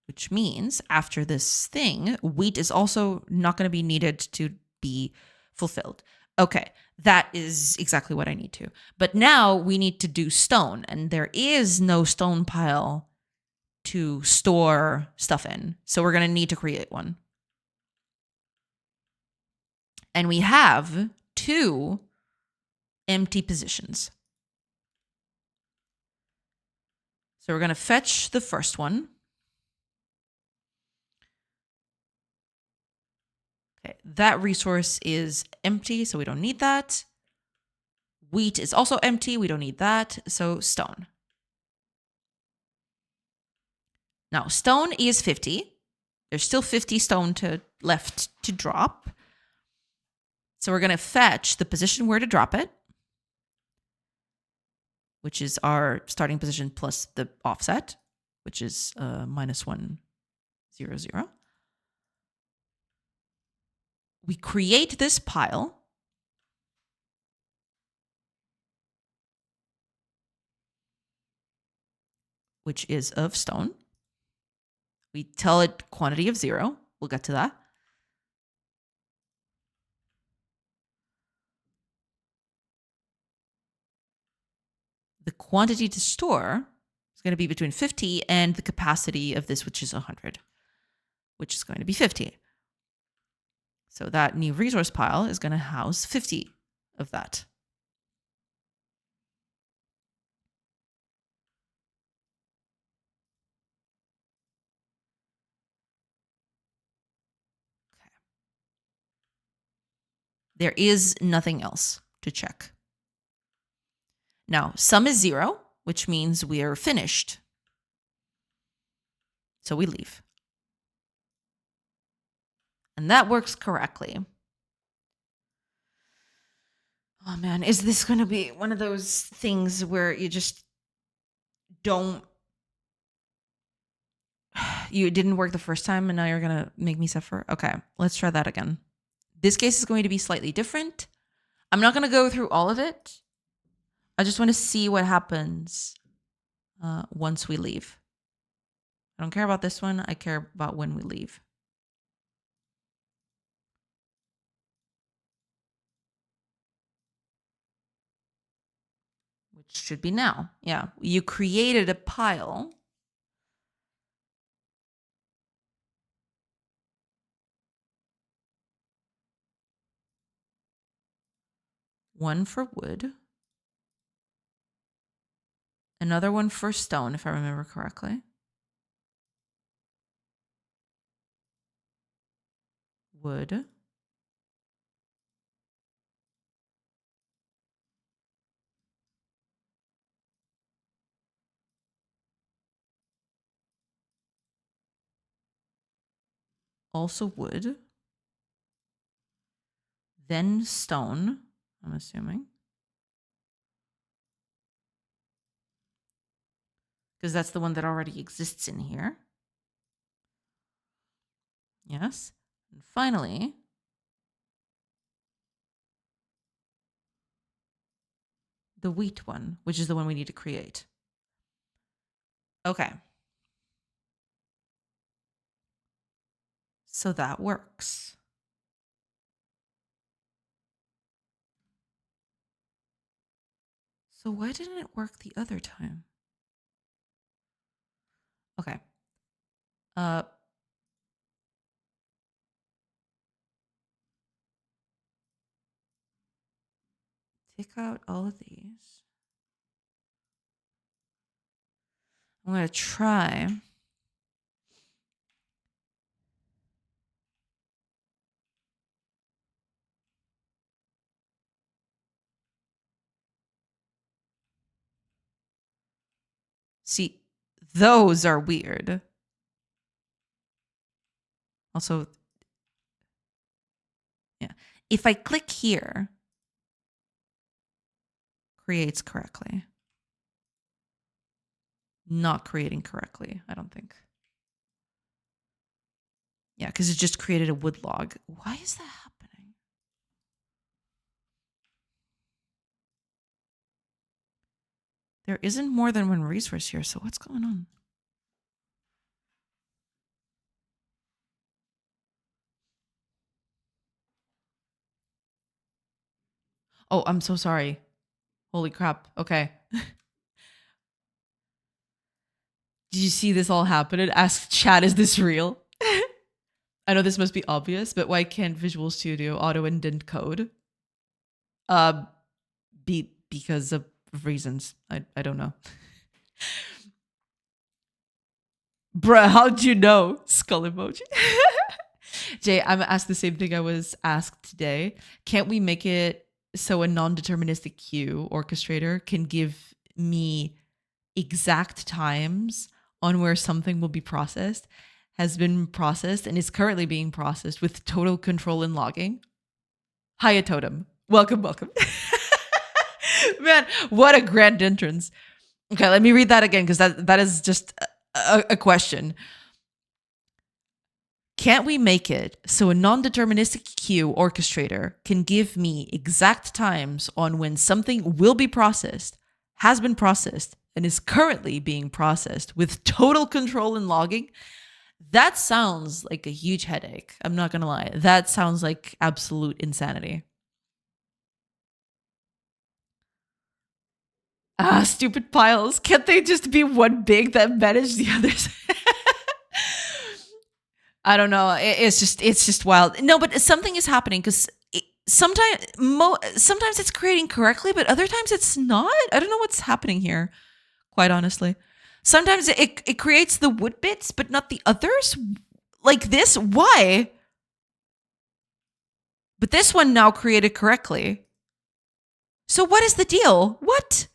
Which means after this thing, wheat is also not going to be needed to be fulfilled. Okay, that is exactly what I need to. But now we need to do stone, and there is no stone pile to store stuff in. So we're going to need to create one. And we have 2 empty positions. So we're going to fetch the first one. Okay, that resource is empty, so we don't need that. Wheat is also empty, we don't need that, so stone. Now, stone is 50. There's still 50 stone left to drop. So we're going to fetch the position where to drop it, which is our starting position plus the offset, which is -100. We create this pile. Which is of stone. We tell it quantity of 0. We'll get to that. The quantity to store is going to be between 50 and the capacity of this, which is 100, which is going to be 50. So that new resource pile is going to house 50 of that. Okay. There is nothing else to check. Now, sum is 0, which means we are finished. So we leave. And that works correctly. Oh man, is this going to be one of those things where you just don't... You didn't work the first time and now you're going to make me suffer? Okay, let's try that again. This case is going to be slightly different. I'm not going to go through all of it. I just want to see what happens once we leave. I don't care about this one. I care about when we leave. Which should be now. Yeah, you created a pile. One for wood. Another one for stone, if I remember correctly. Wood. Also wood. Then stone, I'm assuming. Because that's the one that already exists in here. Yes. And finally, the wheat one, which is the one we need to create. Okay. So that works. So why didn't it work the other time? Okay. Take out all of these. I'm going to try. See, those are weird. Also, yeah. If I click here, creates correctly. Not creating correctly, I don't think. Yeah, because it just created a wood log. Why is that happening? There isn't more than one resource here, so what's going on? Oh, I'm so sorry. Holy crap. Okay. Did you see this all happen? Ask chat, is this real? I know this must be obvious, but why can't Visual Studio auto indent code? Because of reasons. I don't know. Bruh, how'd you know? Skull emoji. Jay, I'm asked the same thing I was asked today. Can't we make it so a non-deterministic queue orchestrator can give me exact times on where something will be processed, has been processed, and is currently being processed with total control and logging? Hiya Totem. Welcome. Man, what a grand entrance. Okay, let me read that again because that is just a question. Can't we make it so a non-deterministic queue orchestrator can give me exact times on when something will be processed, has been processed, and is currently being processed with total control and logging? That sounds like a huge headache. I'm not going to lie. That sounds like absolute insanity. Stupid piles. Can't they just be one big that manage the others? I don't know. It's just wild. No, but something is happening because sometimes it's creating correctly, but other times it's not. I don't know what's happening here, quite honestly. Sometimes it creates the wood bits, but not the others. Like this, why? But this one now created correctly. So what is the deal? What?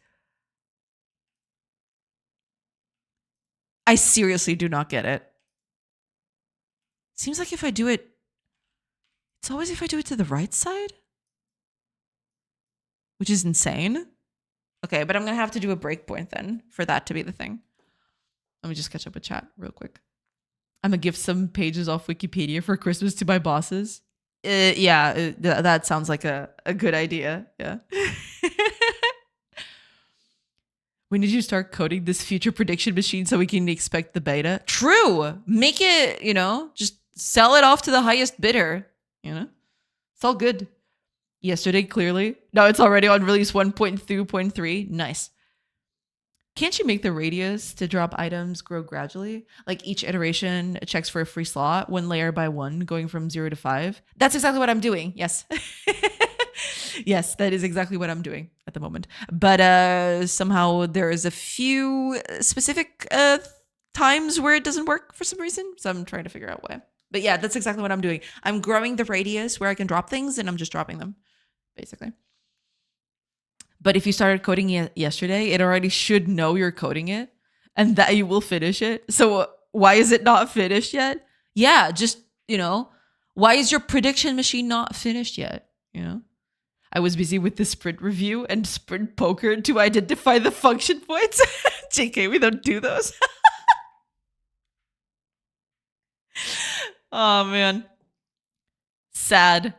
I seriously do not get it. Seems like if I do it, it's always if I do it to the right side, which is insane. Okay, but I'm going to have to do a breakpoint then for that to be the thing. Let me just catch up with chat real quick. I'm going to give some pages off Wikipedia for Christmas to my bosses. That sounds like a good idea. Yeah. When did you start coding this future prediction machine so we can expect the beta? True. Make it, just sell it off to the highest bidder. It's all good. Yesterday, clearly. Now it's already on release 1.2.3. Nice. Can't you make the radius to drop items grow gradually? Like each iteration checks for a free slot, one layer by one, going from 0 to 5. That's exactly what I'm doing. Yes. Yes, that is exactly what I'm doing at the moment. But somehow there is a few specific times where it doesn't work for some reason. So I'm trying to figure out why. But yeah, that's exactly what I'm doing. I'm growing the radius where I can drop things and I'm just dropping them, basically. But if you started coding it yesterday, it already should know you're coding it and that you will finish it. So why is it not finished yet? Yeah, just, why is your prediction machine not finished yet? I was busy with the sprint review and sprint poker to identify the function points. JK, we don't do those. Oh, man. Sad.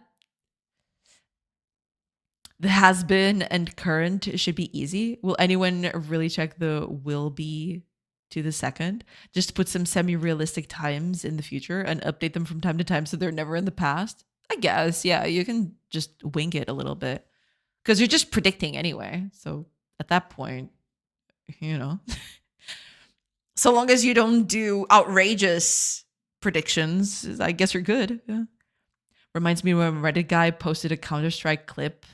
The has been and current should be easy. Will anyone really check the will be to the second? Just put some semi-realistic times in the future and update them from time to time so they're never in the past? I guess, yeah, you can just wing it a little bit because you're just predicting anyway. So at that point, so long as you don't do outrageous predictions, I guess you're good. Yeah. Reminds me when a Reddit guy posted a Counter-Strike clip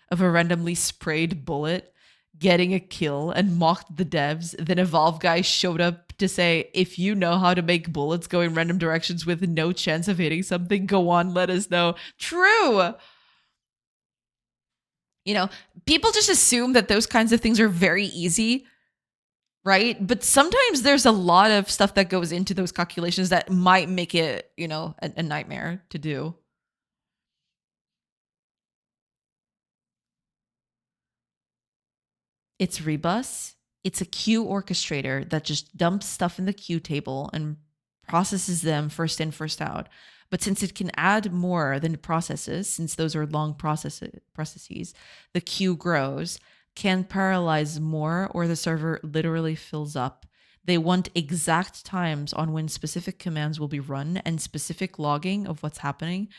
of a randomly sprayed bullet getting a kill and mocked the devs. Then a Valve guy showed up to say, if you know how to make bullets go in random directions with no chance of hitting something, go on, let us know. True. People just assume that those kinds of things are very easy right? But sometimes there's a lot of stuff that goes into those calculations that might make it, a nightmare to do. It's Rebus. It's a queue orchestrator that just dumps stuff in the queue table and processes them first in, first out. But since it can add more than it processes, since those are long processes, the queue grows, can parallelize more, or the server literally fills up. They want exact times on when specific commands will be run and specific logging of what's happening,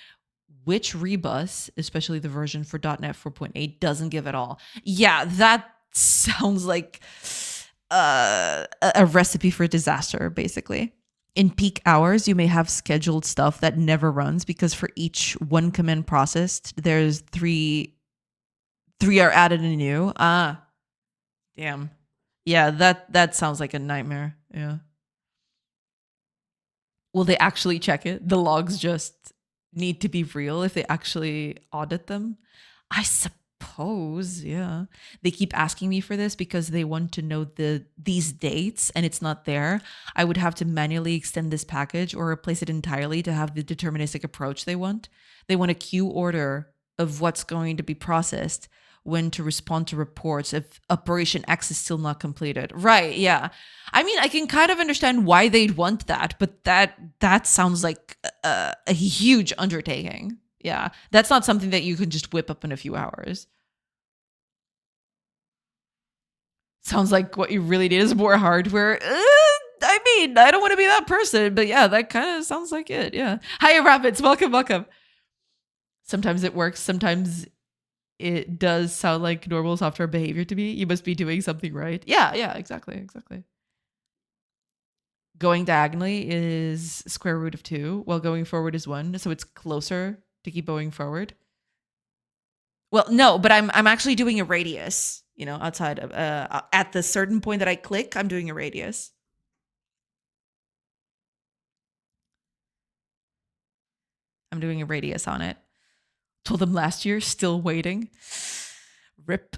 which Rebus, especially the version for .NET 4.8, doesn't give at all. Yeah, that sounds like a recipe for disaster, basically. In peak hours, you may have scheduled stuff that never runs because for each one command processed, there's three are added anew. Ah, damn. Yeah, that sounds like a nightmare. Yeah. Will they actually check it? The logs just need to be real if they actually audit them? I suppose, yeah. They keep asking me for this because they want to know these dates and it's not there. I would have to manually extend this package or replace it entirely to have the deterministic approach they want. They want a queue order of what's going to be processed, when to respond to reports if Operation X is still not completed. Right, yeah. I mean, I can kind of understand why they'd want that, but that sounds like a huge undertaking. Yeah, that's not something that you can just whip up in a few hours. Sounds like what you really need is more hardware. I mean, I don't want to be that person, but yeah, that kind of sounds like it. Yeah. Hiya, Rabbits. Welcome, welcome. Sometimes it works. Sometimes it does sound like normal software behavior to me. You must be doing something right. Yeah, exactly. Going diagonally is square root of 2, while going forward is 1, so it's closer to keep going forward. Well, no, but I'm actually doing a radius, outside of at the certain point that I click, I'm doing a radius. I'm doing a radius on it. Told them last year, still waiting. Rip.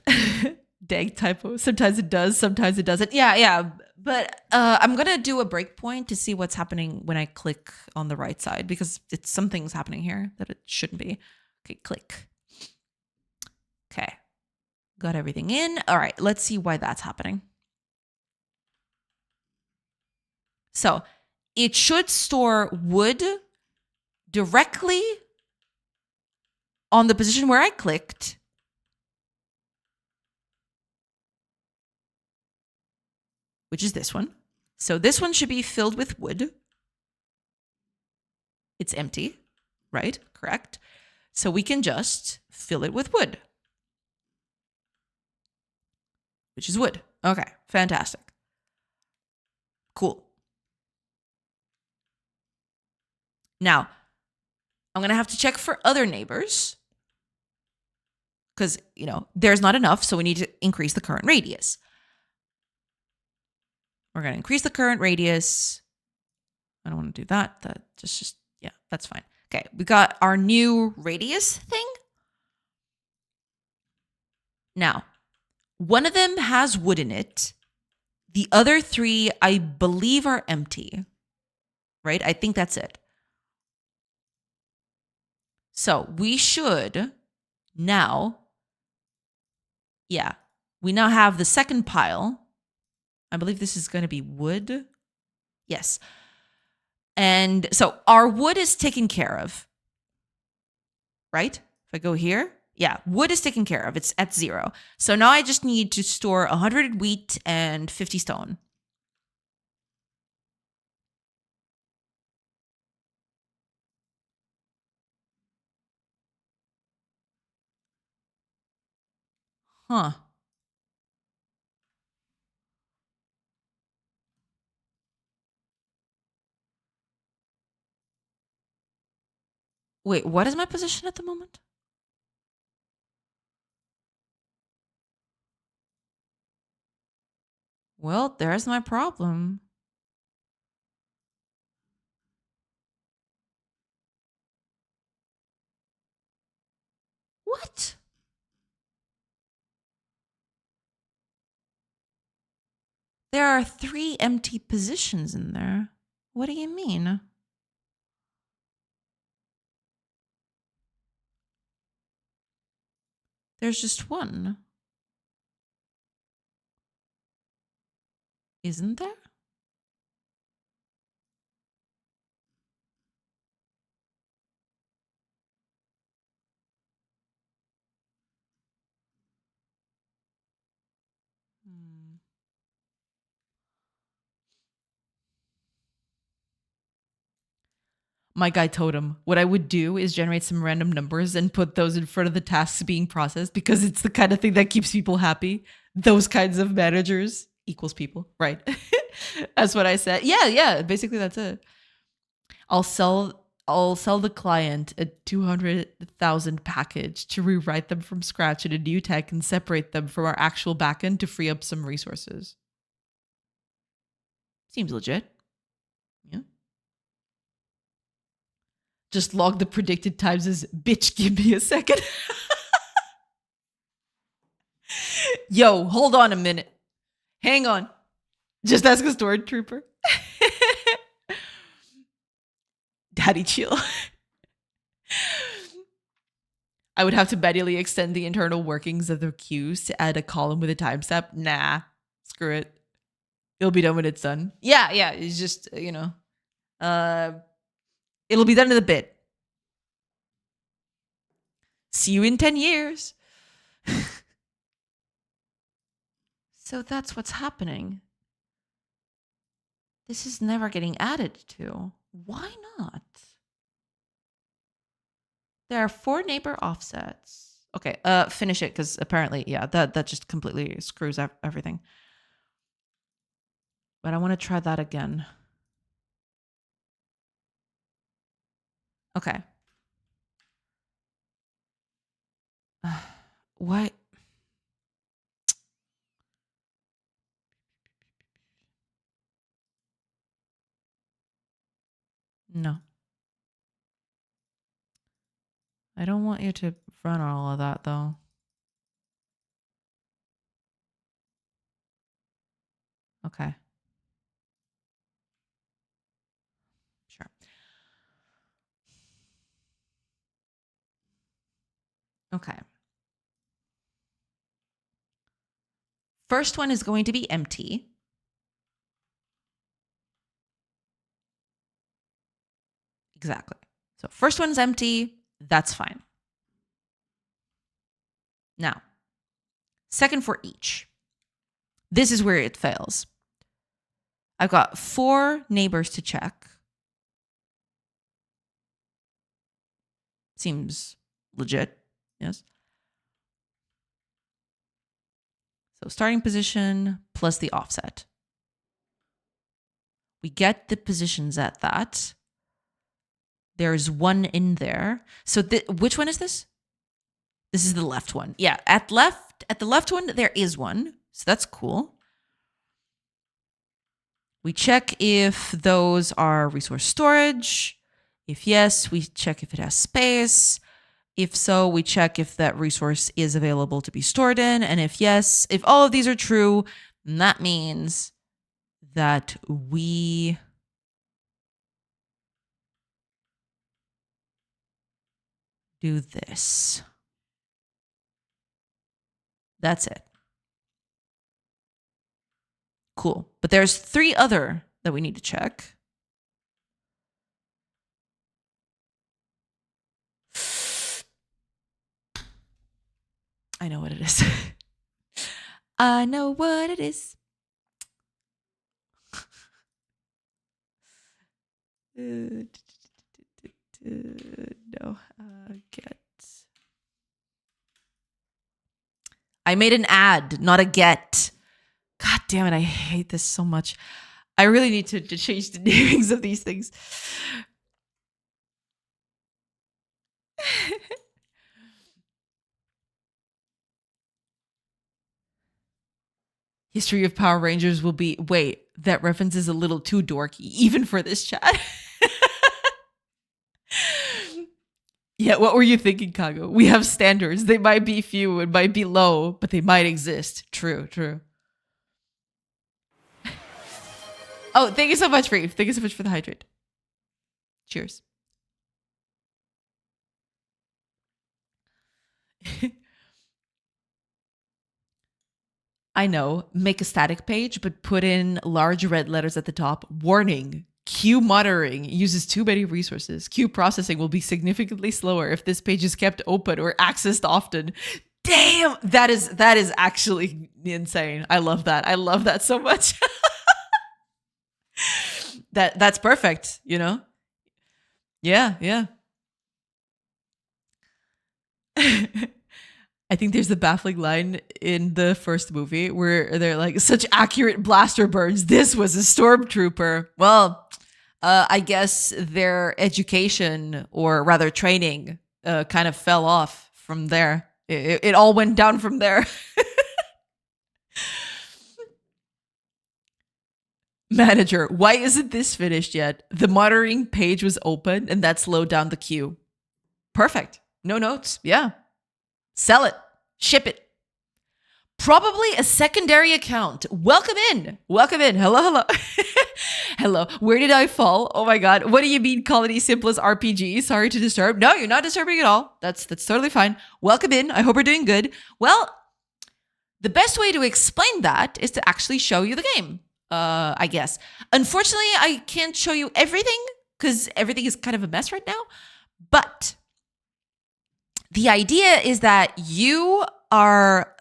Dang typo. Sometimes it does, sometimes it doesn't. Yeah. But I'm gonna do a breakpoint to see what's happening when I click on the right side, because something's happening here that it shouldn't be. Okay, click. Okay. Got everything in. All right, let's see why that's happening. So it should store wood directly on the position where I clicked. Which is this one. So this one should be filled with wood. It's empty, right? Correct. So we can just fill it with wood, which is wood. Okay, fantastic. Cool. Now, I'm going to have to check for other neighbors because, there's not enough, so we need to increase the current radius. We're going to increase the current radius. I don't want to do that. Yeah, that's fine. Okay, we got our new radius thing. Now, one of them has wood in it. The other 3, I believe, are empty, right? I think that's it. So we should now, we now have the second pile. I believe this is going to be wood. Yes. And so our wood is taken care of, right? If I go here, wood is taken care of. It's at 0. So now I just need to store 100 wheat and 50 stone. Huh. Wait, what is my position at the moment? Well, there's my problem. What? There are 3 empty positions in there. What do you mean? There's just one. Isn't there? My guy totem. What I would do is generate some random numbers and put those in front of the tasks being processed because it's the kind of thing that keeps people happy. Those kinds of managers equals people, right? That's what I said. Yeah. Basically, that's it. I'll sell the client a 200,000 package to rewrite them from scratch in a new tech and separate them from our actual backend to free up some resources. Seems legit. Yeah. Just log the predicted times as bitch, give me a second. Yo, hold on a minute. Hang on. Just ask a storage trooper. Daddy chill. I would have to manually extend the internal workings of the queues to add a column with a timestamp. Nah, screw it. It'll be done when it's done. Yeah. It's just, it'll be done in a bit. See you in 10 years. So that's what's happening. This is never getting added to. Why not? There are 4 neighbor offsets. Okay, finish it because apparently, yeah, that just completely screws up everything. But I want to try that again. Okay. Why? No. I don't want you to run all of that, though. Okay. Sure. Okay. First one is going to be empty. Exactly. So first one's empty. That's fine. Now, second for each. This is where it fails. I've got 4 neighbors to check. Seems legit. Yes. So starting position plus the offset. We get the positions at that. There's 1 in there. So which one is this? This is the left one. Yeah, at the left one, there is 1. So that's cool. We check if those are resource storage. If yes, we check if it has space. If so, we check if that resource is available to be stored in. And if yes, if all of these are true, then that means that we do this. That's it. Cool. But there's 3 other that we need to check. I know what it is. I know what it is. No. Get. I made an ad, not a get. God damn it, I hate this so much. I really need to change the namings of these things. History of Power Rangers will be, wait, that reference is a little too dorky, even for this chat. Yeah, what were you thinking, Kago? We have standards. They might be few, it might be low, but they might exist. True. Oh, thank you so much, Reeve. Thank you so much for the hydrate. Cheers. I know, make a static page, but put in large red letters at the top. Warning, queue monitoring uses too many resources. Queue processing will be significantly slower if this page is kept open or accessed often. Damn, that is actually insane. I love that. I love that so much. That's perfect, you know? Yeah, yeah. I think there's a baffling line in the first movie where they're like, such accurate blaster burns. This was a stormtrooper. Well, I guess their education, or rather training, kind of fell off from there. It all went down from there. Manager, why isn't this finished yet? The monitoring page was open and that slowed down the queue. Perfect. No notes. Yeah. Sell it. Ship it. Probably a secondary account. Welcome in. Welcome in. Hello, hello. Hello. Where did I fall? Oh my God. What do you mean Colony Simplest RPG? Sorry to disturb. No, you're not disturbing at all. That's totally fine. Welcome in. I hope you're doing good. Well, the best way to explain that is to actually show you the game, I guess. Unfortunately, I can't show you everything because everything is kind of a mess right now. But the idea is that you are,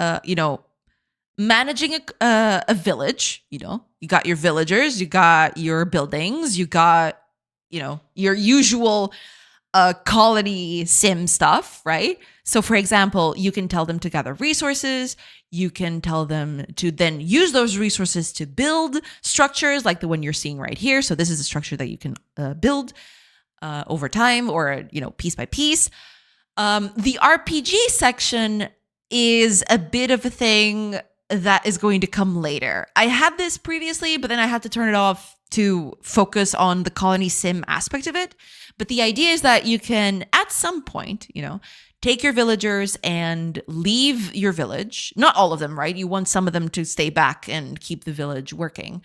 managing a village. You got your villagers, you got your buildings, you got, your usual colony sim stuff, right? So for example, you can tell them to gather resources. You can tell them to then use those resources to build structures like the one you're seeing right here. So this is a structure that you can build over time, or, piece by piece. The RPG section is a bit of a thing that is going to come later. I had this previously, but then I had to turn it off to focus on the colony sim aspect of it. But the idea is that you can, at some point, take your villagers and leave your village. Not all of them, right? You want some of them to stay back and keep the village working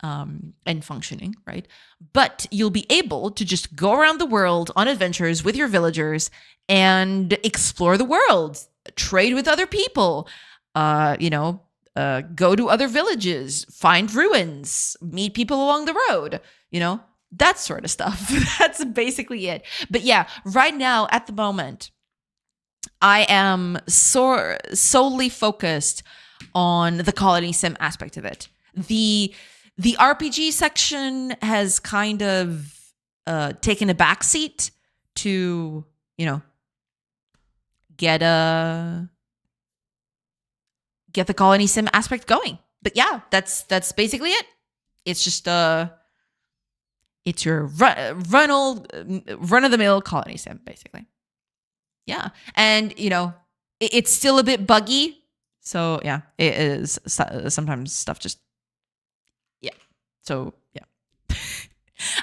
and functioning, right? But you'll be able to just go around the world on adventures with your villagers and explore the world, trade with other people, go to other villages, find ruins, meet people along the road, that sort of stuff. That's basically it. But yeah, right now, at the moment, I am solely focused on the colony sim aspect of it. The RPG section has kind of taken a backseat to, get the colony sim aspect going. But yeah, that's basically it. It's just it's your run of the mill colony sim, basically. Yeah, and it's still a bit buggy. So yeah, it is. Sometimes stuff just So yeah,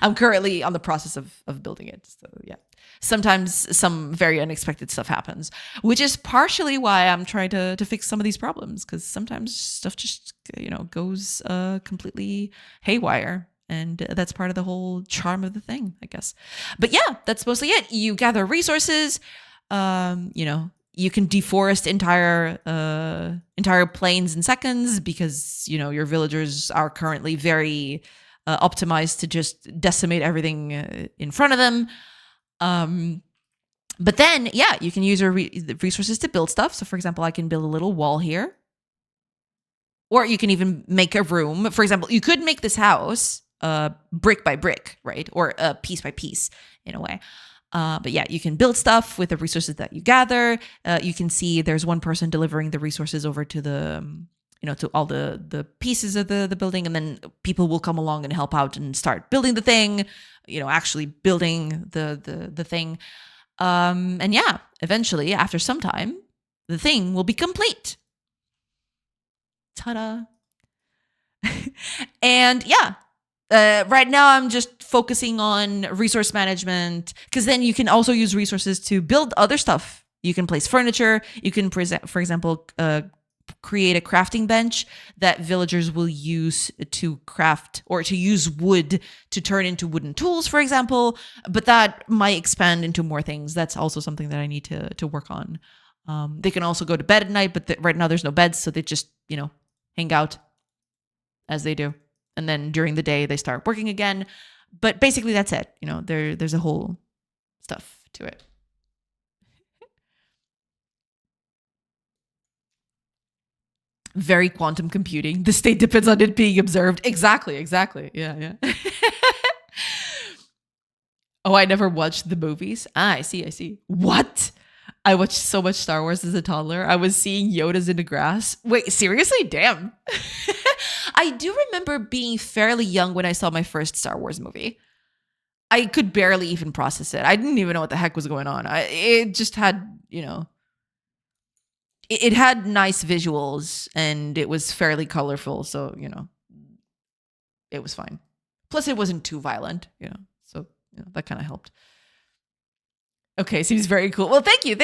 I'm currently on the process of building it. So yeah, sometimes some very unexpected stuff happens, which is partially why I'm trying to fix some of these problems, because sometimes stuff just goes completely haywire, and that's part of the whole charm of the thing, I guess. But yeah, that's mostly it. You gather resources. You can deforest entire plains in seconds, because your villagers are currently very optimized to just decimate everything in front of them. But then you can use your resources to build stuff. So for example, I can build a little wall here, or you can even make a room. For example, you could make this house brick by brick, right, or piece by piece in a way. But yeah, you can build stuff with the resources that you gather. You can see there's one person delivering the resources over to the, to all the pieces of the building. And then people will come along and help out and start building the thing, actually building the thing. And yeah, eventually, after some time, the thing will be complete. Ta-da. And yeah. Right now, I'm just focusing on resource management, because then you can also use resources to build other stuff. You can place furniture. You can, for example, create a crafting bench that villagers will use to craft or to use wood to turn into wooden tools, for example. But that might expand into more things. That's also something that I need to work on. They can also go to bed at night, but right now there's no beds, so they just, hang out as they do. And then during the day, they start working again. But basically, that's it. There's a whole stuff to it. Very quantum computing. The state depends on it being observed. Exactly. Yeah. Oh, I never watched the movies. I see. What? I watched so much Star Wars as a toddler. I was seeing Yodas in the grass. Wait, seriously? Damn. I do remember being fairly young when I saw my first Star Wars movie. I could barely even process it. I didn't even know what the heck was going on. It just had, it had nice visuals and it was fairly colorful. So, it was fine. Plus, it wasn't too violent, so that kind of helped. Okay, seems very cool. Well, thank you.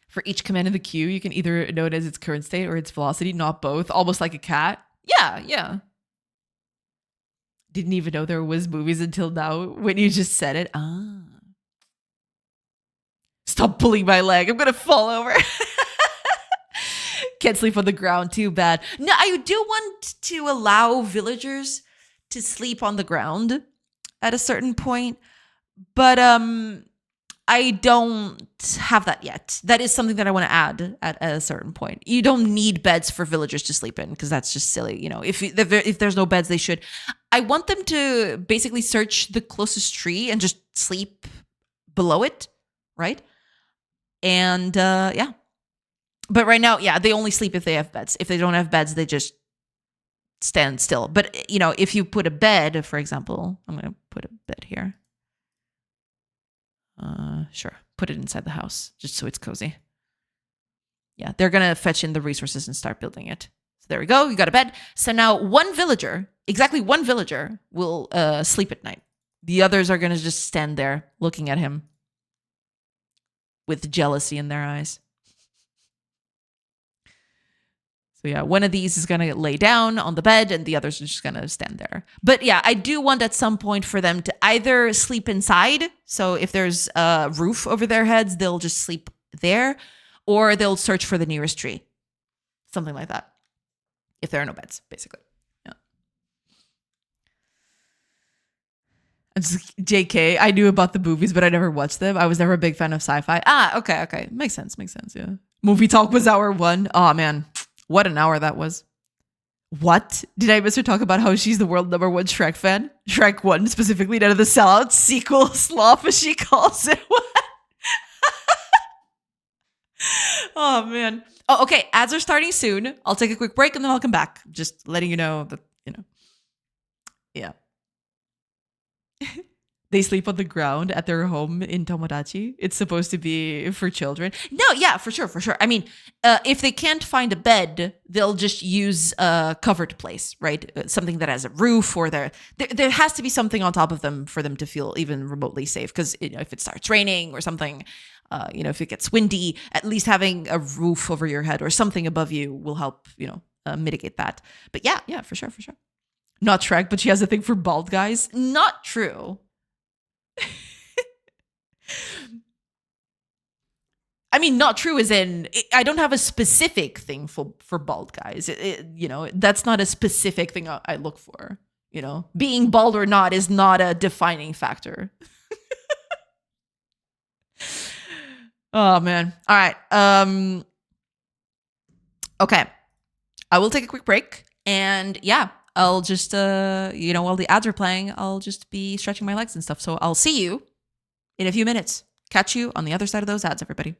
For each command in the queue, you can either note as its current state or its velocity, not both, almost like a cat. Yeah. Didn't even know there was movies until now when you just said it. Stop pulling my leg. I'm going to fall over. Can't sleep on the ground. Too bad. No, I do want to allow villagers to sleep on the ground at a certain point, but I don't have that yet. That is something that I want to add at a certain point. You don't need beds for villagers to sleep in because that's just silly. If there's no beds, they should. I want them to basically search the closest tree and just sleep below it, right? And yeah. But right now, yeah, they only sleep if they have beds. If they don't have beds, they just stand still. But, if you put a bed, for example, I'm going to put a bed here. Sure. Put it inside the house just so it's cozy. Yeah, they're going to fetch in the resources and start building it. So there we go. You got a bed. So now exactly one villager will sleep at night. The others are going to just stand there looking at him with jealousy in their eyes. So yeah, one of these is going to lay down on the bed and the others are just going to stand there. But yeah, I do want at some point for them to either sleep inside. So if there's a roof over their heads, they'll just sleep there, or they'll search for the nearest tree. Something like that. If there are no beds, basically. Yeah. JK, I knew about the movies, but I never watched them. I was never a big fan of sci-fi. Okay. Makes sense, yeah. Movie talk was hour 1. Oh, man. What an hour that was. What? Did I miss her talk about how she's the world #1 Shrek fan? Shrek 1 specifically, none of the sellout sequel slop, as she calls it. What? Oh, man. Oh, okay. Ads are starting soon. I'll take a quick break and then I'll come back. Just letting you know that, yeah. They sleep on the ground at their home in Tomodachi. It's supposed to be for children. No, yeah, for sure. I mean, if they can't find a bed, they'll just use a covered place, right? Something that has a roof, or there has to be something on top of them for them to feel even remotely safe. Because if it starts raining or something, if it gets windy, at least having a roof over your head or something above you will help, mitigate that. But yeah, for sure. Not Shrek, but she has a thing for bald guys. Not true. I mean, not true as in, I don't have a specific thing for bald guys. That's not a specific thing I look for. Being bald or not is not a defining factor. Oh, man. All right. Okay. I will take a quick break. And yeah, I'll just, while the ads are playing, I'll just be stretching my legs and stuff. So I'll see you in a few minutes. Catch you on the other side of those ads, everybody.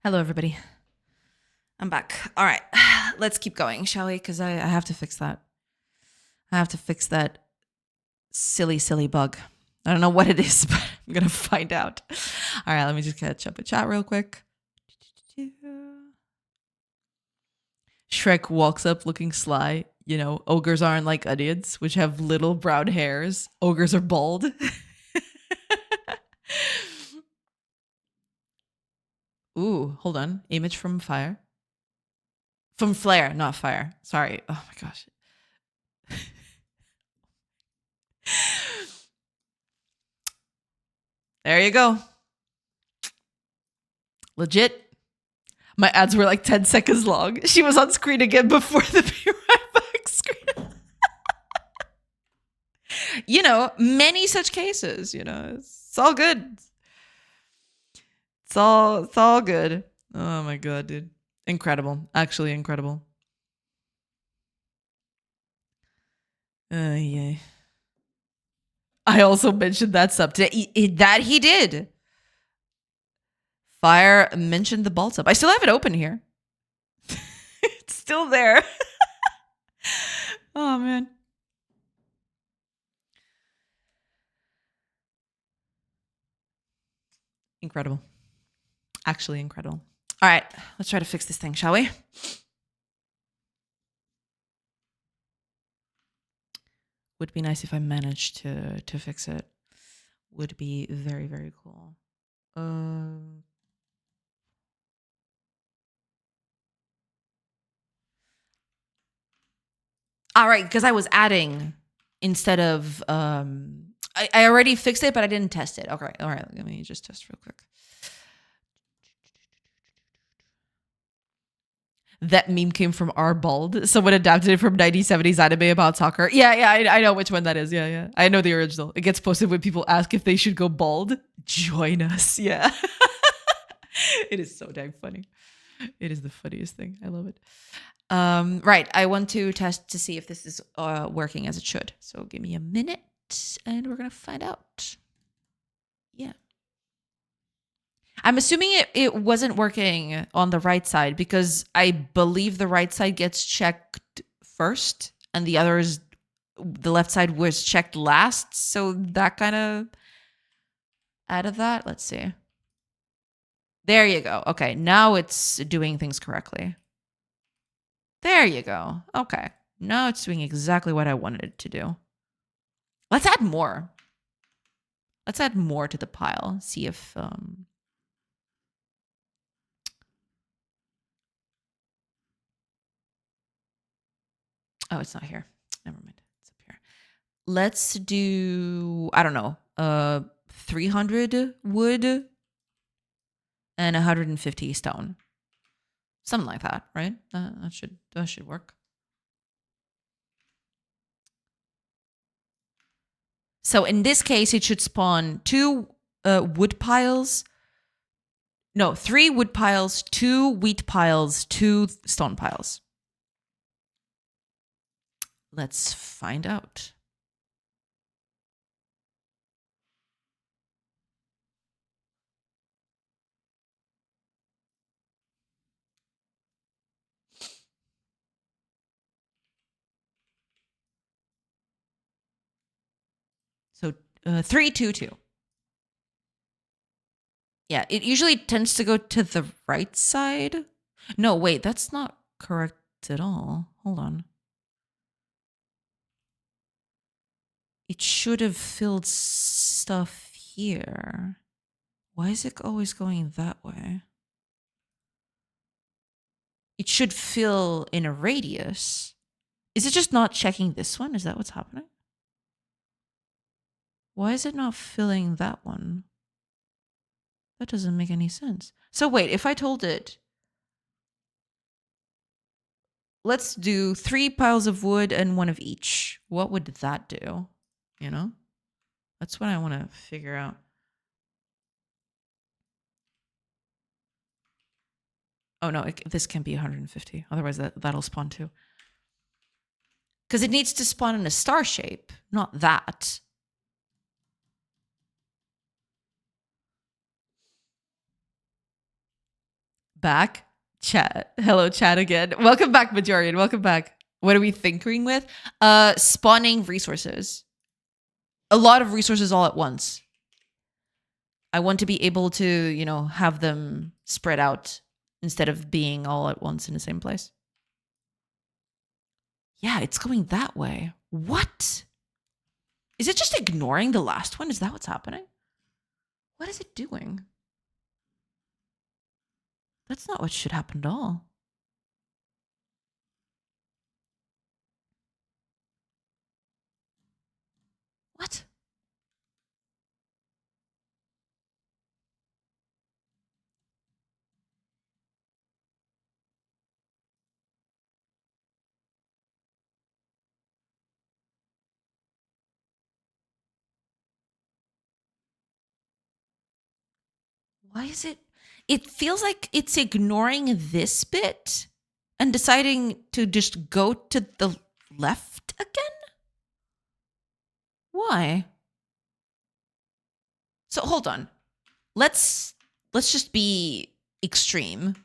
Hello, everybody. I'm back. All right, let's keep going, shall we? Because I have to fix that. I have to fix that silly bug. I don't know what it is, but I'm going to find out. All right, let me just catch up a chat real quick. Shrek walks up looking sly. You know, ogres aren't like onions, which have little brown hairs. Ogres are bald. Ooh, hold on. Image from fire. From flare, not fire. Sorry. Oh my gosh. There you go. Legit. My ads were like 10 seconds long. She was on screen again before the be right back screen. You know, many such cases, you know. It's all good. It's all good. Oh my god, dude. Incredible. Actually incredible. Yeah. I also mentioned that sub today. That he did. Fire mentioned the bald sub. I still have it open here. It's still there. Oh man. Incredible. Actually incredible. All right, let's try to fix this thing, shall we? Would be nice if I managed to fix it. Would be very cool. All right, because I was adding instead of I already fixed it, but I didn't test it. Okay, all right. Let me just test real quick. That meme came from R Bald. Someone adapted it from 1970s anime about soccer. Yeah, I know which one that is. Yeah. I know the original. It gets posted when people ask if they should go bald. Join us. Yeah. It is so dang funny. It is the funniest thing. I love it. Right. I want to test to see if this is working as it should. So give me a minute and we're going to find out. Yeah. I'm assuming it wasn't working on the right side because I believe the right side gets checked first and the left side was checked last. So that kind of added that. Let's see. There you go. Okay. Now it's doing things correctly. There you go. Okay. Now it's doing exactly what I wanted it to do. Let's add more. Let's add more to the pile. See if oh, it's not here. Never mind. It's up here. Let's do, I don't know, 300 wood and 150 stone. Something like that, right? That should work. So in this case, it should spawn 2 wood piles. No, 3 wood piles, 2 wheat piles, 2 stone piles. Let's find out. So 3, 2, 2. Yeah, it usually tends to go to the right side. No, wait, that's not correct at all. Hold on. It should have filled stuff here. Why is it always going that way? It should fill in a radius. Is it just not checking this one? Is that what's happening? Why is it not filling that one? That doesn't make any sense. So wait, if I told it, let's do 3 piles of wood and 1 of each, what would that do? You know? That's what I want to figure out. Oh no, this can be 150. Otherwise that'll spawn too. Because it needs to spawn in a star shape, not that. back. Chat. Hello, chat again. Welcome back, Majorian. Welcome back. What are we tinkering with? Spawning resources. A lot of resources all at once. I want to be able to, you know, have them spread out instead of being all at once in the same place. Yeah, it's going that way. What? Is it just ignoring the last one? Is that what's happening? What is it doing? That's not what should happen at all. What? Why is it? It feels like it's ignoring this bit and deciding to just go to the left again? Why? So hold on. Let's just be extreme.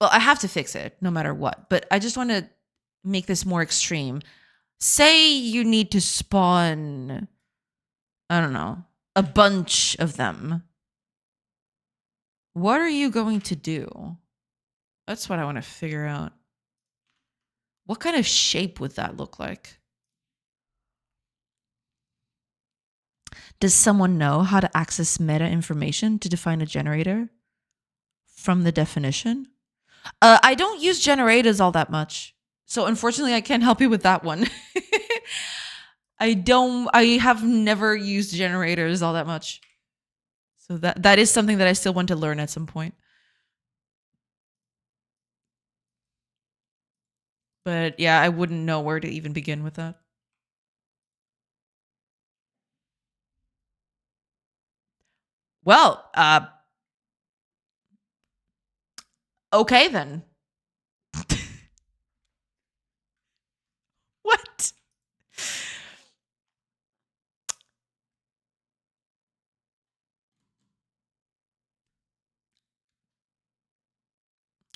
Well, I have to fix it no matter what, but I just want to make this more extreme. Say you need to spawn, I don't know, a bunch of them. What are you going to do? That's what I want to figure out. What kind of shape would that look like? Does someone know how to access meta information to define a generator from the definition? I don't use generators all that much. So unfortunately, I can't help you with that one. I have never used generators all that much. So that is something that I still want to learn at some point. But yeah, I wouldn't know where to even begin with that. Well, okay then. What?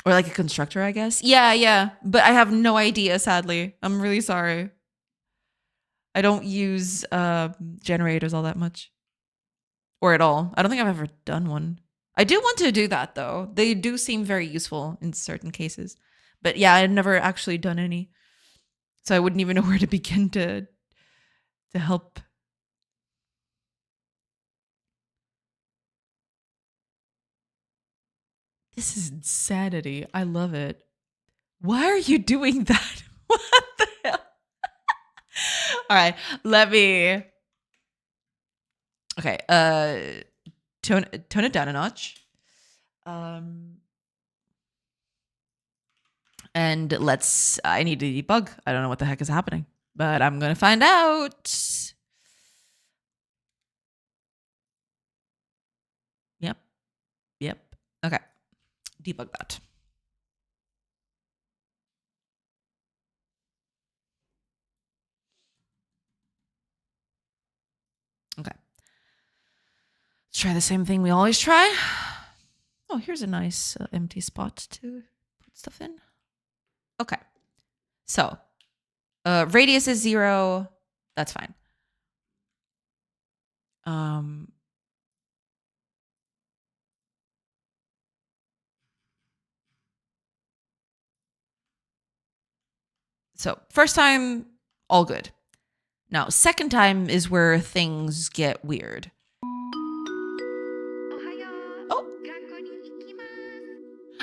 Or like a constructor, I guess. Yeah. But I have no idea, sadly. I'm really sorry. I don't use generators all that much. Or at all. I don't think I've ever done one. I do want to do that, though. They do seem very useful in certain cases. But yeah, I've never actually done any. So I wouldn't even know where to begin to help. This is insanity. I love it. Why are you doing that? What the hell? All right, let me. Okay, tone it down a notch. And I need to debug. I don't know what the heck is happening, but I'm gonna find out. Yep. Okay, debug that. Okay. Let's try the same thing we always try. Oh, here's a nice empty spot to put stuff in. Okay. So, radius is 0. That's fine. So, first time, all good. Now, second time is where things get weird. Oh.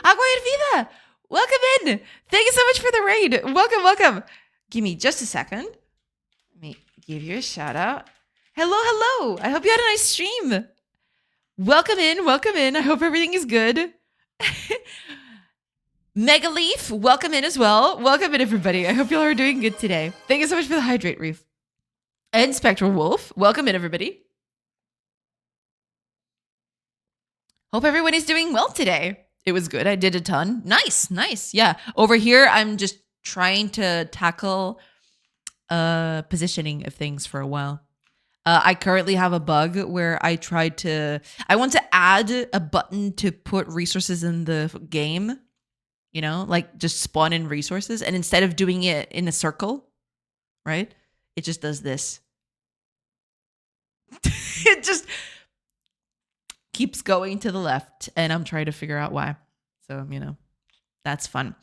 Agua Vida! Welcome in! Thank you so much for the raid. Welcome. Give me just a second. Let me give you a shout out. Hello. I hope you had a nice stream. Welcome in. I hope everything is good. Megaleaf, welcome in as well. Welcome in, everybody. I hope y'all are doing good today. Thank you so much for the hydrate, Reef. And Spectral Wolf, welcome in, everybody. Hope everyone is doing well today. It was good. I did a ton. Nice. Yeah. Over here, I'm just trying to tackle positioning of things for a while. I currently have a bug where I want to add a button to put resources in the game, like just spawn in resources. And instead of doing it in a circle, right, it just does this. It just keeps going to the left, and I'm trying to figure out why. So, that's fun.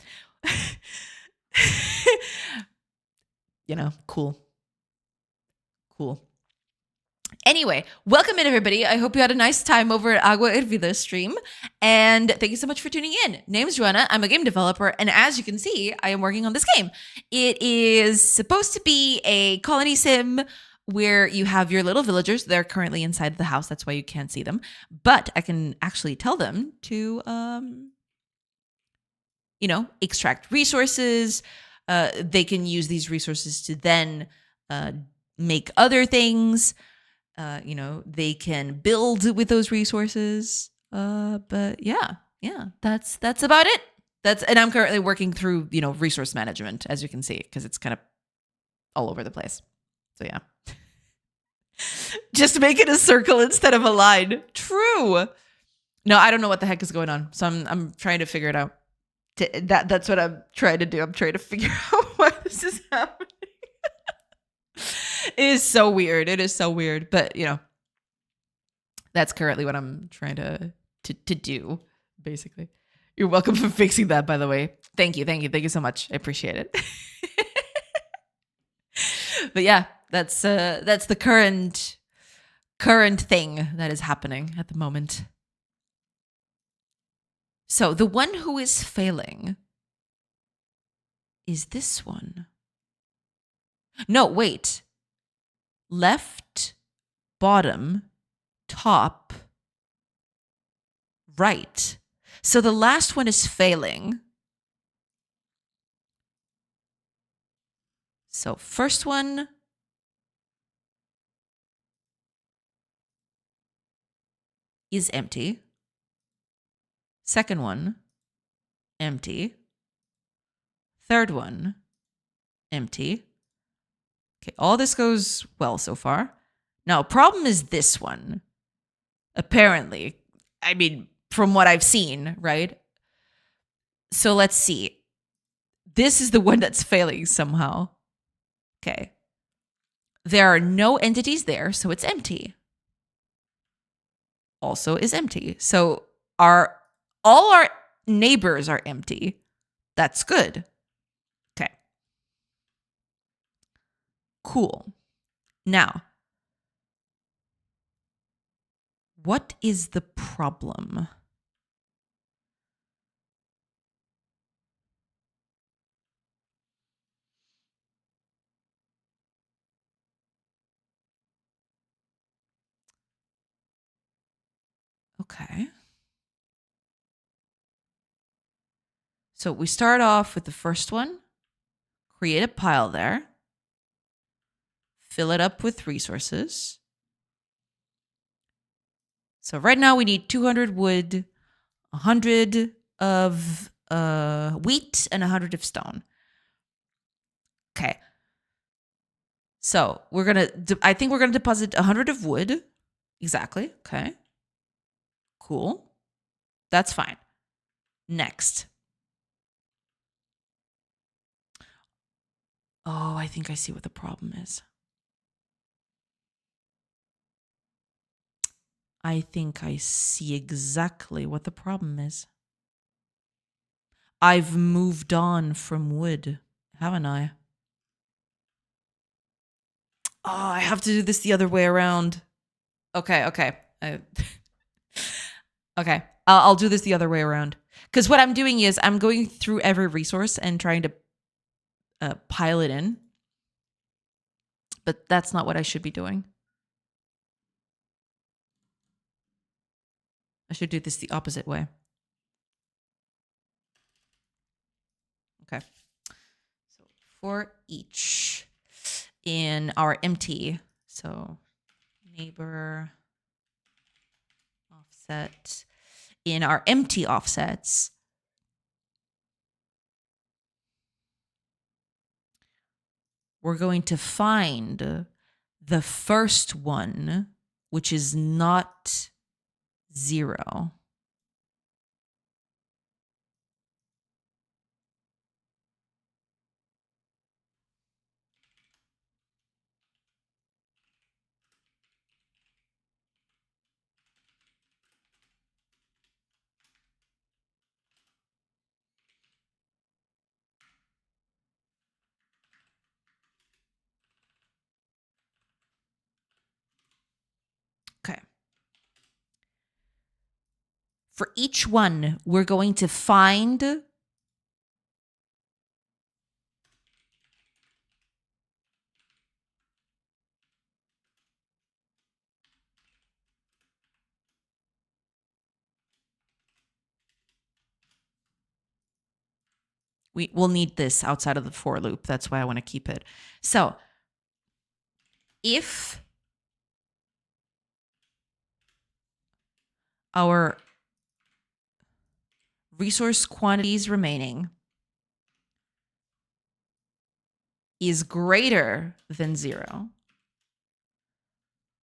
Cool. Anyway, welcome in, everybody. I hope you had a nice time over at Agua Hervida stream. And thank you so much for tuning in. Name's Joanna. I'm a game developer. And as you can see, I am working on this game. It is supposed to be a colony sim where you have your little villagers. They're currently inside the house. That's why you can't see them. But I can actually tell them to, extract resources. They can use these resources to then make other things. They can build with those resources. But yeah, that's about it. And I'm currently working through, resource management, as you can see, because it's kind of all over the place. So yeah. Just make it a circle instead of a line. True. No, I don't know what the heck is going on. So I'm trying to figure it out. That's what I'm trying to do. I'm trying to figure out why this is happening. It is so weird. But, that's currently what I'm trying to do, basically. You're welcome for fixing that, by the way. Thank you so much. I appreciate it. But yeah, that's the current thing that is happening at the moment. So the one who is failing is this one. No, wait. Left, bottom, top, right. So the last one is failing. So first one is empty. Second one, empty. Third one, empty. Okay, all this goes well so far. Now, problem is this one. Apparently. I mean, from what I've seen, right? So let's see. This is the one that's failing somehow. Okay. There are no entities there, so it's empty. Also is empty. So all our neighbors are empty. That's good. Okay. Cool. Now, what is the problem? Okay. So we start off with the first one. Create a pile there. Fill it up with resources. So right now we need 200 wood, 100 of wheat, and 100 of stone. Okay. So I think we're going to deposit 100 of wood. Exactly. Okay. Cool. That's fine. Next. Oh, I think I see what the problem is. I think I see exactly what the problem is. I've moved on from wood, haven't I? Oh, I have to do this the other way around. Okay. Okay. I'll do this the other way around. Because what I'm doing is I'm going through every resource and trying to pile it in. But that's not what I should be doing. I should do this the opposite way. Okay. So for each in our empty, so neighbor offset, in our empty offsets, we're going to find the first one, which is not 0. Okay. For each one, we're going to find we'll need this outside of the for loop. That's why I want to keep it. So if our resource quantities remaining is greater than 0,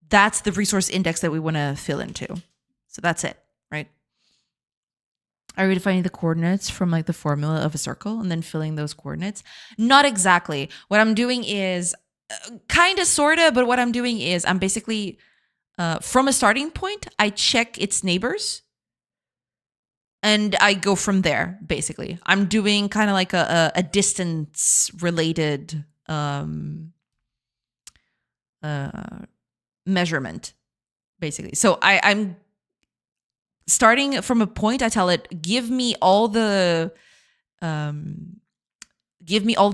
that's the resource index that we want to fill into. So that's it, right? Are we defining the coordinates from like the formula of a circle and then filling those coordinates? Not exactly. What I'm doing is kind of, sort of, but what I'm doing is I'm basically, from a starting point, I check its neighbors and I go from there, basically. I'm doing kind of like a distance related measurement, basically. So I'm starting from a point. I tell it, give me all the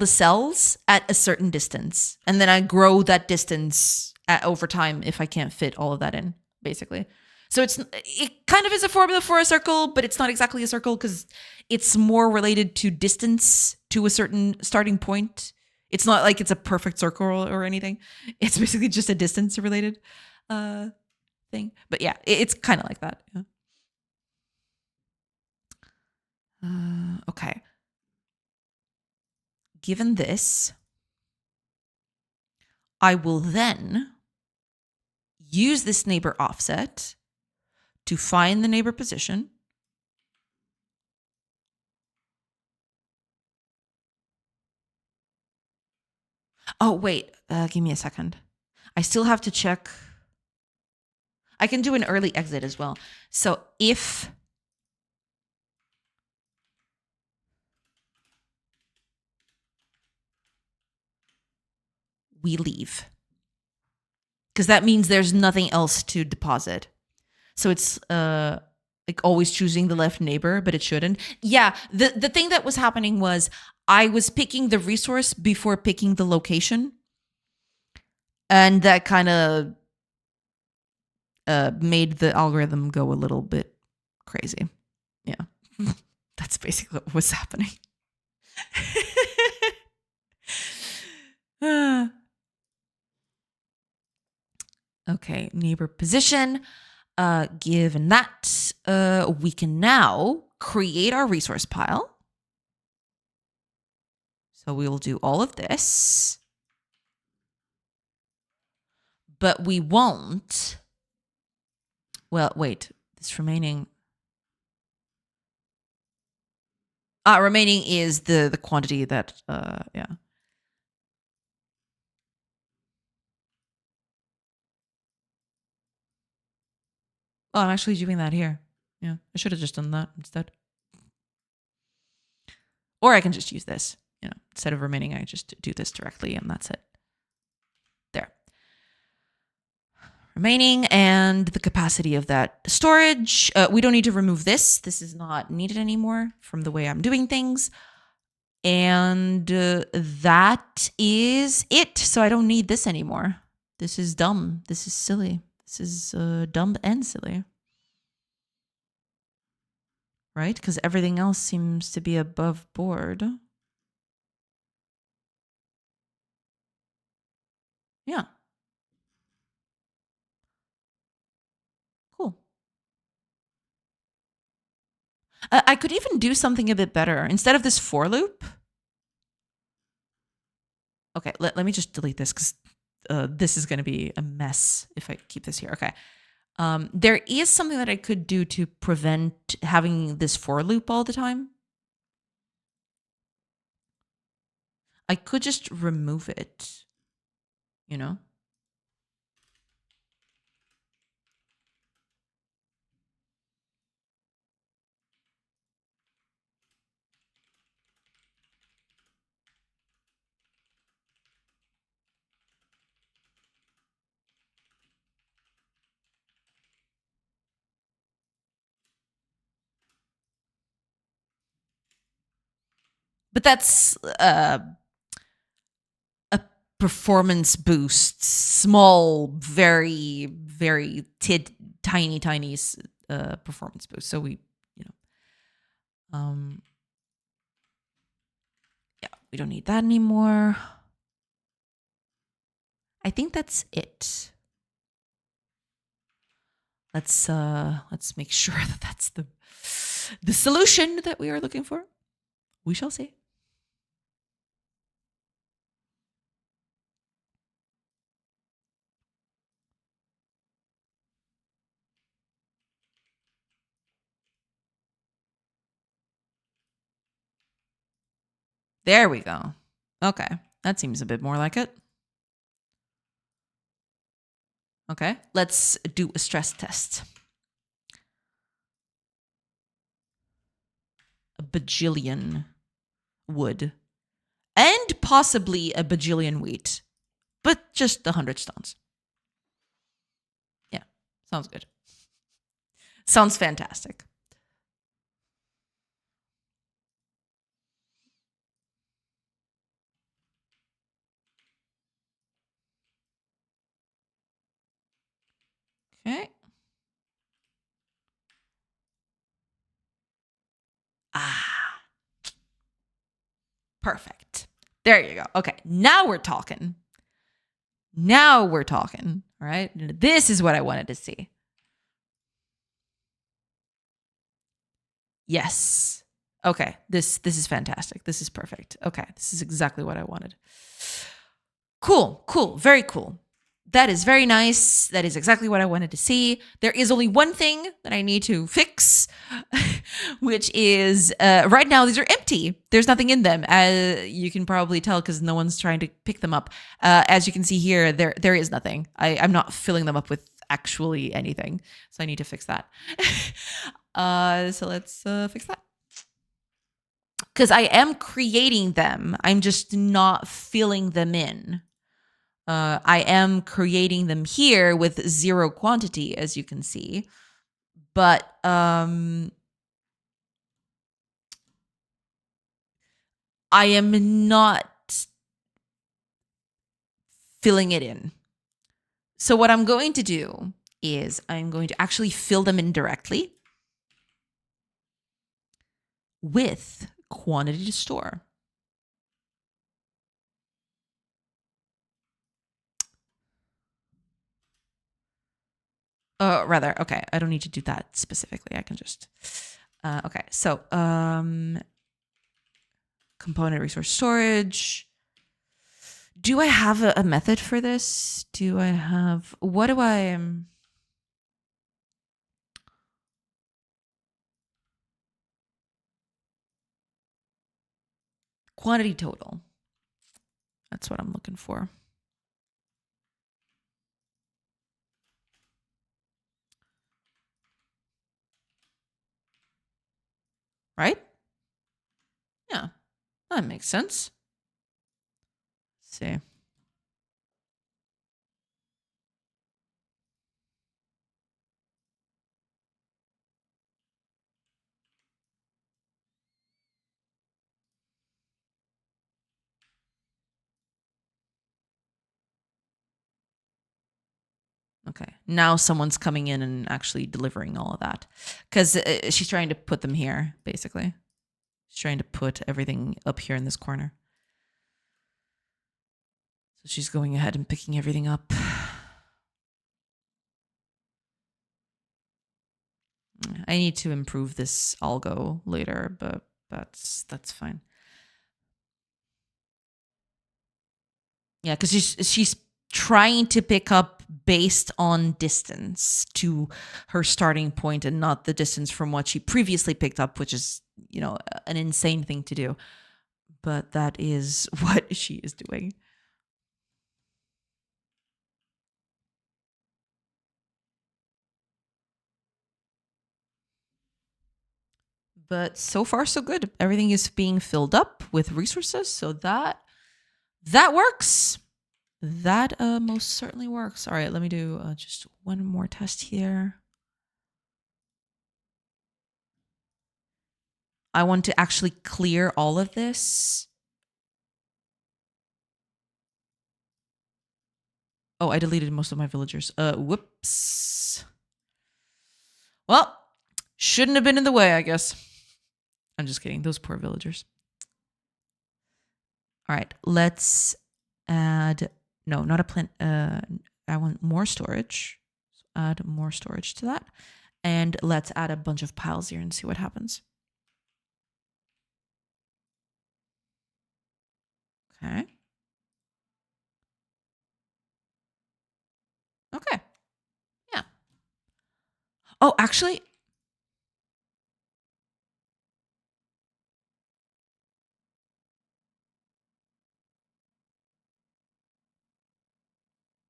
cells at a certain distance, and then I grow that distance over time if I can't fit all of that in, basically. So it kind of is a formula for a circle, but it's not exactly a circle because it's more related to distance to a certain starting point. It's not like it's a perfect circle or anything. It's basically just a distance related thing. But yeah, it's kind of like that. Yeah. Okay. Given this, I will then use this neighbor offset to find the neighbor position. Oh, wait, give me a second. I still have to check. I can do an early exit as well. So if we leave, because that means there's nothing else to deposit. So it's like always choosing the left neighbor, but it shouldn't. Yeah, the thing that was happening was I was picking the resource before picking the location. And that kind of made the algorithm go a little bit crazy. Yeah, that's basically what was happening. Okay, neighbor position. Given that, we can now create our resource pile. So we will do all of this. But we won't. Well, wait, this remaining. Remaining is the quantity that, yeah. Oh, I'm actually doing that here. Yeah, I should have just done that instead. Or I can just use this, instead of remaining, I just do this directly and that's it. There. Remaining and the capacity of that storage. We don't need to remove this. This is not needed anymore from the way I'm doing things. And that is it. So I don't need this anymore. This is dumb. This is silly. This is dumb and silly. Right? Because everything else seems to be above board. Yeah. Cool. I could even do something a bit better. Instead of this for loop. Okay, let me just delete this because this is going to be a mess if I keep this here. Okay. There is something that I could do to prevent having this for loop all the time. I could just remove it, you know? But that's a performance boost, small, very, very tiny, tiny performance boost. So we, yeah, we don't need that anymore. I think that's it. Let's make sure that that's the solution that we are looking for. We shall see. There we go. Okay, that seems a bit more like it. Okay, let's do a stress test. A bajillion wood. And possibly a bajillion wheat. But just 100 stones. Yeah, sounds good. Sounds fantastic. Okay. Ah. Perfect. There you go. Okay, now we're talking. Now we're talking. All right. This is what I wanted to see. Yes. Okay. This is fantastic. This is perfect. Okay. This is exactly what I wanted. Cool. Cool. Very cool. That is very nice. That is exactly what I wanted to see. There is only one thing that I need to fix, which is right now these are empty. There's nothing in them. You can probably tell because no one's trying to pick them up. As you can see here, there is nothing. I'm not filling them up with actually anything. So I need to fix that. So let's fix that. Because I am creating them. I'm just not filling them in. I am creating them here with 0 quantity, as you can see. But I am not filling it in. So what I'm going to do is I'm going to actually fill them in directly with quantity to store. Rather, okay, I don't need to do that specifically. I can just, okay, so component resource storage. Do I have a method for this? Do I have, what do I, quantity total. That's what I'm looking for. Right? Yeah, that makes sense. Let's see. Okay, now someone's coming in and actually delivering all of that. Because she's trying to put them here, basically. She's trying to put everything up here in this corner. So she's going ahead and picking everything up. I need to improve this algo later, but that's fine. Yeah, because she's trying to pick up based on distance to her starting point and not the distance from what she previously picked up, which is, an insane thing to do. But that is what she is doing. But so far so good. Everything is being filled up with resources, so that works. That most certainly works. All right, let me do just one more test here. I want to actually clear all of this. Oh, I deleted most of my villagers. Whoops. Well, shouldn't have been in the way, I guess. I'm just kidding. Those poor villagers. All right, let's add... No, not a plant. I want more storage. So add more storage to that. And let's add a bunch of piles here and see what happens. Okay. Okay. Yeah. Oh, actually...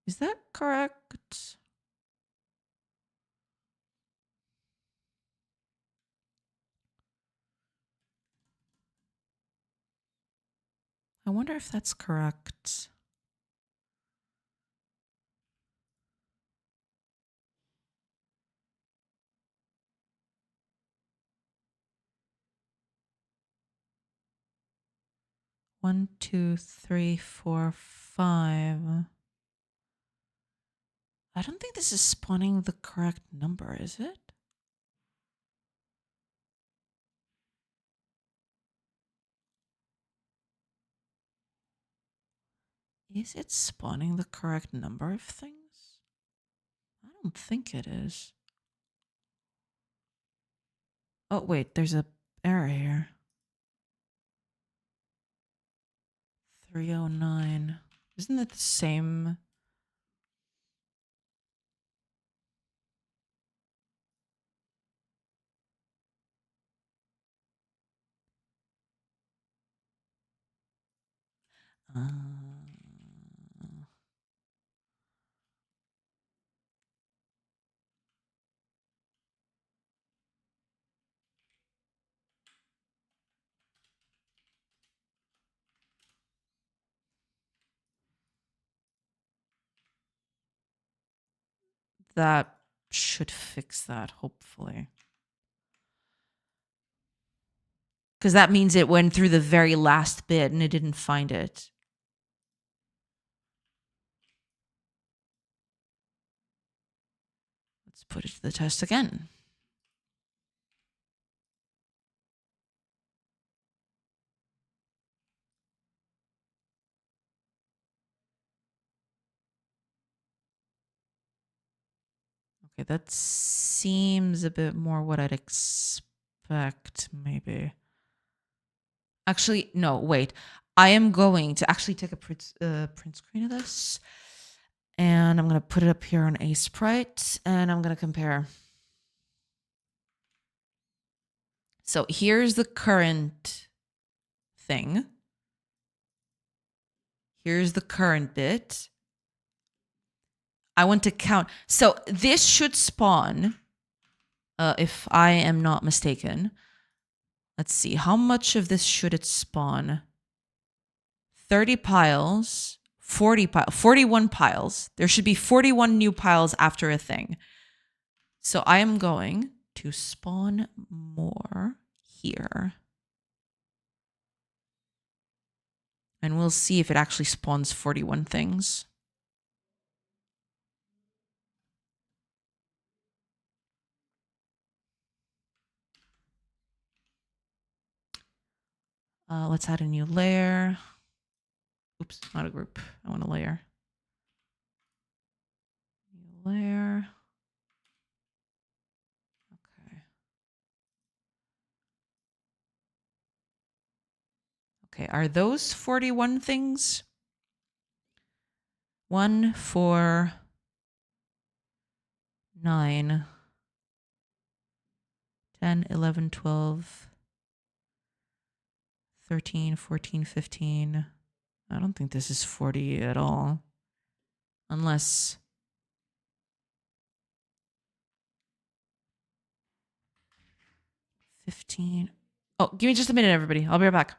Is that correct? I wonder if that's correct. One, two, three, four, five. I don't think this is spawning the correct number, is it? Is it spawning the correct number of things? I don't think it is. Oh, wait, there's a error here. 309. Isn't it the same? Uh, that should fix that, hopefully. Because that means it went through the very last bit and it didn't find it. Let's put it to the test again. Okay, that seems a bit more what I'd expect, maybe. Actually, no, wait. I am going to actually take a print screen of this. And I'm going to put it up here on a sprite. And I'm going to compare. So here's the current thing. Here's the current bit. I want to count. So this should spawn, if I am not mistaken. Let's see. How much of this should it spawn? 30 piles, 40 piles, 41 piles. There should be 41 new piles after a thing. So I am going to spawn more here. And we'll see if it actually spawns 41 things. Let's add a new layer. Oops, not a group. I want a layer. New layer. Okay. Okay, are those 41 things? 1, 4, 9, 10, 11, 12, 13, 14, 15. I don't think this is 40 at all. Unless... $15. Oh, give me just a minute, everybody. I'll be right back.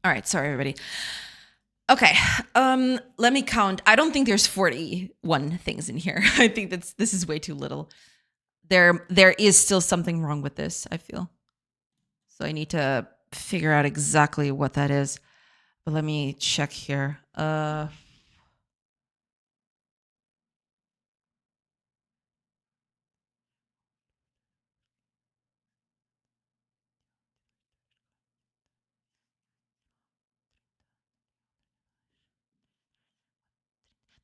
All right, sorry everybody. Okay, let me count. I don't think there's 41 things in here. I think this is way too little. There is still something wrong with this, I feel. So I need to figure out exactly what that is. But let me check here.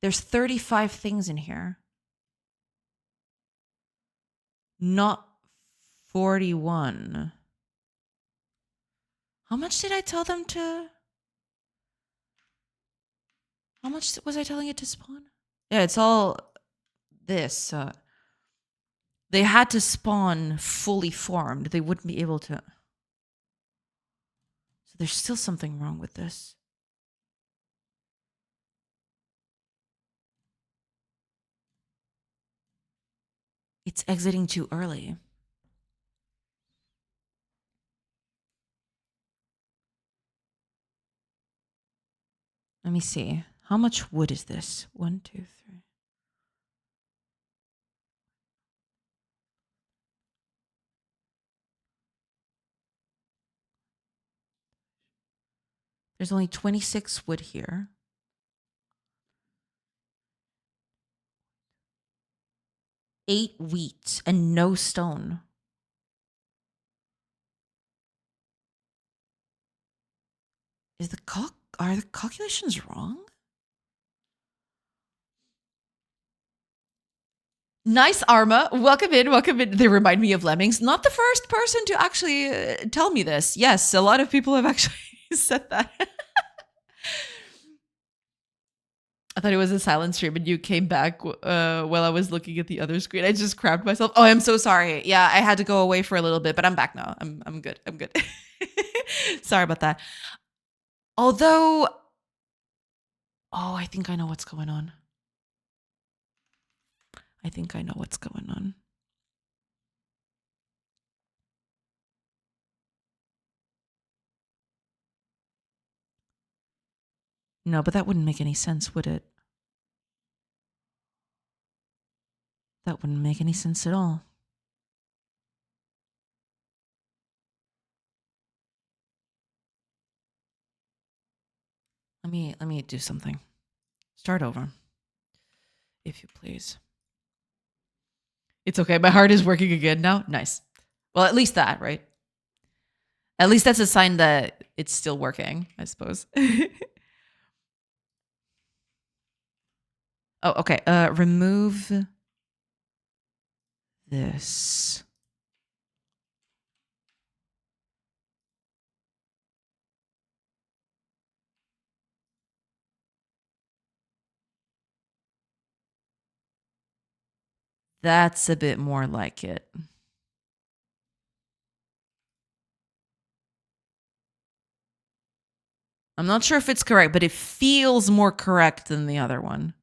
There's 35 things in here. Not 41. How much did I tell them to? How much was I telling it to spawn? Yeah, it's all this. They had to spawn fully formed. They wouldn't be able to. So there's still something wrong with this. It's exiting too early. Let me see. How much wood is this? 1, 2, 3. There's only 26 wood here. 8 wheat and no stone. Are the calculations wrong? Nice, Arma. Welcome in. Welcome in. They remind me of lemmings. Not the first person to actually tell me this. Yes, a lot of people have actually said that. I thought it was a silent stream and you came back while I was looking at the other screen. I just crabbed myself. Oh, I'm so sorry. Yeah, I had to go away for a little bit, but I'm back now. I'm good. I'm good. Sorry about that. Although, oh, I think I know what's going on. I think I know what's going on. No, but that wouldn't make any sense, would it? That wouldn't make any sense at all. Let me do something. Start over, if you please. It's okay. My heart is working again now. Nice. Well, at least that, right? At least that's a sign that it's still working, I suppose. Oh, okay. Remove this. That's a bit more like it. I'm not sure if it's correct, but it feels more correct than the other one.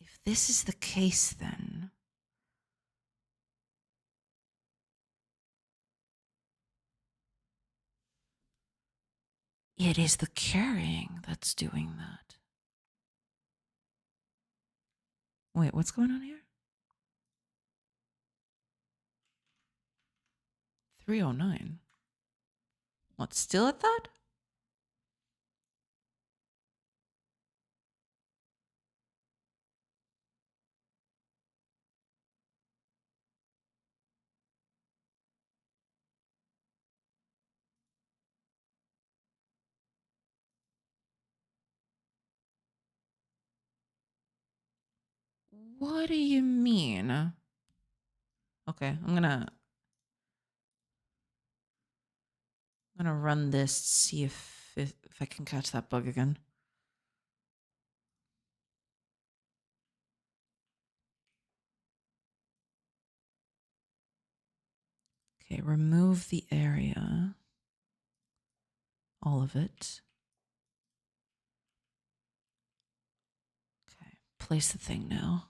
If this is the case, then it is the carrying that's doing that. Wait, what's going on here? 309. What, still at that? What do you mean? Okay, I'm gonna run this, see if I can catch that bug again. Okay, remove the area. all of it. Okay, place the thing now.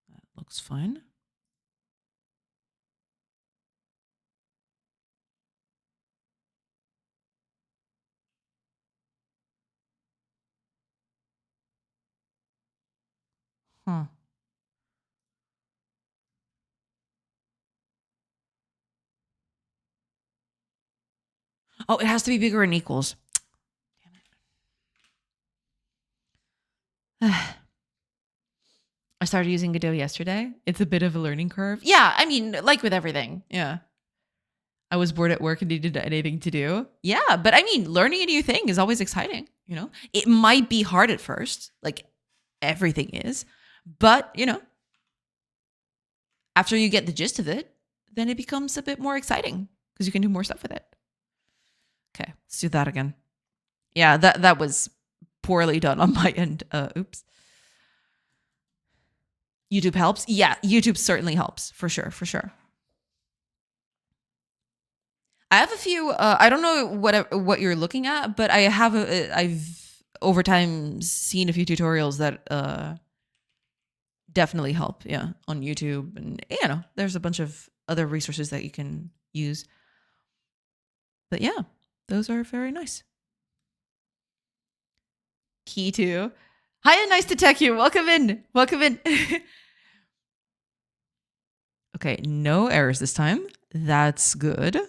That looks fine. Huh. Oh, it has to be bigger and equals. Damn it. I started using Godot yesterday. It's a bit of a learning curve. Yeah, I mean, like with everything. Yeah. I was bored at work and needed anything to do. Yeah, but I mean, learning a new thing is always exciting, you know? It might be hard at first, like everything is, but, you know, after you get the gist of it, then it becomes a bit more exciting because you can do more stuff with it. Okay, let's do that again. Yeah, that was poorly done on my end. Oops. YouTube helps. Yeah, YouTube certainly helps for sure, for sure. I have a few. I don't know what you're looking at, but I've over time seen a few tutorials that definitely help. Yeah, on YouTube, and you know, there's a bunch of other resources that you can use. But yeah, those are very nice. Key to. Hi, and nice to tech you. Welcome in. Welcome in. Okay, no errors this time. That's good.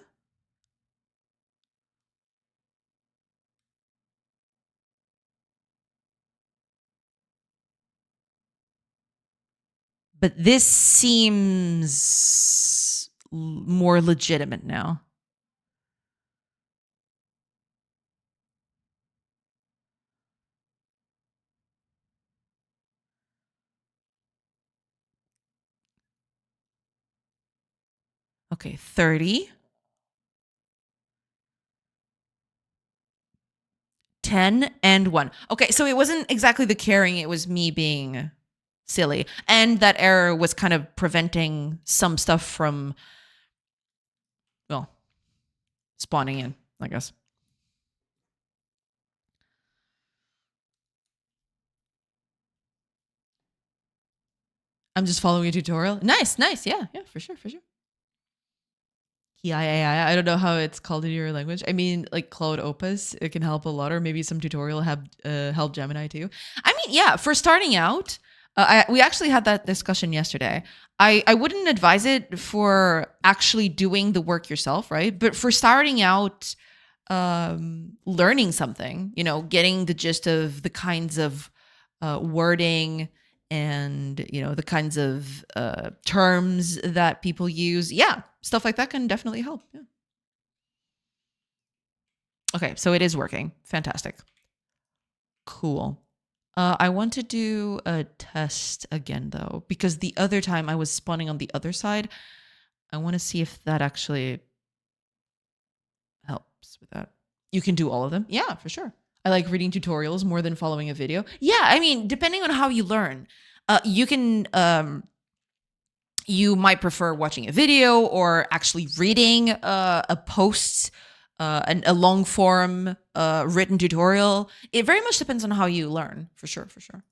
But this seems more legitimate now. Okay, 30. 10 and 1. Okay, so it wasn't exactly the carrying, it was me being silly. And that error was kind of preventing some stuff from, well, spawning in, I guess. I'm just following a tutorial. Nice, nice. Yeah, yeah, for sure, for sure. Yeah, I don't know how it's called in your language. I mean, like Claude Opus, it can help a lot, or maybe some tutorial have help Gemini too. I mean, yeah, for starting out, we actually had that discussion yesterday. I wouldn't advise it for actually doing the work yourself, right? But for starting out, learning something, you know, getting the gist of the kinds of wording and you know the kinds of terms that people use, yeah, stuff like that can definitely help. Yeah. Okay, so it is working. Fantastic. Cool. I want to do a test again though, because the other time I was spawning on the other side. I want to see if that actually helps with that. You can do all of them. Yeah, for sure. I like reading tutorials more than following a video. Yeah, I mean, depending on how you learn, you can you might prefer watching a video or actually reading a post, a long form written tutorial. It very much depends on how you learn, for sure, for sure.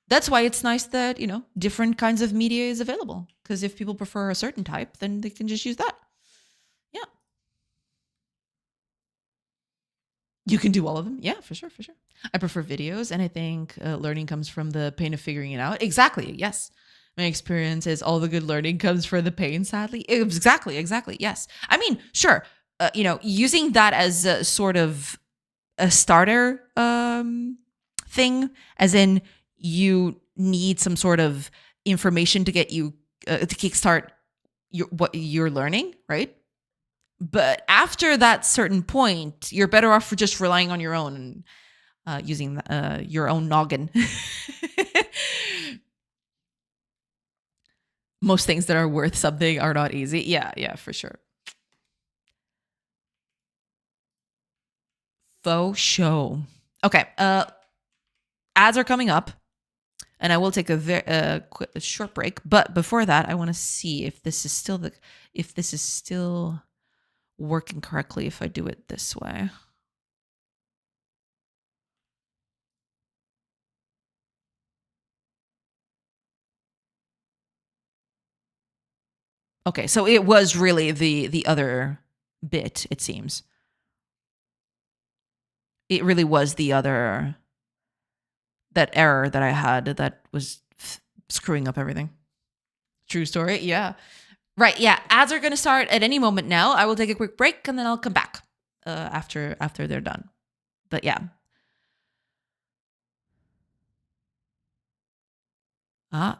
That's why it's nice that, you know, different kinds of media is available. Because if people prefer a certain type, then they can just use that. Yeah. You can do all of them. Yeah, for sure, for sure. I prefer videos, and I think learning comes from the pain of figuring it out. Exactly. Yes. My experience is all the good learning comes from the pain, sadly. Exactly, exactly. Yes. I mean, sure. You know, using that as a sort of a starter thing, as in you need some sort of information to get you to kickstart what you're learning, right? But after that certain point, you're better off for just relying on your own and using your own noggin. Most things that are worth something are not easy. Yeah, yeah, for sure. Faux show. Okay, ads are coming up. and I will take a short break. But before that, I want to see if this is still working correctly if I do it this way. Okay, so it was really the other bit, it seems. It really was the other that error that I had that was screwing up everything. True story. Yeah. Right. Yeah. Ads are going to start at any moment now. I will take a quick break and then I'll come back after they're done. But yeah.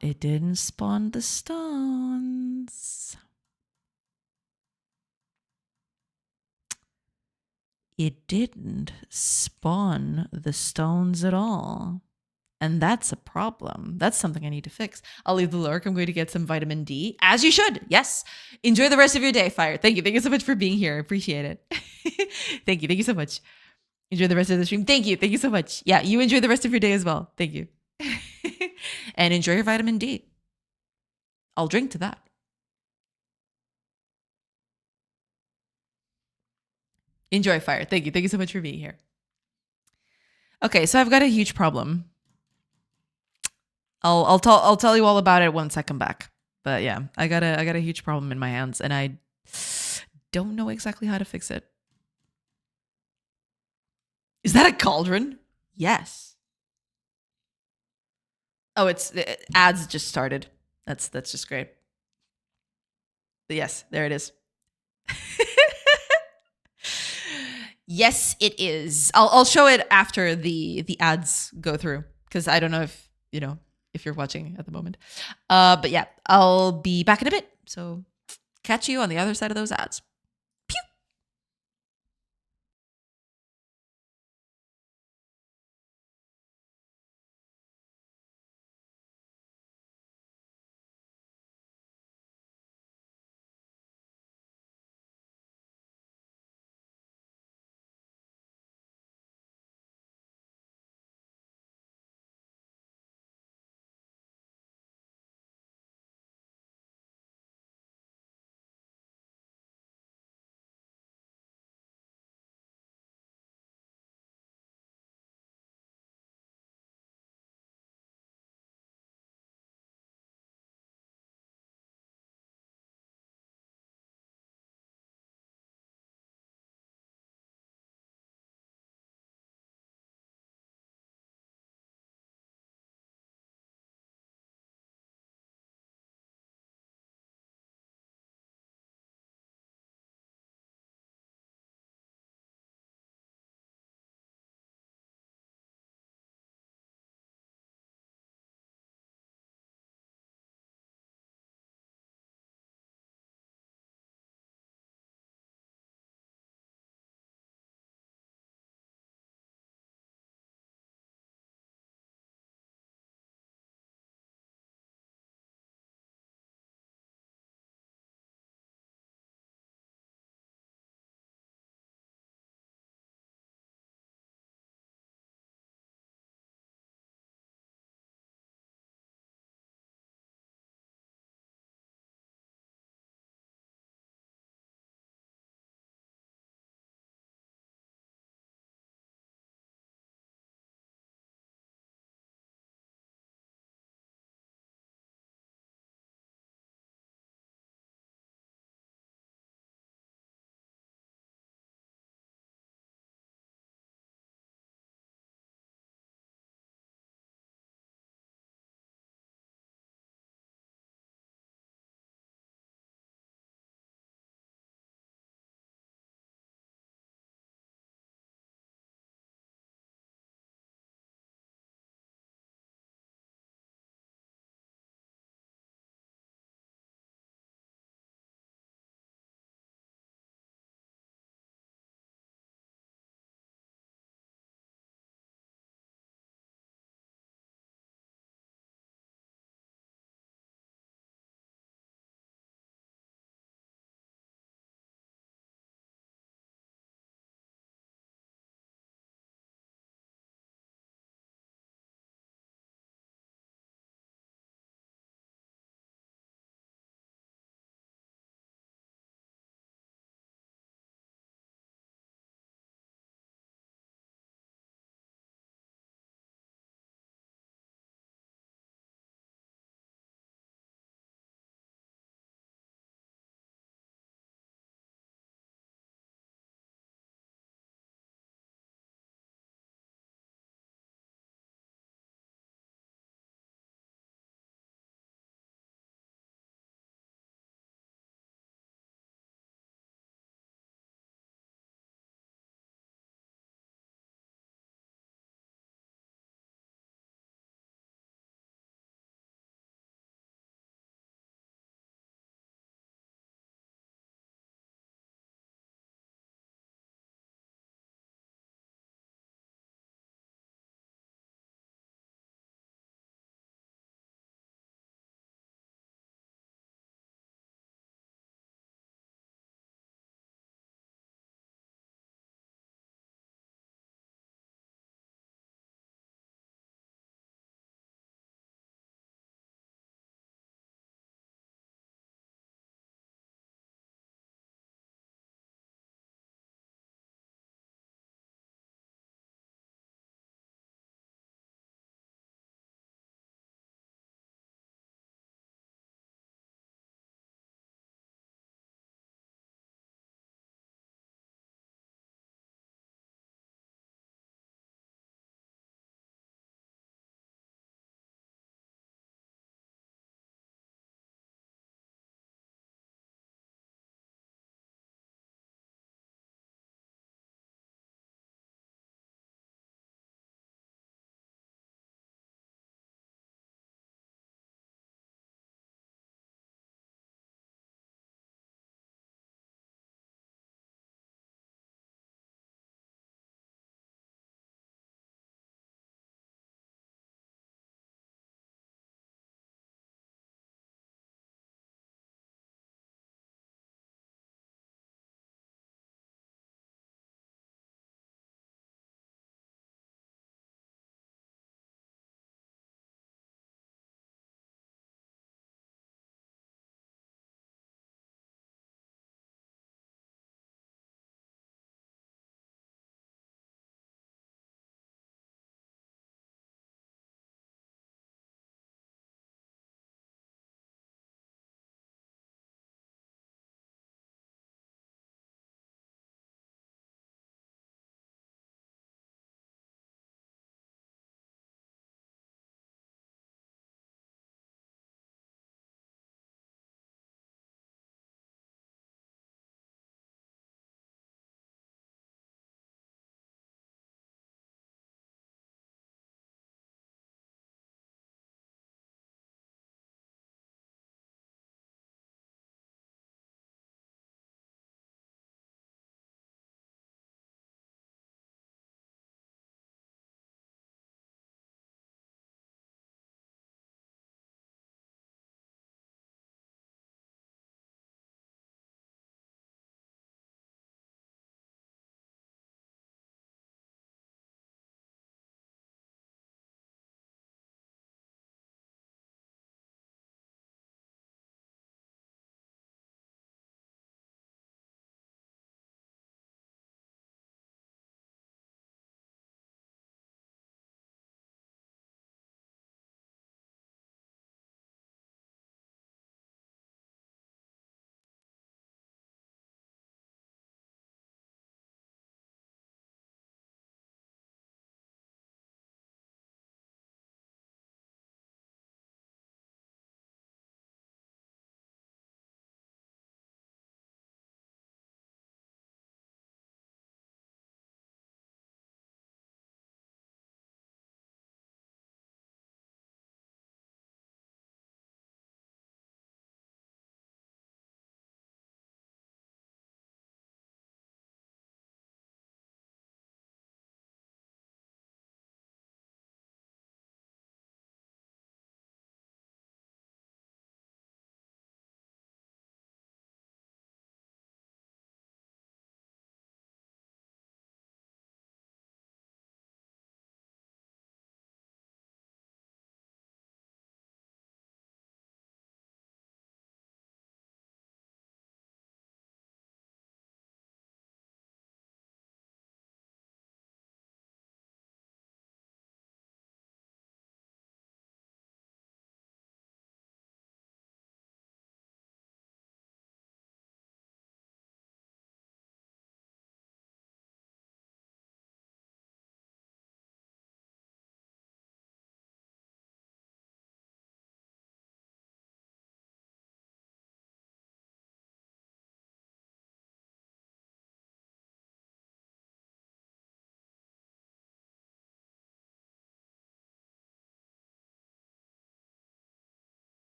It didn't spawn the stones. It didn't spawn the stones at all. And that's a problem. That's something I need to fix. I'll leave the lurk. I'm going to get some vitamin D, as you should. Yes. Enjoy the rest of your day, Fire. Thank you. Thank you so much for being here. I appreciate it. Thank you. Thank you so much. Enjoy the rest of the stream. Thank you. Thank you so much. Yeah, you enjoy the rest of your day as well. Thank you. And enjoy your vitamin D. I'll drink to that. Enjoy, Fire. Thank you. Thank you so much for being here. Okay, so I've got a huge problem. I'll tell you all about it once I come back. But yeah, I got a huge problem in my hands and I don't know exactly how to fix it. Is that a cauldron? Yes. Oh, it's ads just started. That's just great. But yes, there it is. Yes, it is. I'll show it after the ads go through because I don't know if if you're watching at the moment. But yeah, I'll be back in a bit. So catch you on the other side of those ads.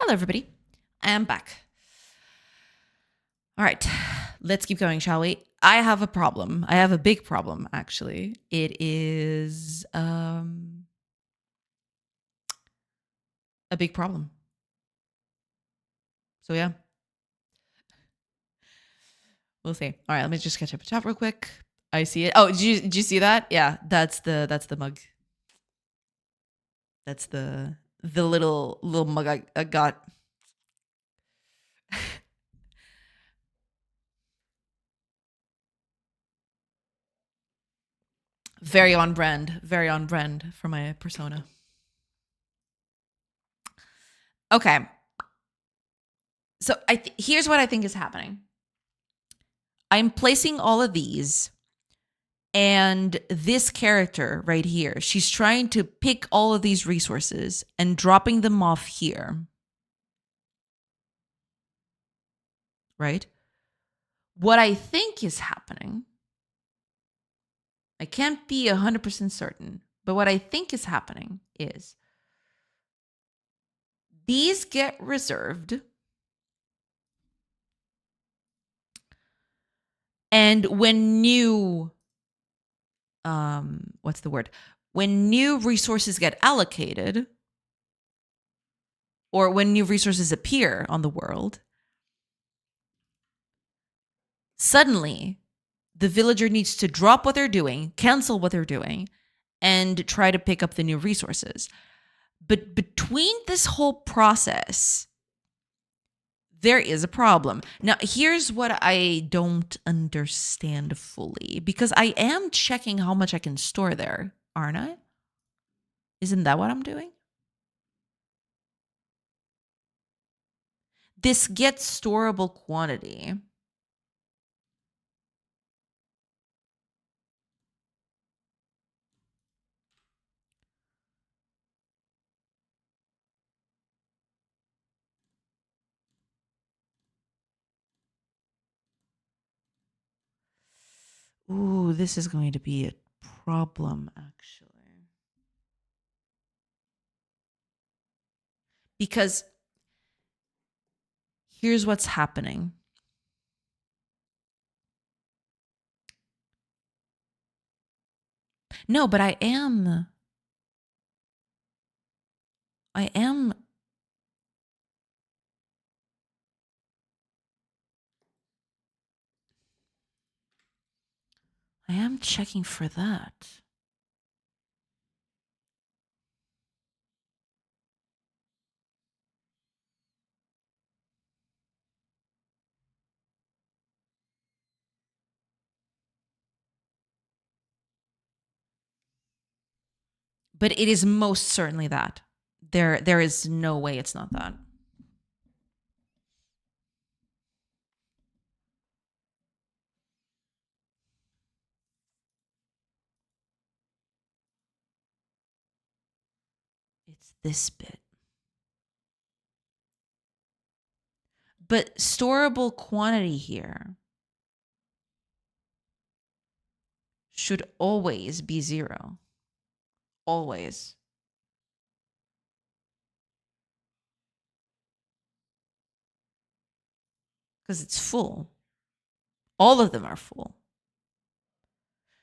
Hello, everybody. I am back. All right, let's keep going, shall we? I have a problem. I have a big problem, actually. It is a big problem. So yeah, we'll see. All right, let me just catch up the chat real quick. I see it. Oh, did you see that? Yeah, that's the mug. That's the little mug I got. Very on brand for my persona. Okay. So here's what I think is happening. I'm placing all of these, and this character right here, she's trying to pick all of these resources and dropping them off here. Right? What I think is happening, I can't be 100% certain, but what I think is happening is these get reserved, and when new what's the word? When new resources get allocated, or when new resources appear on the world, suddenly the villager needs to drop what they're doing, cancel what they're doing, and try to pick up the new resources. But between this whole process, there is a problem. Now, here's what I don't understand fully, because I am checking how much I can store there, aren't I? Isn't that what I'm doing? This gets storable quantity. Ooh, this is going to be a problem, actually. Because here's what's happening. No, but I am I am checking for that. But it is most certainly that. There is no way it's not that. It's this bit. But storable quantity here should always be 0. Always. Because it's full. All of them are full.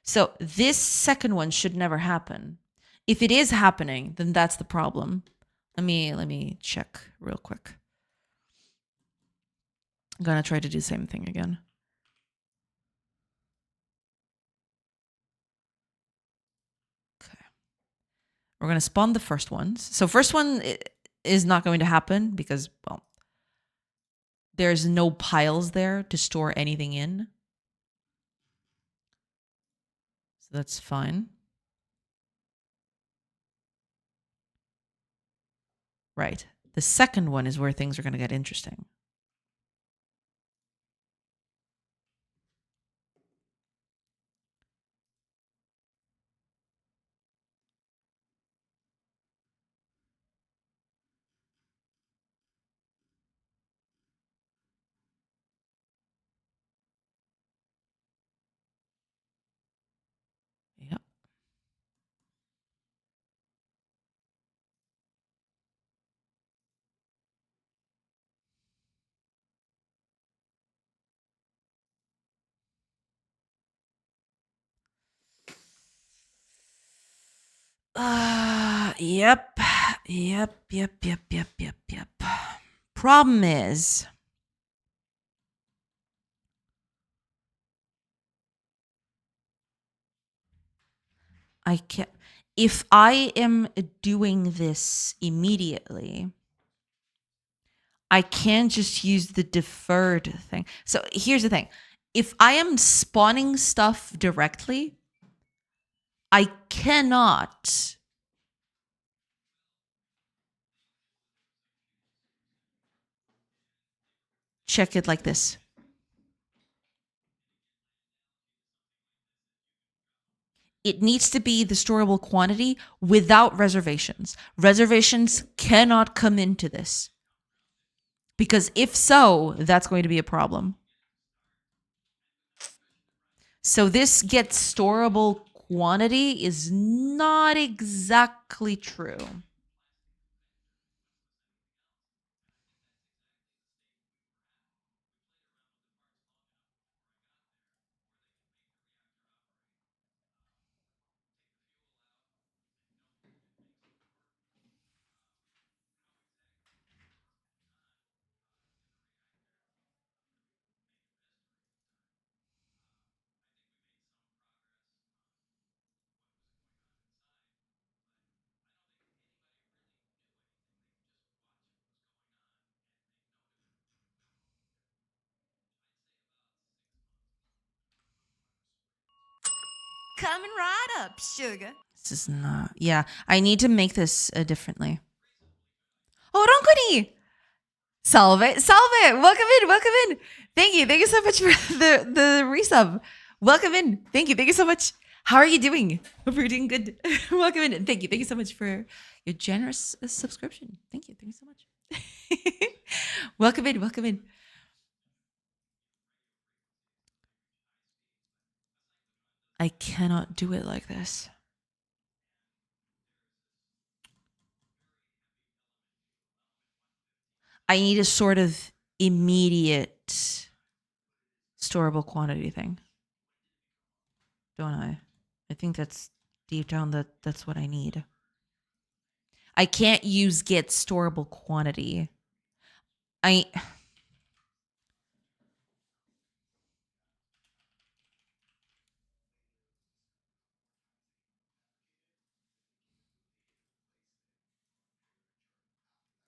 So this second one should never happen. If it is happening, then that's the problem. Let me check real quick. I'm gonna try to do the same thing again. Okay. We're gonna spawn the first ones. So first one is not going to happen because, well, there's no piles there to store anything in. So that's fine. Right. The second one is where things are going to get interesting. Yep. Yep. Yep. Problem is, I can't. If I am doing this immediately, I can't just use the deferred thing. So here's the thing. If I am spawning stuff directly, I cannot check it like this. It needs to be the storable quantity without reservations. Reservations cannot come into this. Because if so, that's going to be a problem. So this gets storable quantity is not exactly true. Coming right up, sugar. This is not. Yeah, I need to make this differently. Oh, Ronkoni! Salve, salve! Welcome in. Thank you so much for the resub. Welcome in. Thank you so much. How are you doing? Hope you're doing good. Welcome in. Thank you so much for your generous subscription. Thank you so much. Welcome in. I cannot do it like this. I need a sort of immediate storable quantity thing. Don't I? I think that's deep down that's what I need. I can't use get storable quantity.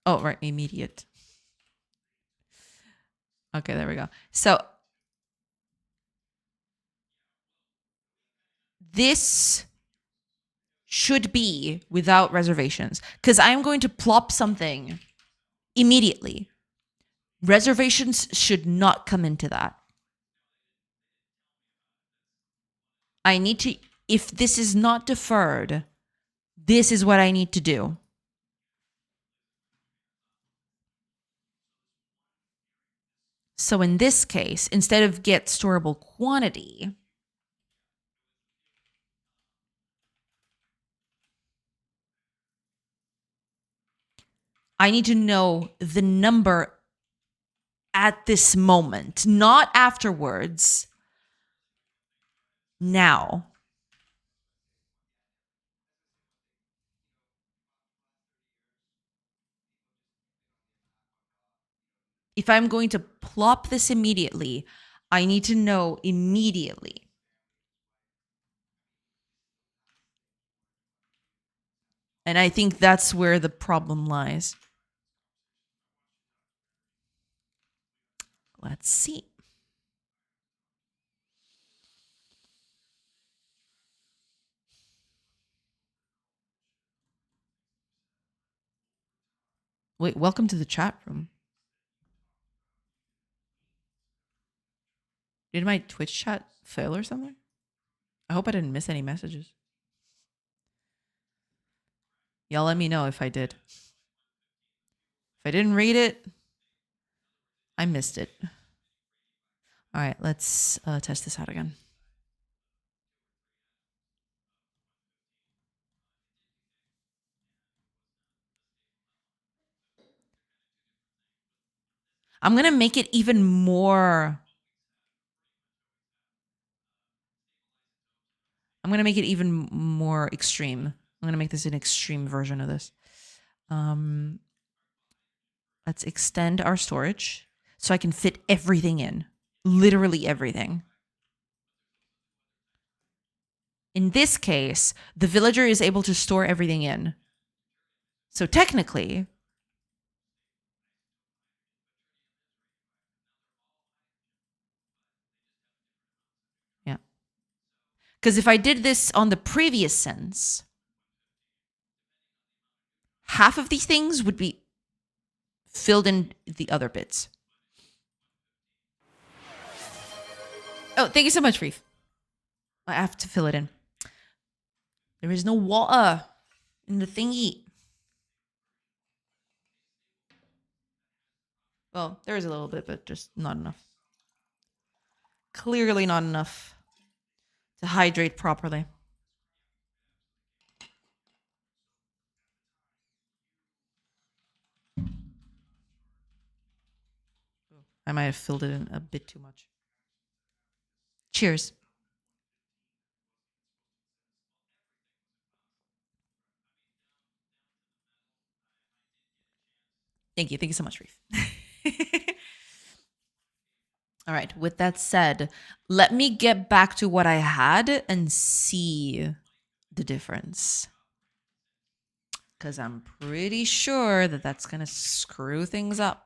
Oh, right, immediate. Okay, there we go. So this should be without reservations because I'm going to plop something immediately. Reservations should not come into that. I need to, if this is not deferred, this is what I need to do. So in this case, instead of get storable quantity, I need to know the number at this moment, not afterwards. Now. If I'm going to plop this immediately, I need to know immediately. And I think that's where the problem lies. Let's see. Wait, welcome to the chat room. Did my Twitch chat fail or something? I hope I didn't miss any messages. Y'all let me know if I did. If I didn't read it, I missed it. All right, let's test this out again. I'm going to make it even more. I'm going to make it even more extreme. I'm I'm gonna make this an extreme version of this. Let's extend our storage so I can fit everything in. Literally everything. In this case, the villager is able to store everything in. So technically, yeah. Because if I did this on the previous sense, half of these things would be filled in the other bits. Oh, thank you so much, Reef. I have to fill it in. There is no water in the thingy. Well, there is a little bit, but just not enough. Clearly not enough to hydrate properly. I might have filled it in a bit too much. Cheers. Thank you. Thank you so much, Reef. All right. With that said, let me get back to what I had and see the difference. Because I'm pretty sure that that's going to screw things up.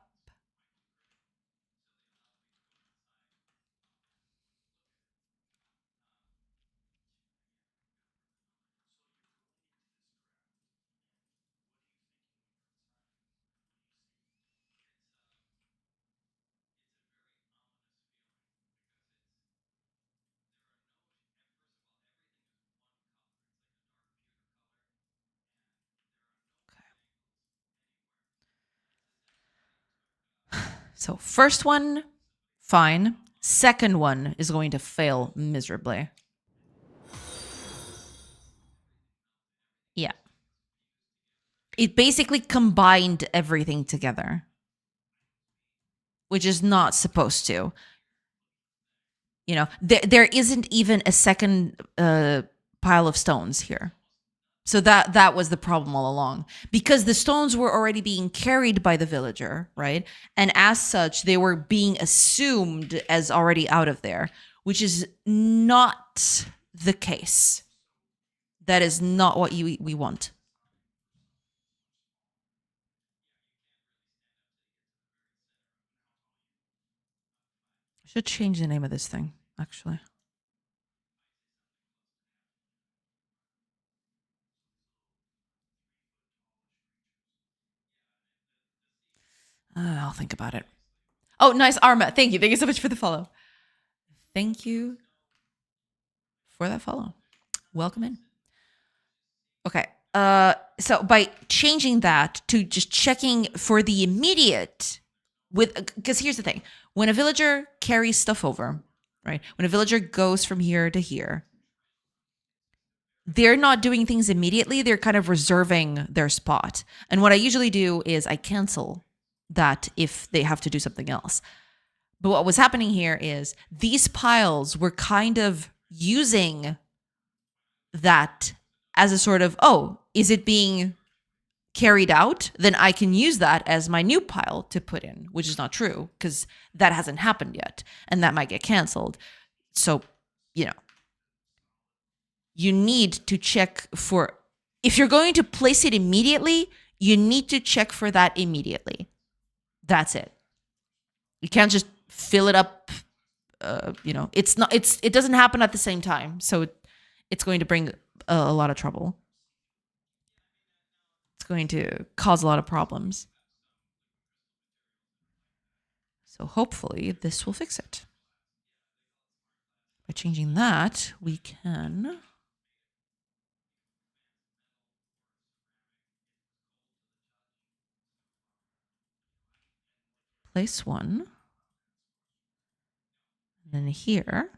So, first one, fine. Second one is going to fail miserably. Yeah. It basically combined everything together, which is not supposed to. You know, there isn't even a second pile of stones here. So that was the problem all along, because the stones were already being carried by the villager, right? And as such, they were being assumed as already out of there, which is not the case. That is not what we want. I should change the name of this thing, actually. I'll think about it. Oh, nice, Arma. Thank you. Thank you so much for the follow. Thank you for that follow. Welcome in. Okay. So by changing that to just checking for the immediate because here's the thing. When a villager carries stuff over, right? When a villager goes from here to here, they're not doing things immediately. They're kind of reserving their spot. And what I usually do is I cancel that if they have to do something else. But what was happening here is these piles were kind of using that as a sort of, oh, is it being carried out? Then I can use that as my new pile to put in, which is not true because that hasn't happened yet and that might get canceled. So, you know, you need to check for, if you're going to place it immediately, you need to check for that immediately. That's it. You can't just fill it up. It doesn't happen at the same time. So it's going to bring a lot of trouble. It's going to cause a lot of problems. So hopefully this will fix it. By changing that, we can place one. And then here,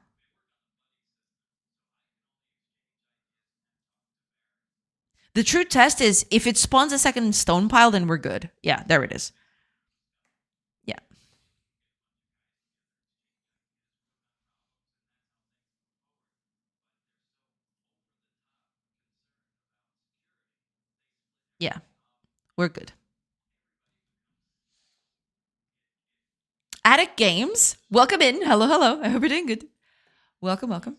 the true test is if it spawns a second stone pile, then we're good. Yeah, there it is. Yeah. Yeah, we're good. Attic Games, welcome in. Hello, hello. I hope you're doing good. Welcome, welcome.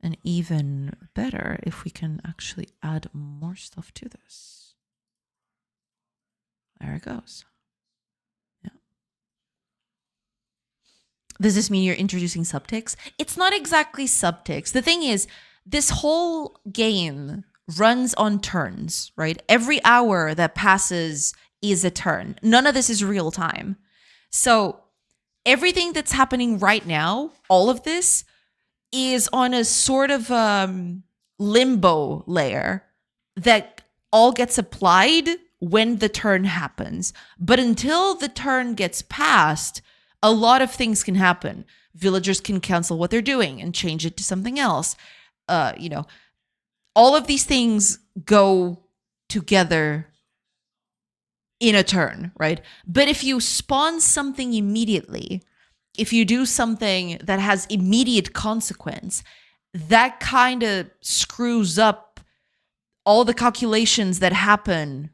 And even better if we can actually add more stuff to this. There it goes. Yeah. Does this mean you're introducing subtext? It's not exactly subtext. The thing is, this whole game runs on turns, right? Every hour that passes is a turn. None of this is real time. So everything that's happening right now, all of this, is on a sort of limbo layer that all gets applied when the turn happens. But until the turn gets passed, a lot of things can happen. Villagers can cancel what they're doing and change it to something else. All of these things go together in a turn, right? But if you spawn something immediately, if you do something that has immediate consequence, that kind of screws up all the calculations that happen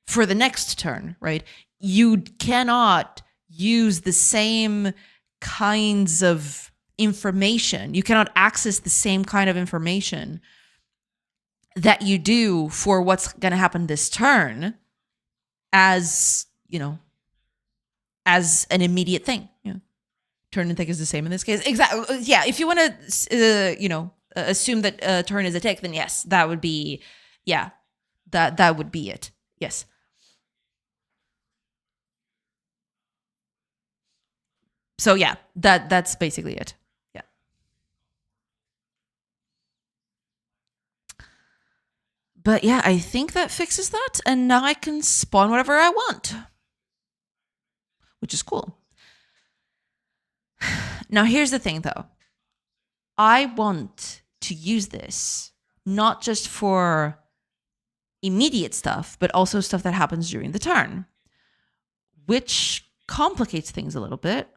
for the next turn, right? You cannot use the same kinds of information. You cannot access the same kind of information that you do for what's going to happen this turn as, as an immediate thing. Turn and tick is the same in this case. Exactly. Yeah. If you want to, assume that turn is a tick, then yes, that would be, yeah, that would be it. Yes. So yeah, that's basically it. Yeah. But yeah, I think that fixes that, and now I can spawn whatever I want, which is cool. Now here's the thing, though. I want to use this not just for immediate stuff, but also stuff that happens during the turn, which complicates things a little bit.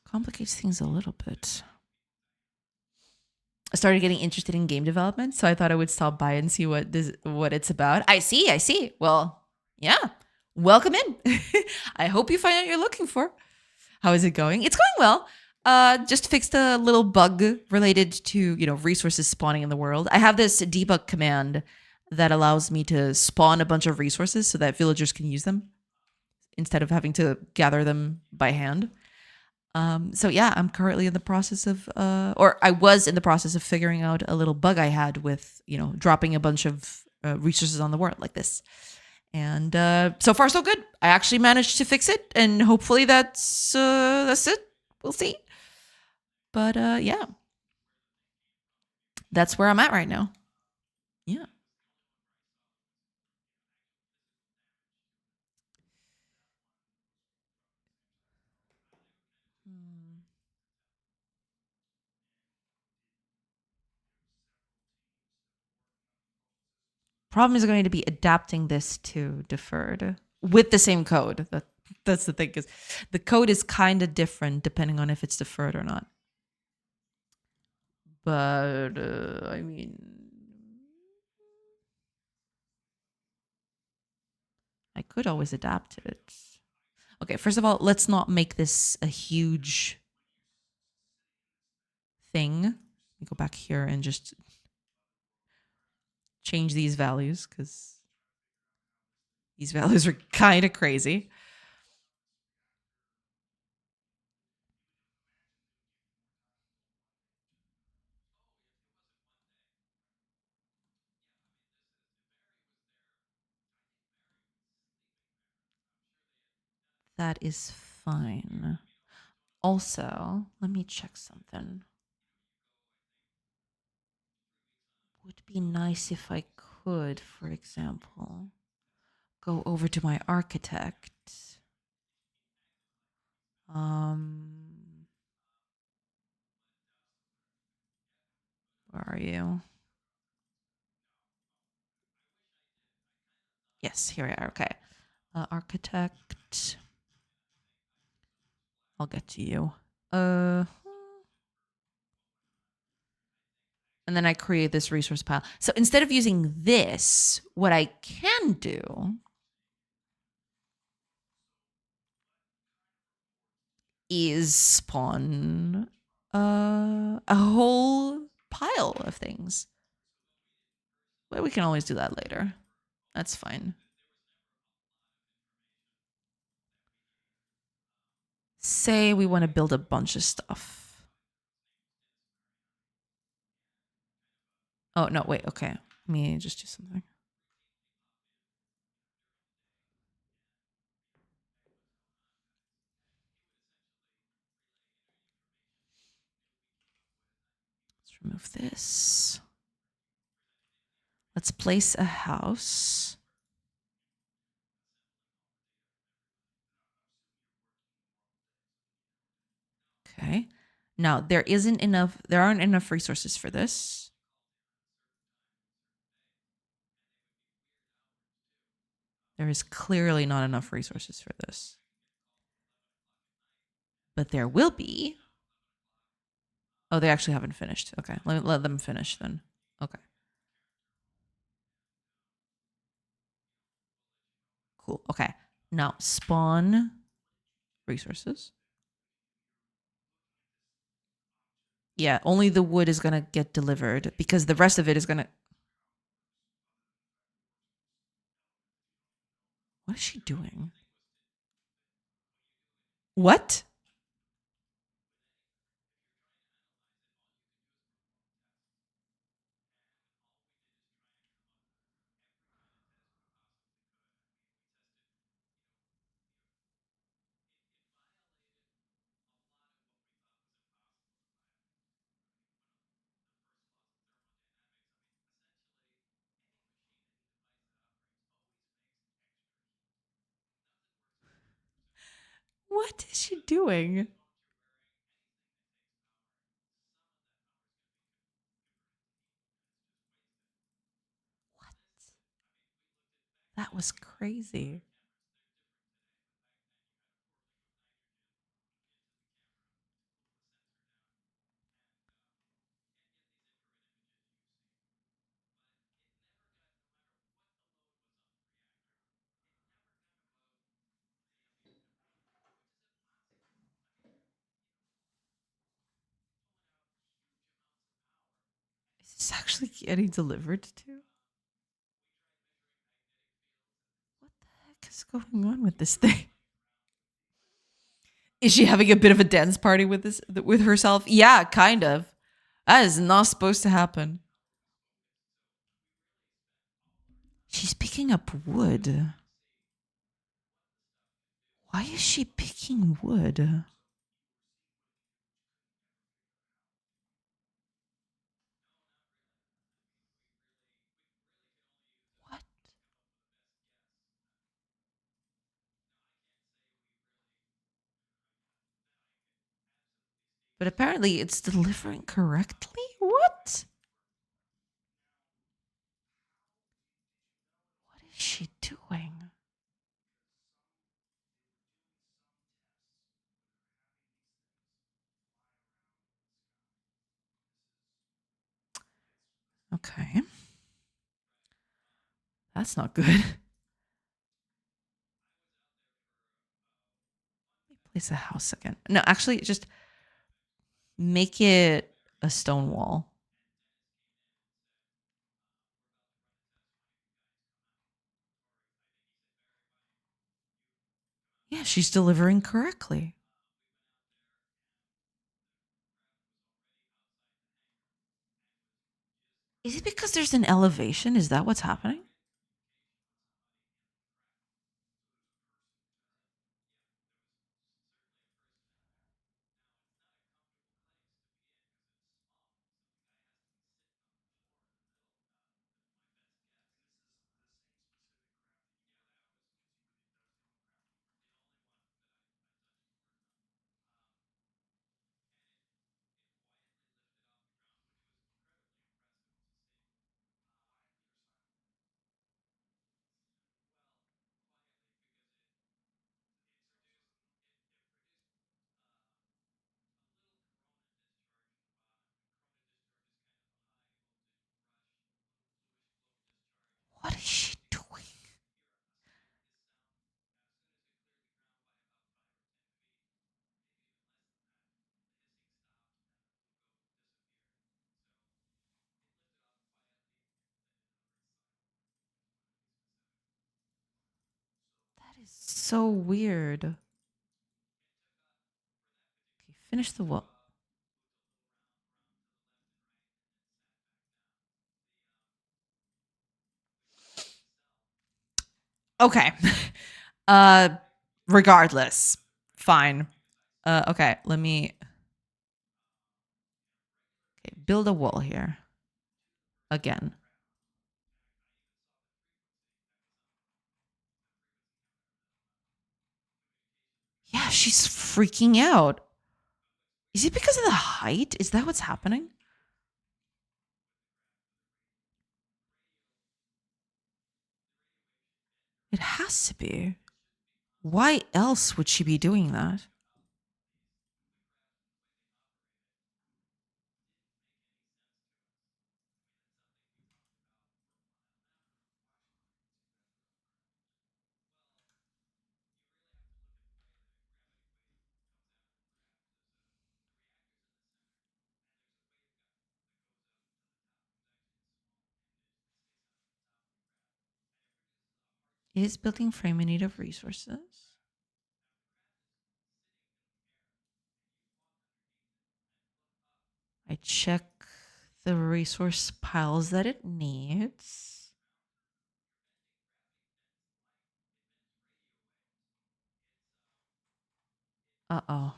Complicates things a little bit. I started getting interested in game development, so I thought I would stop by and see what it's about. I see. Well, yeah. Welcome in. I hope you find out what you're looking for. How is it going? It's going well. Just fixed a little bug related to, resources spawning in the world. I have this debug command that allows me to spawn a bunch of resources so that villagers can use them instead of having to gather them by hand. So yeah, I'm currently in the process of, or I was in the process of figuring out a little bug I had with, dropping a bunch of resources on the world like this. And so far, so good. I actually managed to fix it, and hopefully that's it. We'll see. But yeah, that's where I'm at right now. Yeah. Problem is going to be adapting this to deferred with the same code. That's the thing, because the code is kind of different depending on if it's deferred or not. But I mean, I could always adapt it. Okay, first of all, let's not make this a huge thing. Let me go back here and just change these values because these values are kind of crazy. That is fine. Also, let me check something. Would be nice if I could, for example, go over to my architect. Where are you? Yes, here we are. Okay. Architect. I'll get to you. And then I create this resource pile. So instead of using this, what I can do is spawn a whole pile of things. But we can always do that later. That's fine. Say we want to build a bunch of stuff. Oh, no, wait, okay. Let me just do something. Let's remove this. Let's place a house. Okay. Now there aren't enough resources for this. There is clearly not enough resources for this. But there will be. Oh, they actually haven't finished. Okay. Let them finish then. Okay. Cool. Okay. Now spawn resources. Yeah, only the wood is going to get delivered because the rest of it is going to. What is she doing? What? What is she doing? What? That was crazy. Is this actually getting delivered to? What the heck is going on with this thing? Is she having a bit of a dance party with herself? Yeah, kind of. That is not supposed to happen. She's picking up wood. Why is she picking wood? What? But apparently it's delivering correctly? What? What is she doing? Okay. That's not good. Place a house again. No, actually, just make it a stone wall. Yeah, she's delivering correctly. Is it because there's an elevation? Is that what's happening? is so weird. Okay, finish the wall. Okay. uh regardless. Fine. Okay, let me build a wall here. Again. Yeah, she's freaking out. Is it because of the height? Is that what's happening? It has to be. Why else would she be doing that? Is building frame in need of resources? I check the resource piles that it needs. Uh-oh.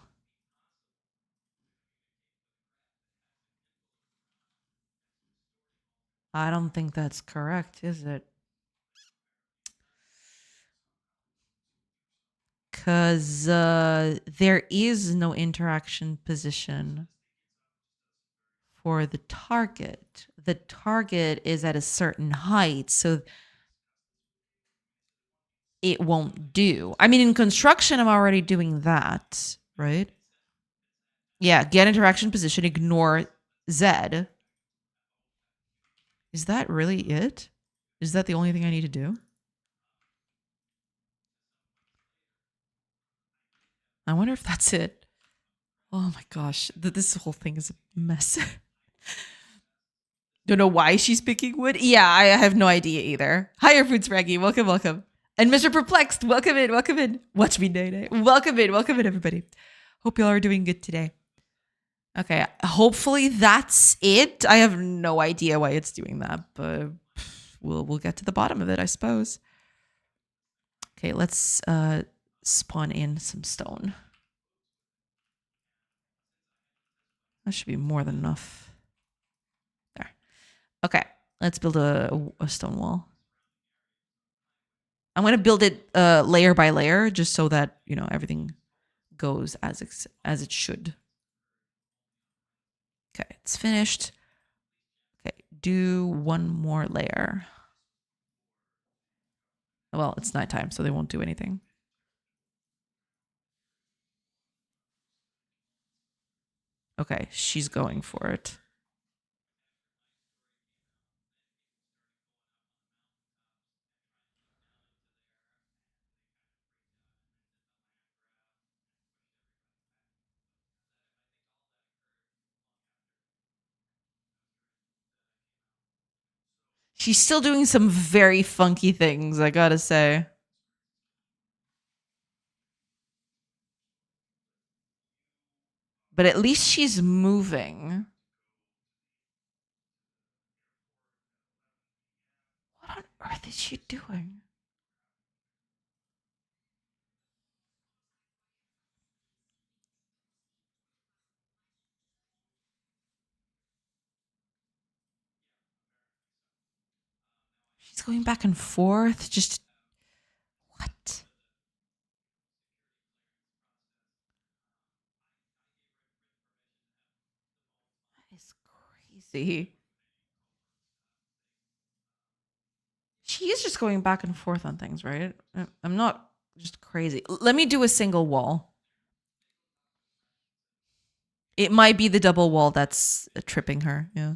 I don't think that's correct, is it? Because there is no interaction position for the target. The target is at a certain height, so it won't do. I mean, in construction, I'm already doing that, right? Yeah, get interaction position, ignore Z. Is that really it? Is that the only thing I need to do? I wonder if that's it. Oh my gosh, this whole thing is a mess. Don't know why she's picking wood. Yeah, I have no idea either. Higher Foods Raggy, welcome, welcome. And Mr. Perplexed, welcome in, welcome in. Watch me day. Welcome in, everybody. Hope y'all are doing good today. Okay, hopefully that's it. I have no idea why it's doing that, but we'll get to the bottom of it, I suppose. Okay, let's spawn in some stone. That should be more than enough. There. Okay, let's build a stone wall. I'm going to build it layer by layer just so that, you know, everything goes as it should. Okay, it's finished. Okay, do one more layer. Well, it's nighttime, so they won't do anything. Okay, she's going for it. She's still doing some very funky things, I gotta say. But at least she's moving. What on earth is she doing? She's going back and forth. Just what? That is crazy. She is just going back and forth on things, right? I'm not just crazy. Let me do a single wall. It might be the double wall that's tripping her. Yeah.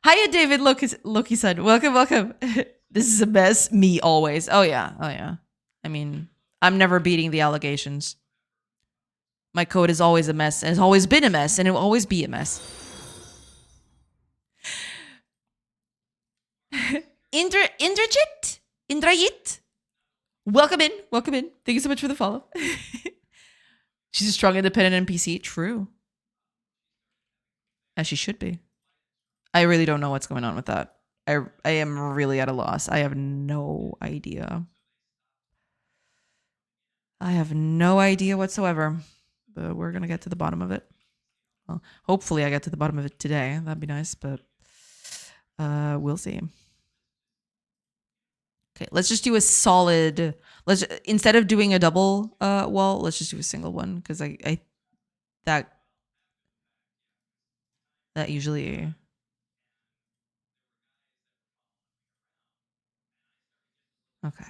Hiya, David Loki said. Welcome, welcome. This is a mess. Me always. Oh yeah. Oh yeah. I mean, I'm never beating the allegations. My code is always a mess, and it's always been a mess, and it will always be a mess. Indrajit. Welcome in. Thank you so much for the follow. She's a strong, independent NPC. True. As she should be. I really don't know what's going on with that. I am really at a loss. I have no idea. I have no idea whatsoever. But we're going to get to the bottom of it. Well, hopefully I get to the bottom of it today. That'd be nice, but we'll see. Okay, let's just do a solid. Instead of doing a double wall, let's just do a single one because I that usually. Okay.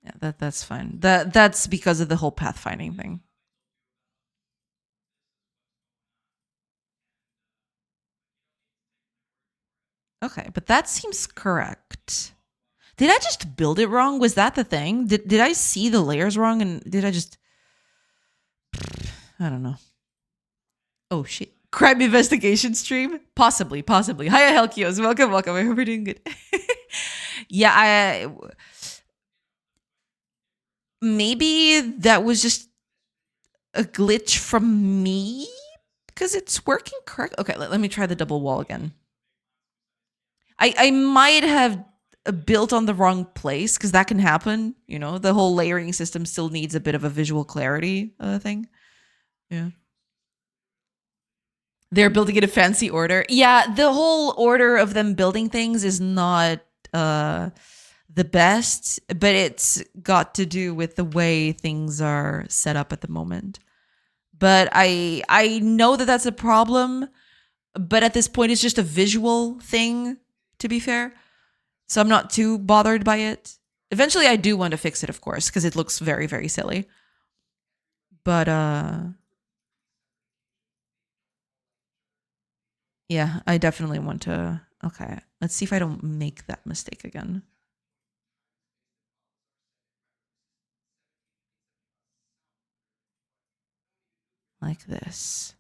Yeah, that's fine. That's because of the whole pathfinding thing. Okay, but that seems correct. Did I just build it wrong? Was that the thing? Did I see the layers wrong and did I just I don't know. Oh shit. Crime investigation stream? Possibly. Hiya Helkios. Welcome. I hope you're doing good. Yeah, maybe that was just a glitch from me because it's working correct. Okay, let me try the double wall again. I might have built on the wrong place because that can happen. You know, the whole layering system still needs a bit of a visual clarity thing. Yeah. They're building it in a fancy order. Yeah, the whole order of them building things is not the best, but it's got to do with the way things are set up at the moment. But I know that that's a problem, but at this point it's just a visual thing, to be fair. So I'm not too bothered by it. Eventually I do want to fix it, of course, because it looks very, very silly. But yeah, I definitely want to. Okay, let's see if I don't make that mistake again. Like this.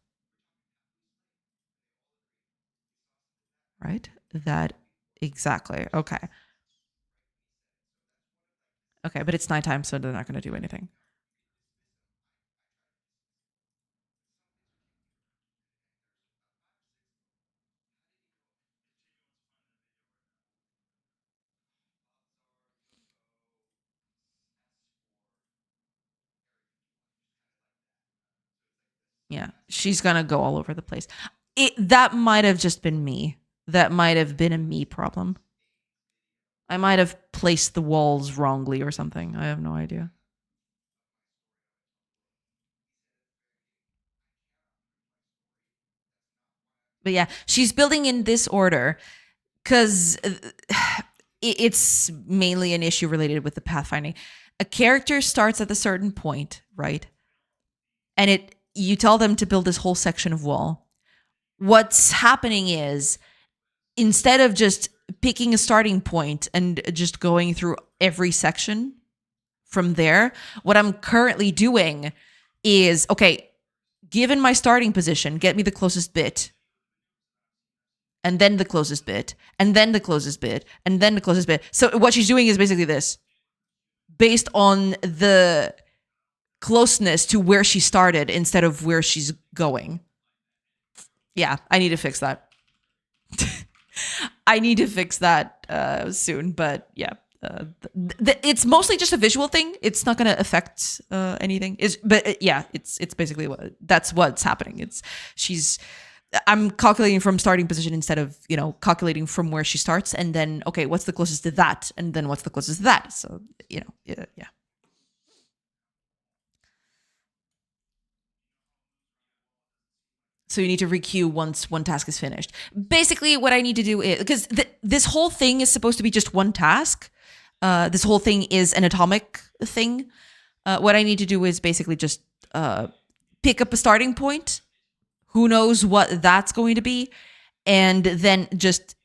Right? That exactly. Okay. Okay, but it's nighttime, so they're not going to do anything. Yeah, she's going to go all over the place. That might have just been me. That might have been a me problem. I might have placed the walls wrongly or something. I have no idea. But yeah, she's building in this order because it's mainly an issue related with the pathfinding. A character starts at a certain point, right? And you tell them to build this whole section of wall. What's happening is instead of just picking a starting point and just going through every section from there, what I'm currently doing is, okay, given my starting position, get me the closest bit. And then the closest bit, and then the closest bit, and then the closest bit. So what she's doing is basically this. Based on the closeness to where she started instead of where she's going. Yeah, I need to fix that. I need to fix that soon, but yeah. It's mostly just a visual thing. It's not going to affect anything. Yeah, it's basically that's what's happening. I'm calculating from starting position instead of, calculating from where she starts and then, okay, what's the closest to that? And then what's the closest to that? So, yeah. So you need to requeue once one task is finished. Basically, what I need to do is, because this whole thing is supposed to be just one task. This whole thing is an atomic thing. What I need to do is basically just pick up a starting point. Who knows what that's going to be? and then just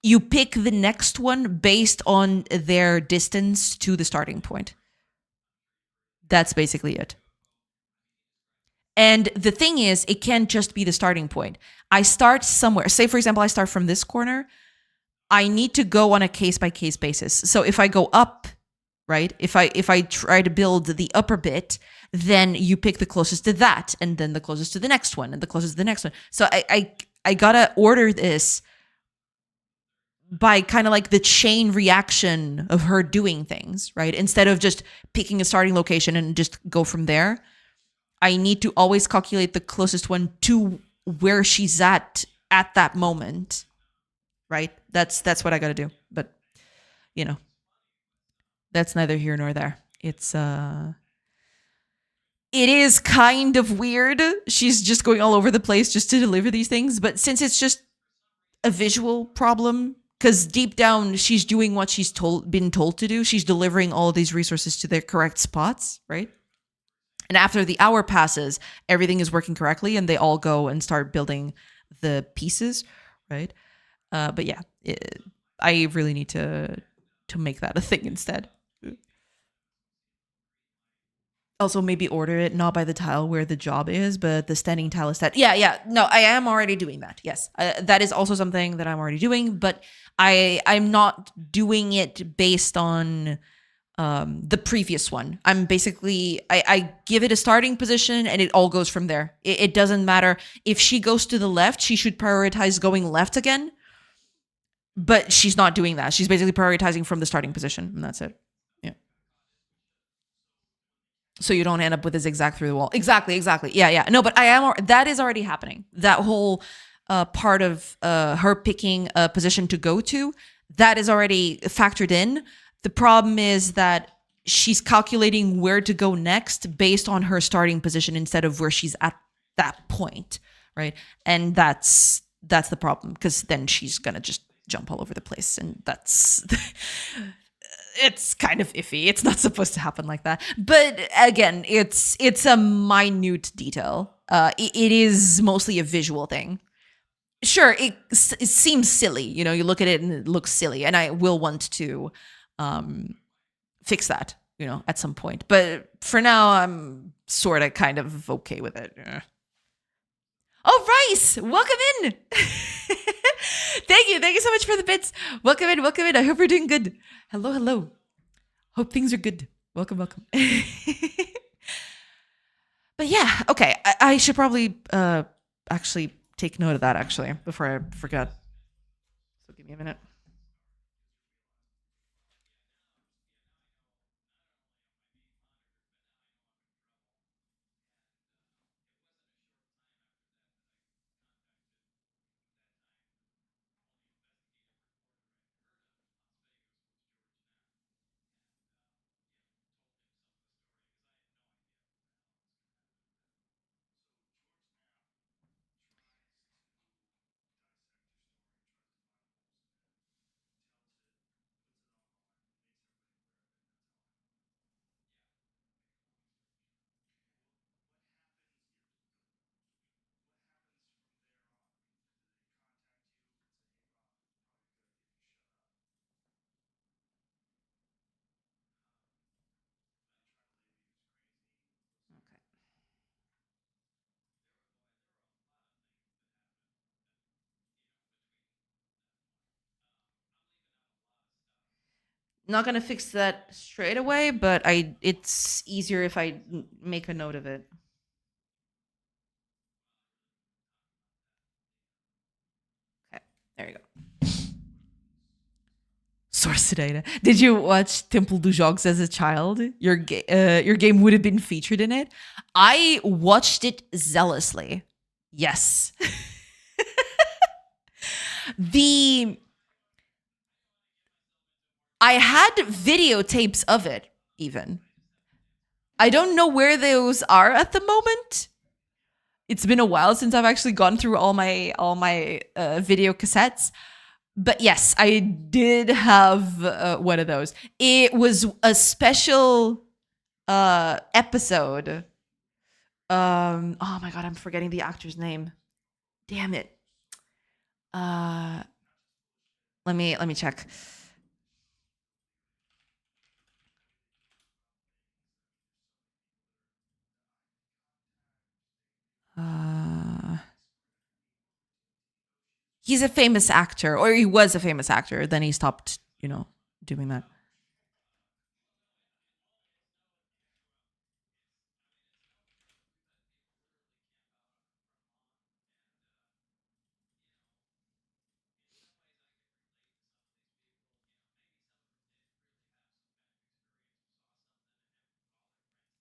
you pick the next one based on their distance to the starting point. That's basically it. And the thing is, it can't just be the starting point. I start somewhere. Say, for example, I start from this corner. I need to go on a case by case basis. So if I go up, right? If I try to build the upper bit, then you pick the closest to that, and then the closest to the next one, and the closest to the next one. So I gotta order this by kind of like the chain reaction of her doing things, right? Instead of just picking a starting location and just go from there. I need to always calculate the closest one to where she's at that moment, right? That's what I got to do. But you know, that's neither here nor there. It is kind of weird. She's just going all over the place just to deliver these things, but since it's just a visual problem, because deep down she's doing what she's been told to do. She's delivering all of these resources to their correct spots, right? And after the hour passes, everything is working correctly, and they all go and start building the pieces, right? But yeah, I really need to make that a thing instead. Also, maybe order it not by the tile where the job is, but the standing tile instead. Yeah. No, I am already doing that. Yes, that is also something that I'm already doing, but I'm not doing it based on the previous one. I'm basically, I give it a starting position and it all goes from there. It doesn't matter. If she goes to the left, she should prioritize going left again. But she's not doing that. She's basically prioritizing from the starting position, and that's it. Yeah. So you don't end up with a zigzag through the wall. Exactly. Yeah. No, but that is already happening. That whole part of her picking a position to go to, that is already factored in. The problem is that she's calculating where to go next based on her starting position instead of where she's at that point, right? And that's the problem, because then she's gonna just jump all over the place, and that's it's kind of iffy. It's not supposed to happen like that. But again, it's a minute detail. It is mostly a visual thing. Sure, it seems silly. You look at it and it looks silly, and I will want to fix that, at some point. But for now, I'm sort of kind of okay with it. Oh, Rice, welcome in. Thank you so much for the bits. Welcome in. I hope you're doing good. Hello. Hope things are good. Welcome. But yeah, okay. I should probably actually take note of that actually before I forget. So give me a minute. Not gonna fix that straight away, but it's easier if I make a note of it. Okay, there you go. Source data. Did you watch Temple du Jogs as a child? Your game would have been featured in it. I watched it zealously. Yes. I had videotapes of it, even. I don't know where those are at the moment. It's been a while since I've actually gone through all my video cassettes. But yes, I did have one of those. It was a special episode. Oh my god, I'm forgetting the actor's name. Damn it. Uh, let me check. Uh, he's a famous actor, or he was a famous actor. Then he stopped, doing that.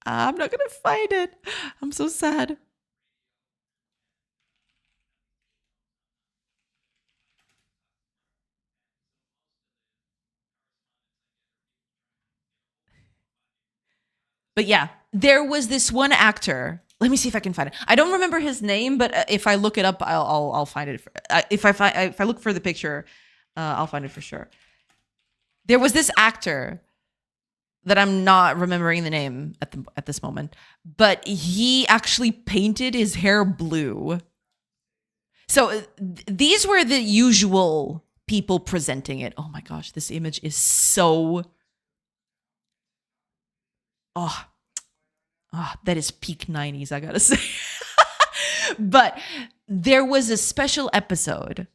I'm not gonna find it. I'm so sad. But yeah, there was this one actor. Let me see if I can find it. I don't remember his name, but if I look it up, I'll find it. If I look for the picture, I'll find it for sure. There was this actor that I'm not remembering the name at this moment, but he actually painted his hair blue. So these were the usual people presenting it. Oh my gosh, this image is so. Oh, that is peak 90s, I gotta say. But there was a special episode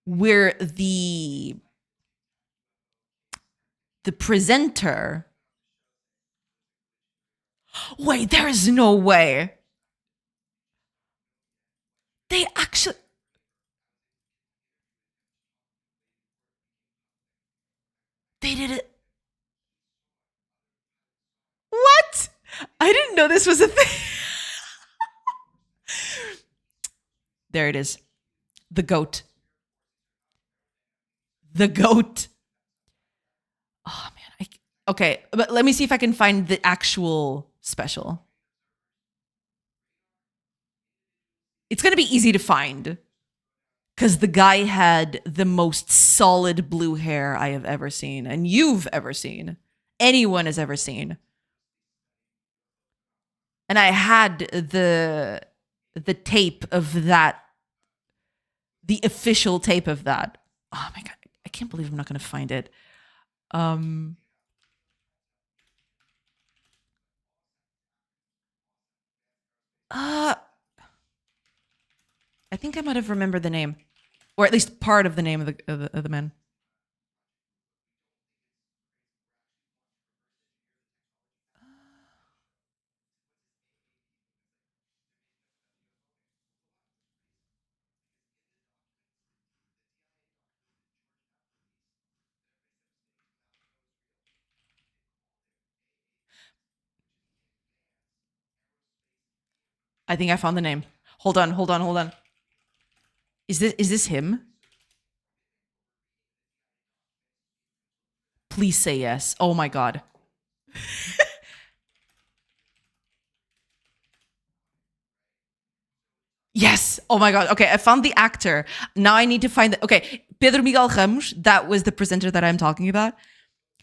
where the presenter. Wait, there is no way. They actually. They did it. What? I didn't know this was a thing. There it is. The goat. The goat. Oh man. Okay, but let me see if I can find the actual special. It's gonna be easy to find because the guy had the most solid blue hair I have ever seen, and you've ever seen, anyone has ever seen. And I had the tape of that, the official tape of that. Oh my god, I can't believe I'm not gonna find it. Uh, I think I might have remembered the name, or at least part of the name of the man. I think I found the name. Hold on, hold on, hold on. Is this him? Please say yes. Oh my god. Yes. Oh my god. Okay, I found the actor. Now I need to find the. Okay, Pedro Miguel Ramos. That was the presenter that I'm talking about.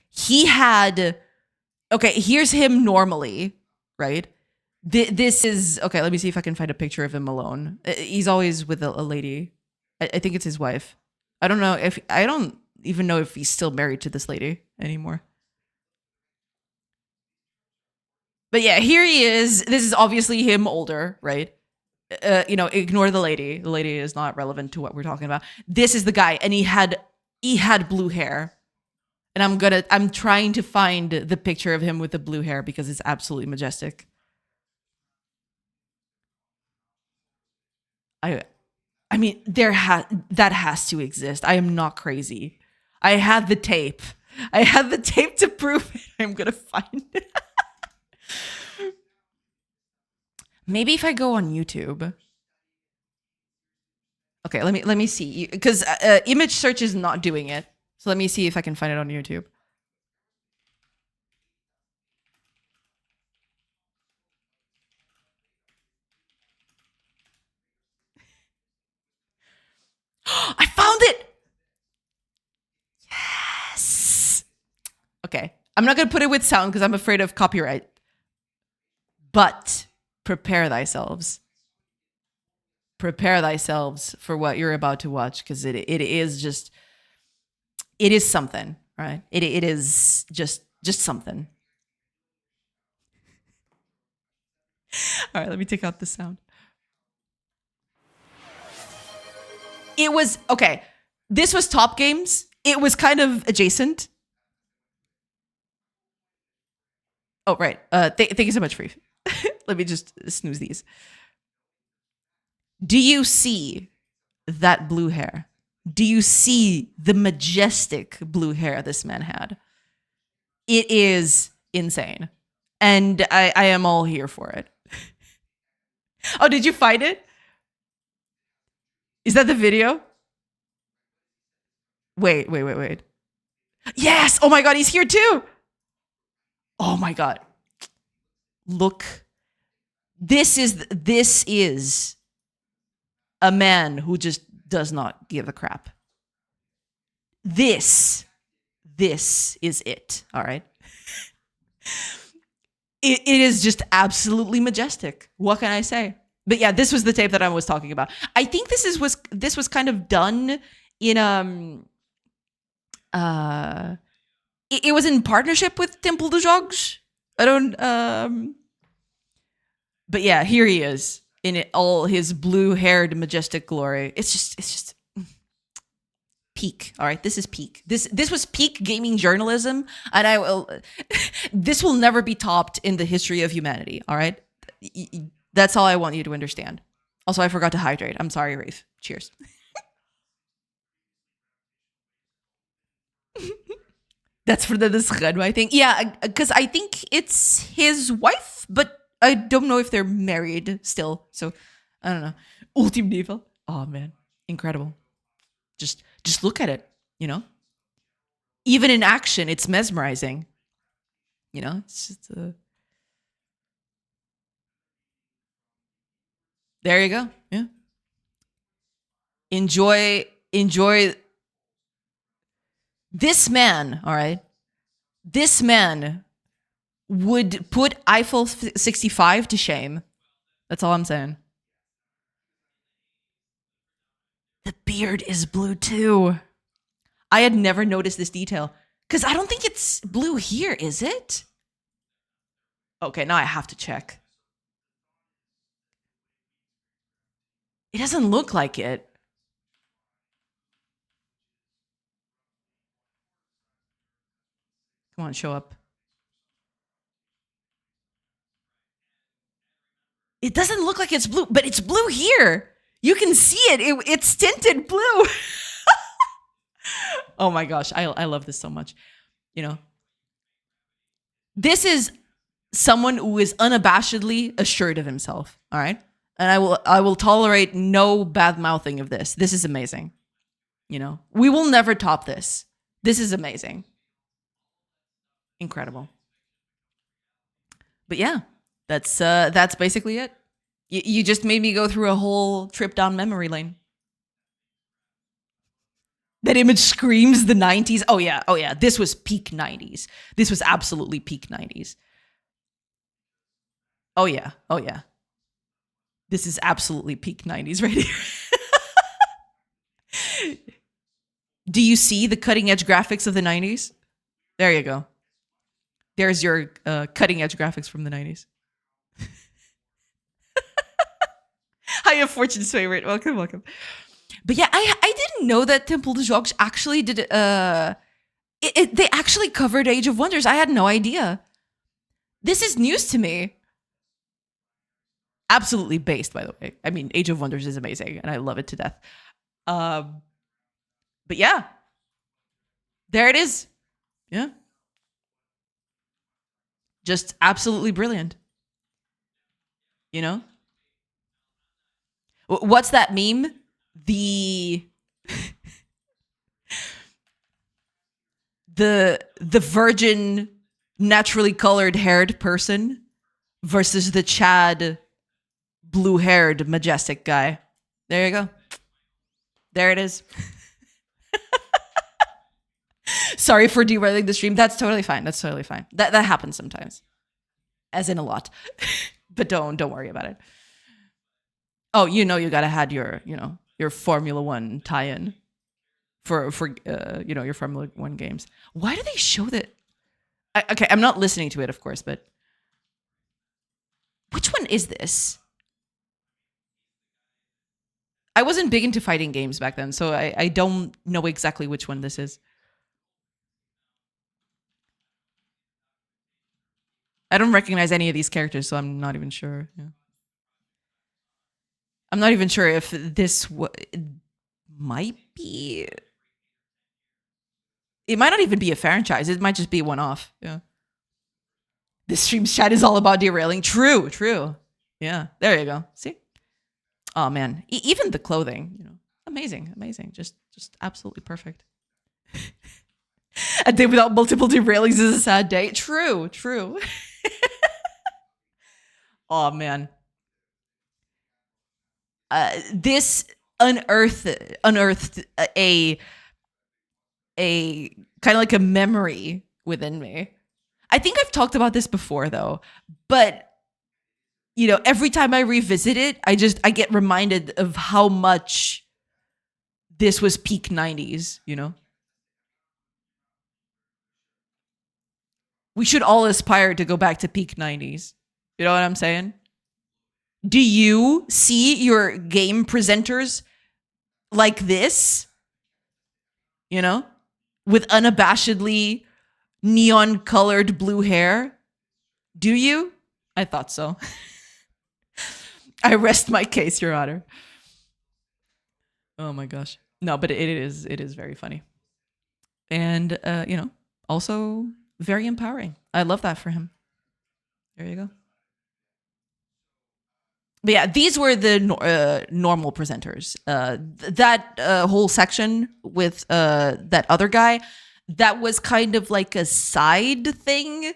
He had. Okay, here's him normally, right? This is okay. Let me see if I can find a picture of him alone. He's always with a lady. I think it's his wife. I don't know if I don't even know if he's still married to this lady anymore. But yeah, here he is. This is obviously him older, right? Ignore the lady. The lady is not relevant to what we're talking about. This is the guy, and he had blue hair. And I'm trying to find the picture of him with the blue hair because it's absolutely majestic. I I mean, that has to exist. I am not crazy. I had the tape. I had the tape to prove it. I'm gonna find it. Maybe if I go on YouTube. Okay, let me see because image search is not doing it. So let me see if I can find it on YouTube. I found it. Yes. Okay, I'm not gonna put it with sound because I'm afraid of copyright. But prepare thyself. prepare thyself for what you're about to watch, because it is just, it is something, right? It is just something. All right, let me take out the sound. It was okay. This was Top Games. It was kind of adjacent. Oh, right. Thank you so much, Free. Let me just snooze these. Do you see that blue hair? Do you see the majestic blue hair this man had? It is insane. And I am all here for it. Oh, did you find it? Is that the video? Wait. Yes! Oh my god, he's here too! Oh my god. Look. This is a man who just does not give a crap. This is it, all right? It is just absolutely majestic. What can I say? But yeah, this was the tape that I was talking about. I think this was kind of done in it was in partnership with Temple de Jogs. I don't but yeah, here he is in all his blue-haired majestic glory. It's just peak. All right, this is peak. This was peak gaming journalism, and this will never be topped in the history of humanity. All right, that's all I want you to understand. Also, I forgot to hydrate. I'm sorry, Rafe. Cheers. That's for the Schedule, I think. Yeah, because I think it's his wife, but I don't know if they're married still. So I don't know. Ultim Niveau. Oh man, incredible. Just look at it. You know, even in action, it's mesmerizing. You know, it's just there you go. Yeah. Enjoy this man. All right. This man would put Eiffel 65 to shame. That's all I'm saying. The beard is blue too. I had never noticed this detail because I don't think it's blue here, is it? Okay, now I have to check. It doesn't look like it. Come on, show up. It doesn't look like it's blue, but it's blue here. You can see it. It's tinted blue. Oh my gosh, I love this so much. You know, this is someone who is unabashedly assured of himself. All right, and I will tolerate no bad mouthing of this. This is amazing. You know, we will never top this. This is amazing. Incredible. But yeah, that's basically it. You just made me go through a whole trip down memory lane. That image screams the 90s. Oh yeah. This was peak 90s. This was absolutely peak 90s. Oh yeah. This is absolutely peak 90s right here. Do you see the cutting edge graphics of the 90s? There you go. There's your cutting edge graphics from the 90s. Hi, Fortune's favorite. Welcome. But yeah, I didn't know that Temple de Jogs actually did they actually covered Age of Wonders. I had no idea. This is news to me. Absolutely based, by the way. I mean, Age of Wonders is amazing, and I love it to death. But yeah, there it is. Yeah, just absolutely brilliant. You know, what's that meme? The virgin, naturally colored haired person versus the Chad blue haired majestic guy. There you go. There it is. Sorry for derailing the stream. That's totally fine. That happens sometimes, as in a lot. But don't worry about it. Oh, you gotta had your Formula One tie-in for your Formula One games. Why do they show that? Okay, I'm not listening to it, of course, but which one is this? I wasn't big into fighting games back then, so I don't know exactly which one this is. I don't recognize any of these characters, so I'm not even sure. Yeah. I'm not even sure if it might be. It might not even be a franchise. It might just be one off. Yeah. This stream's chat is all about derailing. True, true. Yeah, there you go. See? Oh man, even the clothing, amazing, amazing. Just absolutely perfect. A day without multiple derailings is a sad day. True, true. Oh man. This unearthed a kind of like a memory within me. I think I've talked about this before though, but every time I revisit it, I get reminded of how much this was peak 90s, We should all aspire to go back to peak 90s. You know what I'm saying? Do you see your game presenters like this? With unabashedly neon colored blue hair? Do you? I thought so. I rest my case, Your Honor. Oh my gosh. No, but it is very funny. And also very empowering. I love that for him. There you go. But yeah, these were the normal presenters. That whole section with that other guy, that was kind of like a side thing,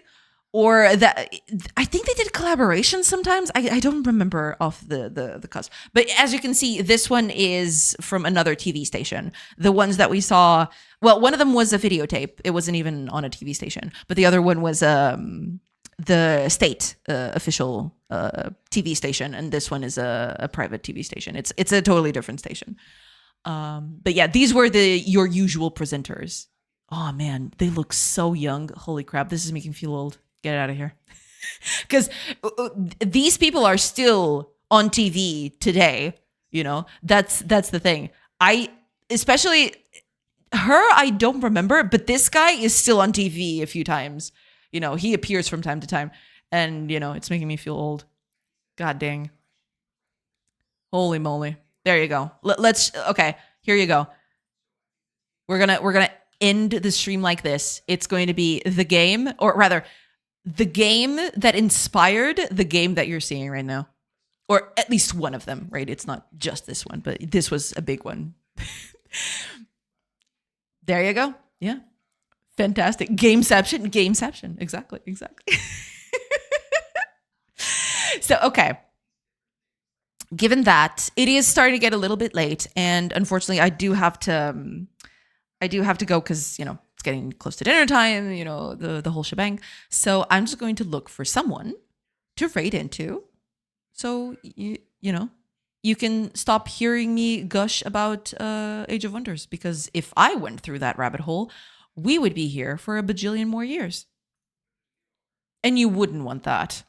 or that I think they did collaborations sometimes. I don't remember off the cusp. But as you can see, this one is from another TV station. The ones that we saw, well, one of them was a videotape. It wasn't even on a TV station. But the other one was the state official TV station, and this one is a private TV station. It's a totally different station. But yeah, these were your usual presenters. Oh man, they look so young. Holy crap, this is making me feel old. Get out of here. Because these people are still on TV today. That's the thing. Especially her, I don't remember, but this guy is still on TV a few times. He appears from time to time, and it's making me feel old. God dang. Holy moly. There you go. Let's okay, here you go. We're gonna end the stream like this. It's going to be the game, or rather, the game that inspired the game that you're seeing right now. Or at least one of them, right? It's not just this one, but this was a big one. There you go. Yeah. Fantastic. Gameception. Exactly. So, okay. Given that it is starting to get a little bit late, and unfortunately I do have to go because, it's getting close to dinner time, the whole shebang. So I'm just going to look for someone to raid into. So, you can stop hearing me gush about Age of Wonders, because if I went through that rabbit hole, we would be here for a bajillion more years. And you wouldn't want that.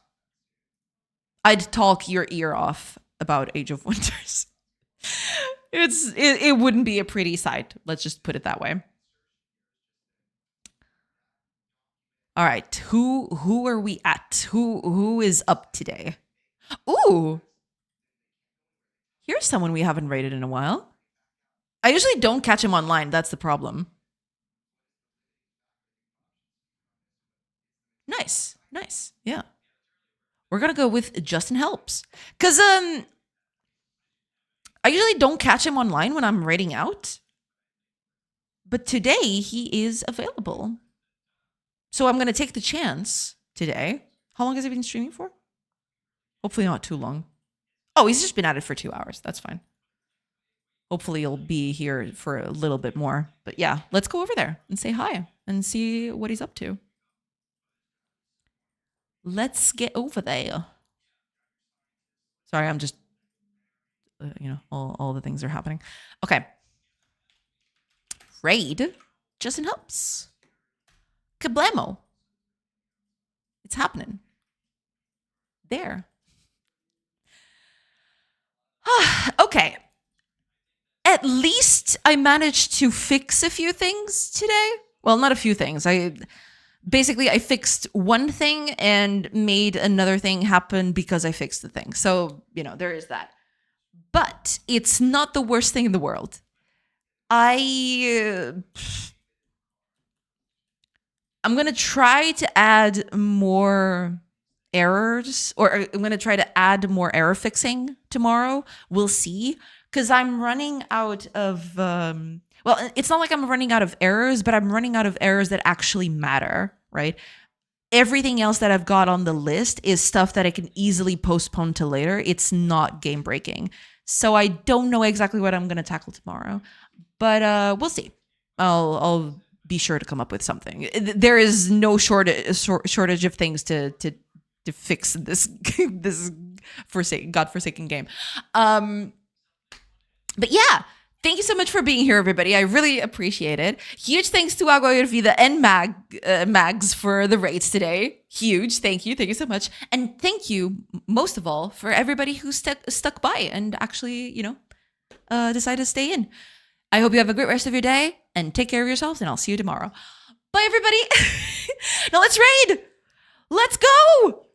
I'd talk your ear off about Age of Wonders. It wouldn't be a pretty sight. Let's just put it that way. All right, who are we at? Who is up today? Ooh, here's someone we haven't rated in a while. I usually don't catch him online. That's the problem. Nice. Yeah. We're gonna go with Justin Helps, because I usually don't catch him online when I'm rating out, but today he is available. So I'm gonna take the chance today. How long has he been streaming for? Hopefully not too long. Oh, he's just been at it for 2 hours. That's fine. Hopefully he'll be here for a little bit more. But yeah, let's go over there and say hi and see what he's up to. Let's get over there. Sorry, I'm just all the things are happening. Okay. Raid. Justin Helps. Kablamo. It's happening. There. Okay. At least I managed to fix a few things today. Well, not a few things. I fixed one thing and made another thing happen because I fixed the thing. So, there is that. But it's not the worst thing in the world. I'm going to try to add more errors, or I'm going to try to add more error fixing tomorrow. We'll see. Because I'm running out of, well, it's not like I'm running out of errors, but I'm running out of errors that actually matter, right? Everything else that I've got on the list is stuff that I can easily postpone to later. It's not game breaking. So I don't know exactly what I'm going to tackle tomorrow, but we'll see. I'll be sure to come up with something. There is no shortage of things to fix this godforsaken game. But yeah, thank you so much for being here, everybody. I really appreciate it. Huge thanks to Agua Vida and Mags for the rates today. Huge. Thank you. Thank you so much. And thank you, most of all, for everybody who stuck by and actually, decided to stay in. I hope you have a great rest of your day and take care of yourselves, and I'll see you tomorrow. Bye, everybody. Now let's raid. Let's go.